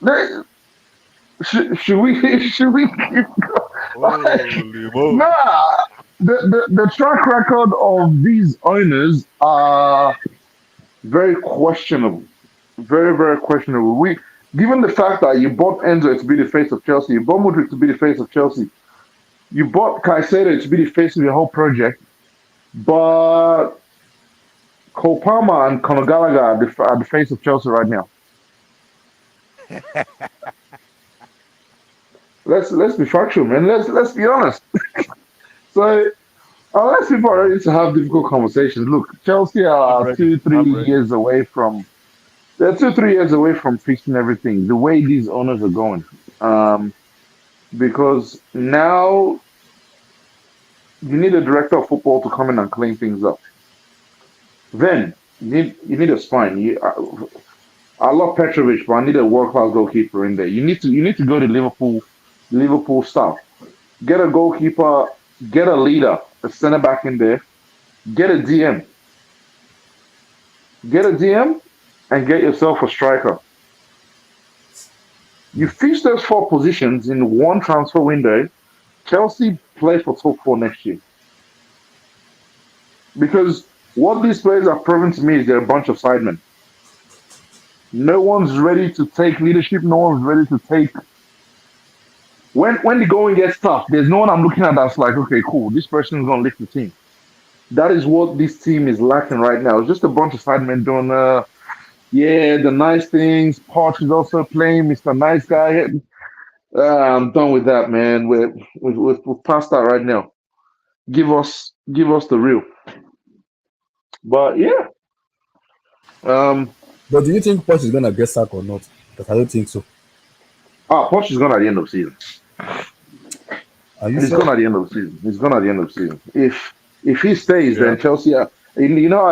They- should we should we keep like, Holy moly. nah, the track record of these owners are very questionable. Very, very questionable. Given the fact that you bought Enzo to be the face of Chelsea, you bought Mudrik to be the face of Chelsea, you bought Caicedo to be the face of your whole project, but Cole Palmer and Conor Gallagher are the face of Chelsea right now. Let's be factual, man. Let's be honest. So unless people are ready to have difficult conversations, look, Chelsea I'm are ready. two, three I'm ready. years away from they're 2, 3 years away from fixing everything. The way these owners are going, because now you need a director of football to come in and clean things up. Then you need a spine. I love Petrovic, but I need a world class goalkeeper in there. You need to go to Liverpool style. Get a goalkeeper, get a leader, a centre back in there, get a DM, get a DM, and get yourself a striker. You fix those four positions in one transfer window. Chelsea play for top four next year because what these players have proven to me is they're a bunch of sidemen. No one's ready to take leadership. No one's ready to take when the going gets tough. There's no one I'm looking at that's like, okay, cool. This person's gonna lift the team. That is what this team is lacking right now. It's just a bunch of sidemen doing. Yeah, the nice things. Poch is also playing Mr. Nice Guy. I'm done with that, man. We're past that right now. Give us the real. But yeah, um, But do you think Poch is gonna get sacked or not? Because I don't think so. Poch is gone at the end of the season. Are you He's sure? gone at the end of the season. He's gone at the end of the season. If he stays, Yeah. then Chelsea. I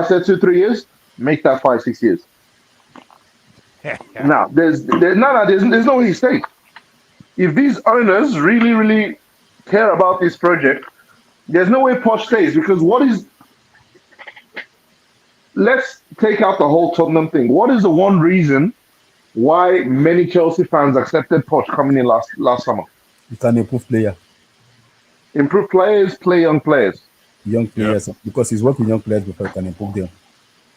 said 2 3 years. Make that 5 6 years. Now there's no way he stays. If these owners really care about this project, there's no way Poch stays because what is let's take out the whole Tottenham thing. What is the one reason why many Chelsea fans accepted Poch coming in last summer? You can improve player, Improve players, play young players. young Yeah. players, because he's worked with young players before. He can improve them.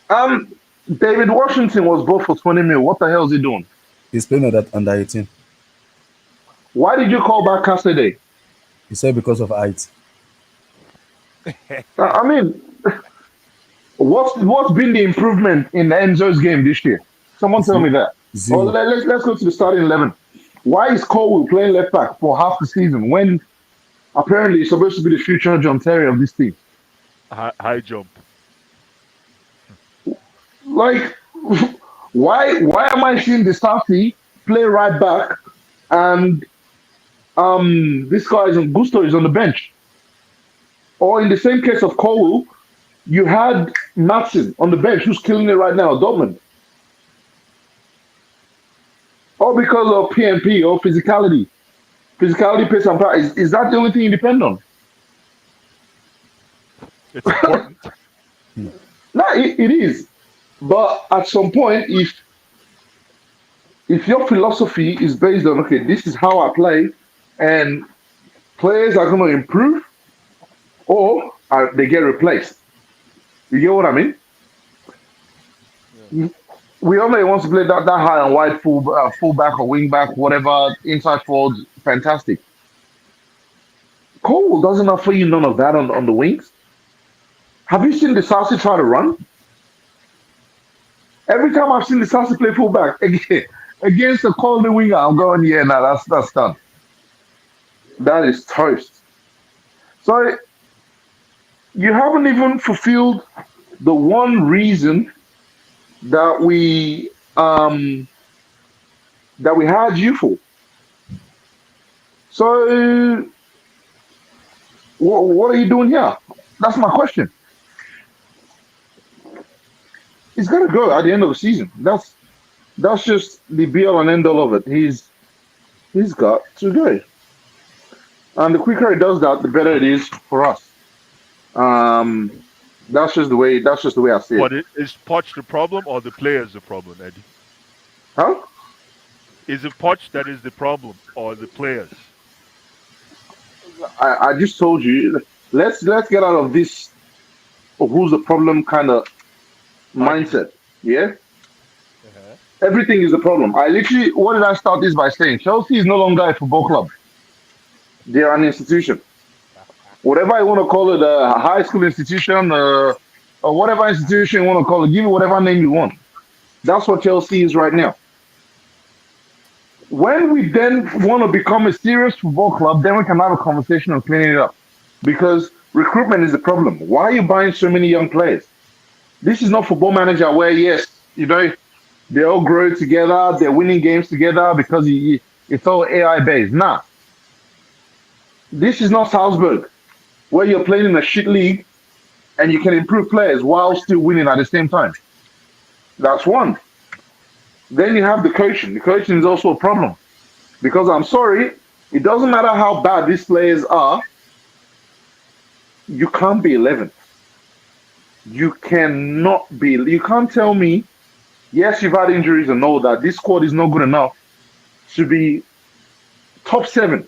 Um, David Washington was bought for 20 mil. What the hell is he doing? He's playing on that under 18. Why did you call back Cassidy? He said because of height. I mean, what's been the improvement in Enzo's game this year? Someone tell me that. Or Zero. let's go to the starting 11. Why is Colwell playing left back for half the season when apparently he's supposed to be the future John Terry of this team? High jump. Like, why am I seeing the Safi play right back and this guy is on Gusto is on the bench? Or in the same case of Colwell, you had Matson on the bench who's killing it right now, Dortmund. All because of PMP or physicality. Physicality, pace, and power. Is that the only thing you depend on? It's important. No, it is. But at some point, if your philosophy is based on okay, this is how I play, and players are going to improve or they get replaced. You get what I mean? We all know he wants to play that high and wide fullback or wing back, whatever, inside forward, fantastic. Cole doesn't offer you none of that on the wings. Have you seen the Disasi try to run? Every time I've seen the Disasi play fullback against a quality winger, I'm going, yeah, no, that's done. That is toast. So you haven't even fulfilled the one reason that we had you for. So what are you doing here? That's my question. He's got to go at the end of the season. That's just the be all and end all of it. He's got to go, and the quicker he does that, the better it is for us. That's just the way. That's just the way I see it. Is Poch the problem or the players the problem, Eddie? Huh? Is it Poch that is the problem or the players? I just told you. Let's get out of this who's the problem kind of mindset. Yeah. Everything is a problem. I literally, what did I start this by saying? Chelsea is no longer a football club. They are an institution. Whatever you want to call it, a high school institution, or whatever institution you want to call it, give it whatever name you want. That's what Chelsea is right now. When we then want to become a serious football club, then we can have a conversation on cleaning it up. Because recruitment is the problem. Why are you buying so many young players? This is not football manager where, yes, they all grow together, they're winning games together because it's all AI based. Nah. This is not Salzburg, where you're playing in a shit league and you can improve players while still winning at the same time. That's one. Then you have the coaching. The coaching is also a problem. Because I'm sorry, it doesn't matter how bad these players are, you can't be 11th. You can't tell me, yes, you've had injuries and all that. This squad is not good enough to be top 7.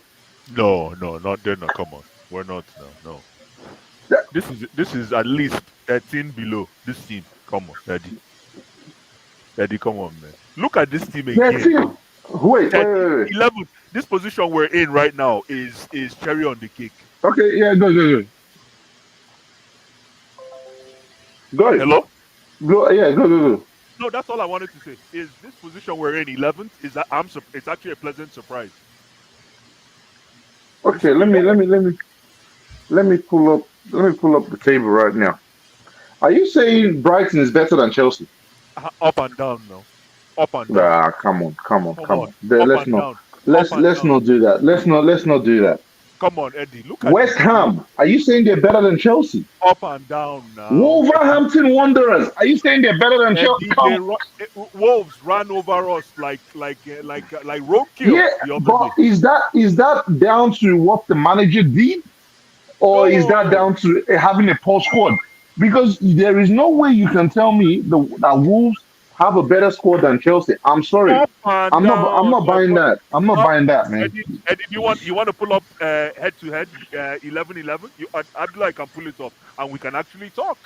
No, not there. No, come on, we're not. No. That- This is at least 13 below this team. Come on, Eddie, come on, man. Look at this team again. 13. Wait. 11. This position we're in right now is cherry on the cake. Okay, yeah, go. Go. Hello? Go. Yeah, go. no, that's all I wanted to say. Is this position we're in 11th? Is that it's actually a pleasant surprise. We Okay, should be there. let me pull up the table right now. Are you saying Brighton is better than Chelsea? Up and down now. Up and down. Ah, come on, come on, Come come on. on. Up Let's and not down. Up and let's down. not do that. Let's not do that. Come on, Eddie. Look at the West table. Ham, are you saying they're better than Chelsea? Up and down now. Wolverhampton Wanderers, are you saying they're better than Chelsea? Eddie, Come, Wolves ran over us like roadkill yeah, the other but day. is that down to what the manager did, or is that No. down to having a poor squad? Because there is no way you can tell me that Wolves have a better squad than Chelsea. I'm sorry, Up and I'm down, not my buying brother. that. I'm not Up, buying that, man. Eddie, you want to pull up head to head 11-11? Abdullah can pull it up and we can actually talk.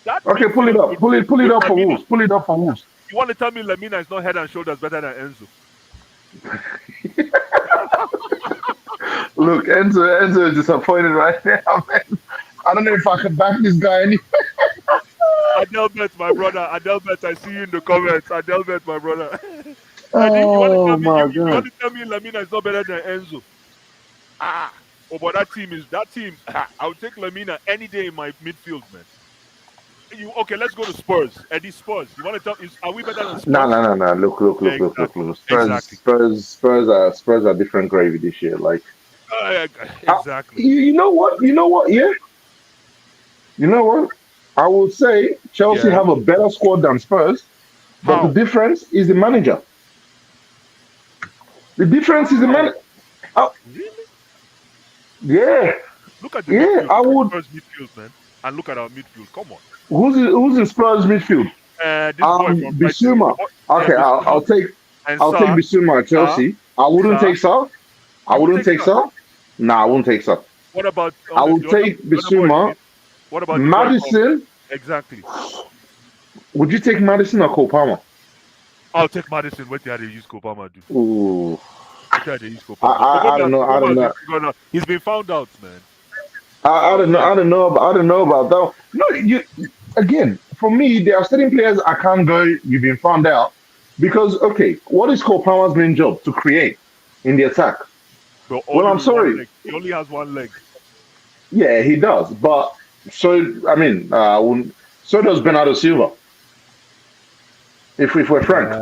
That Okay, pull it midfield up. Pull it with up for Lamina. Wolves. Pull it up for Wolves. You want to tell me Lamina is not head and shoulders better than Enzo? Look, Enzo is disappointed right now, man. I don't know if I can back this guy any. Adelbert, my brother. Adelbert, I see you in the comments. Adelbert, my brother. Eddie, you want to Oh tell me my you want god. to tell me Lamina is not better than Enzo? Ah, oh, but that team. I would take Lamina any day in my midfield, man. You okay? Let's go to Spurs. Eddie, Spurs. You want to tell? Are we better than No, Spurs? no, no, no. Exactly. Look. Exactly. Spurs are different gravy this year. Like, Uh, uh, exactly. you know what? You know what? Yeah, you know what? I would say Chelsea Yeah. have a better squad than Spurs, but the How? difference is the manager. The difference is the How? man. Uh, Really? yeah, Look at the yeah. midfield. I Look at would. Spurs midfield, man, and look at our midfield. Come on. Who's in Spurs midfield? This boy from Brighton. The Bissouma. boy, yeah, Okay, Bissouma and I'll take Sa. Bissouma at Sa. Chelsea. I wouldn't Sa. take Saul. I You won't wouldn't take take Sa. Saul. No, I wouldn't take Saul. What about I would take the other boy? Bissouma. What about the boy from Madison. exactly? Would you take Madison or Cole Palmer? I'll take Madison. What did they use Kopama do? Ooh, What did they use Kopama? I don't know. I don't know. He's been found out, man. I don't know. Yeah. I don't know about that. No, you again. For me, there are certain players I can't go. You've been found out because okay, what is Cole Palmer's main job? To create in the attack. But Well, only I'm with one sorry. leg. He only has one leg. Yeah, he does. But so I mean, so does Bernardo Silva. If we're frank,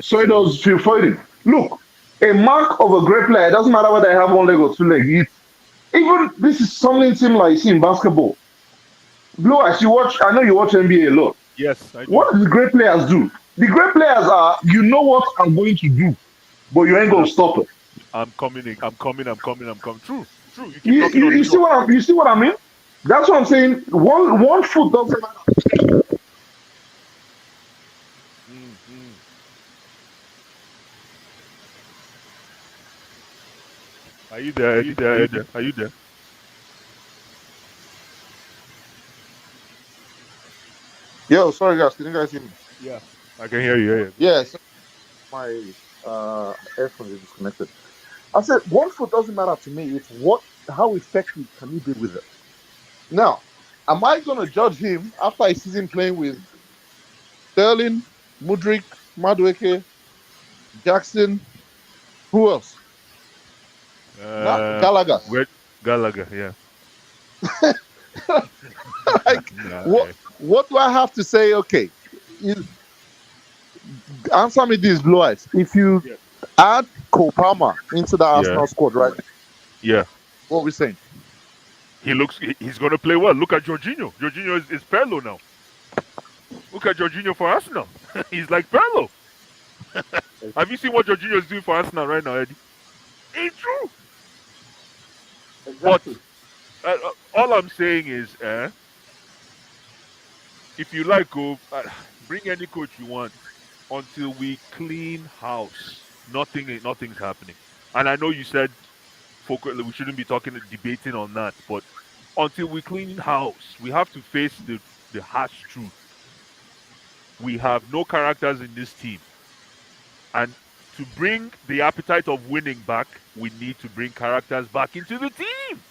so True. does Phil Foden. Look, a mark of a great player. It doesn't matter whether they have one leg or two legs. Even this is something similar you see in basketball. Blue, as you watch, I know you watch NBA a lot. Yes, I do. What do the great players do? The great players are, you know what I'm going to do, but you ain't gonna stop it. I'm coming. I'm coming. I'm coming. I'm coming. True. True. You keep knocking on the You see door. you see what I mean? That's what I'm saying. One foot doesn't matter. Mm. Are you there, Eddie? Are you there? Are you there? Yo, sorry guys, can you guys hear me? Yeah. I can hear you. Yeah. Yeah, so my earphones are disconnected. I said 1 foot doesn't matter to me. It's how effective can you be with it? Now, am I gonna judge him after a season playing with Sterling, Mudrik, Madueke, Jackson? Who else? Not Yeah. Gallagher. Where Gallagher? Yeah. Like Nah. what do I have to say? Okay, you, answer me this, Blue Eyes. If you Yeah. add Kopama into the Yeah. Arsenal squad, right? Yeah. What we saying? He's gonna play well. Look at Jorginho. Jorginho is Perlo now. Look at Jorginho for Arsenal. He's like Perlo. Have you seen what Jorginho is doing for Arsenal right now, Eddie? It's true. But Exactly. all I'm saying is, if you like, go bring any coach you want. Until we clean house, nothing's happening. And I know you said we shouldn't be debating on that, but until we clean house, we have to face the harsh truth. We have no characters in this team, and to bring the appetite of winning back, we need to bring characters back into the team.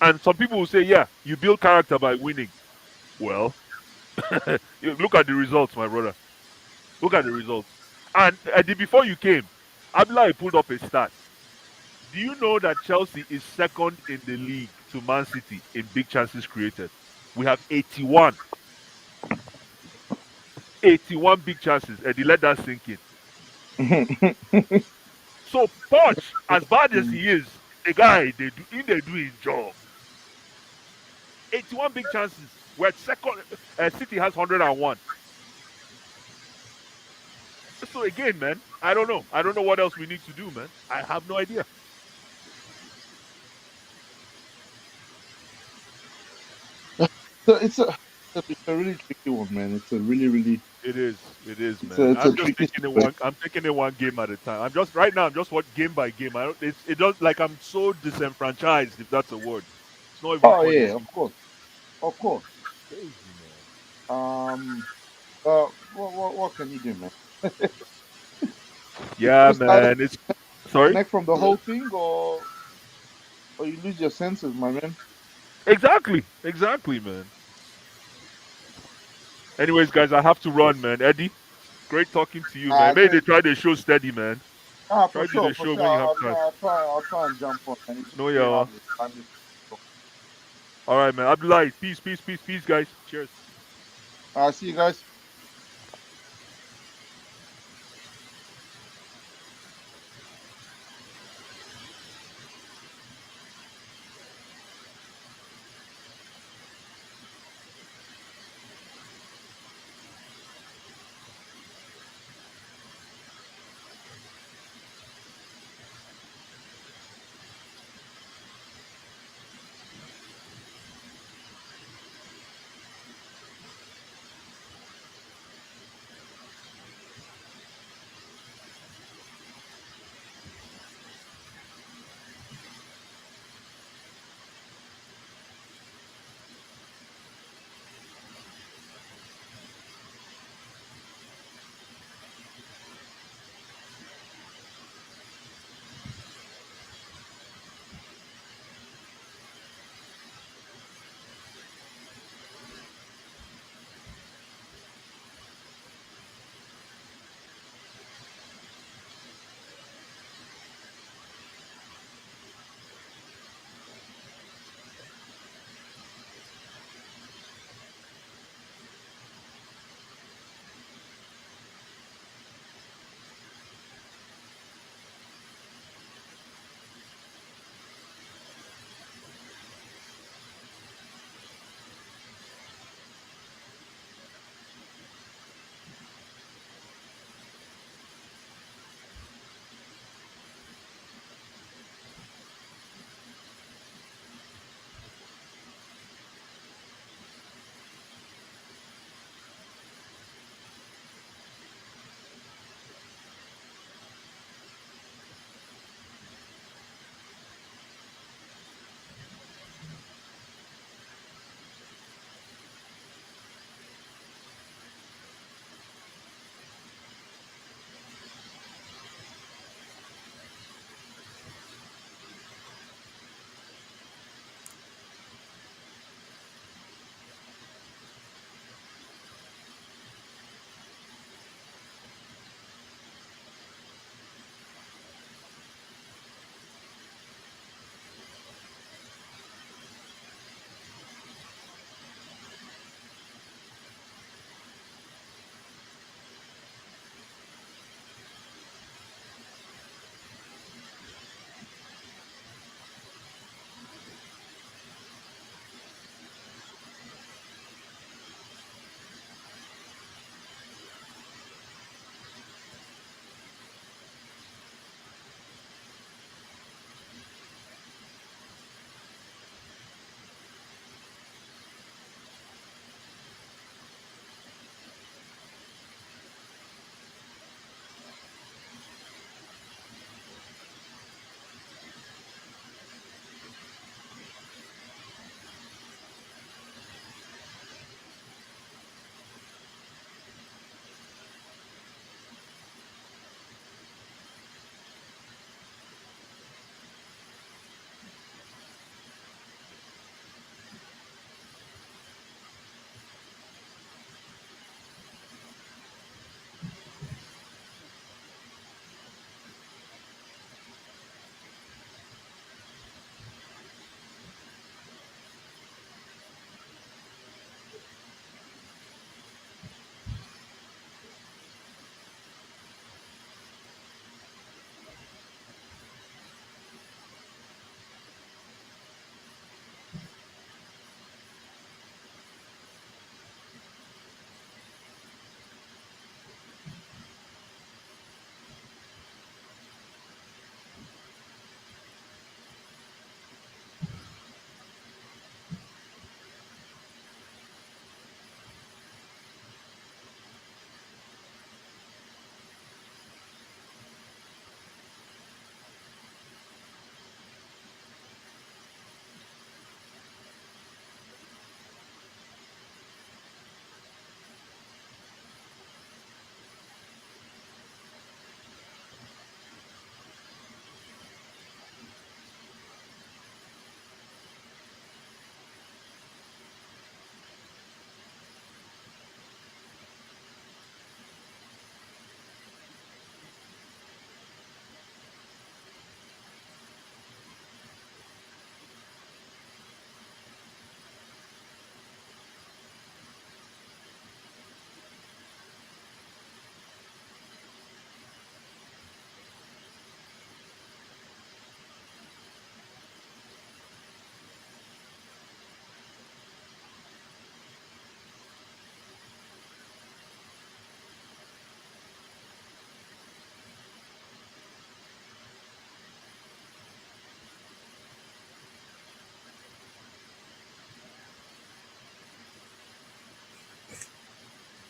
And some people will say, yeah, you build character by winning. Well, Look at the results, my brother. Look at the results. And before you came, Abdullah pulled up a stat. Do you know that Chelsea is second in the league to Man City in big chances created? We have 81. 81 big chances. Eddie, let that sink in. So Poch, as bad as he is, the guy they do his job. 81 big chances. We're second. City has 101. So again, man, I don't know. I don't know what else we need to do, man. I have no idea. So it's a really tricky one, man. It's a really, really, It is. It is, it's a, man. it's a I'm just tricky taking it situation. one. I'm taking it one game at a time. I'm just right now. I'm just what game by game. I don't. It does like I'm so disenfranchised, if that's a word. It's not even Oh funny yeah, anymore. of course, of course. Crazy, man. Um, what can you do, man? Yeah, Just either man. It's sorry. connect from the whole thing, or you lose your senses, my man. Exactly. Exactly, man. Anyways, guys, I have to run, man. Eddie, great talking to you, man. Maybe they Great. try the show steady, man. For Try to do sure, the for show sure. when you have time. I'll try and jump on, and it's just No, really yeah. hard with time difference. All right, man. Abdullah, peace, peace, peace, peace, guys. Cheers. See you guys.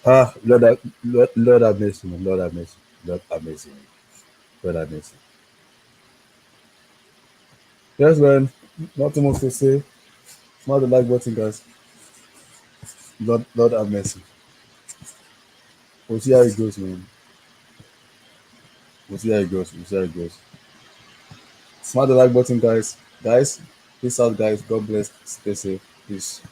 Lord have mercy, man. Lord have mercy. Lord have mercy. Lord have mercy. Yes, man. Nothing much to say. Smart the like button, guys. Lord have mercy. We'll see how it goes, man. We'll see how it goes. We'll see how it goes. Smart the like button, guys. Guys, peace out, guys. God bless. Stay safe. Peace.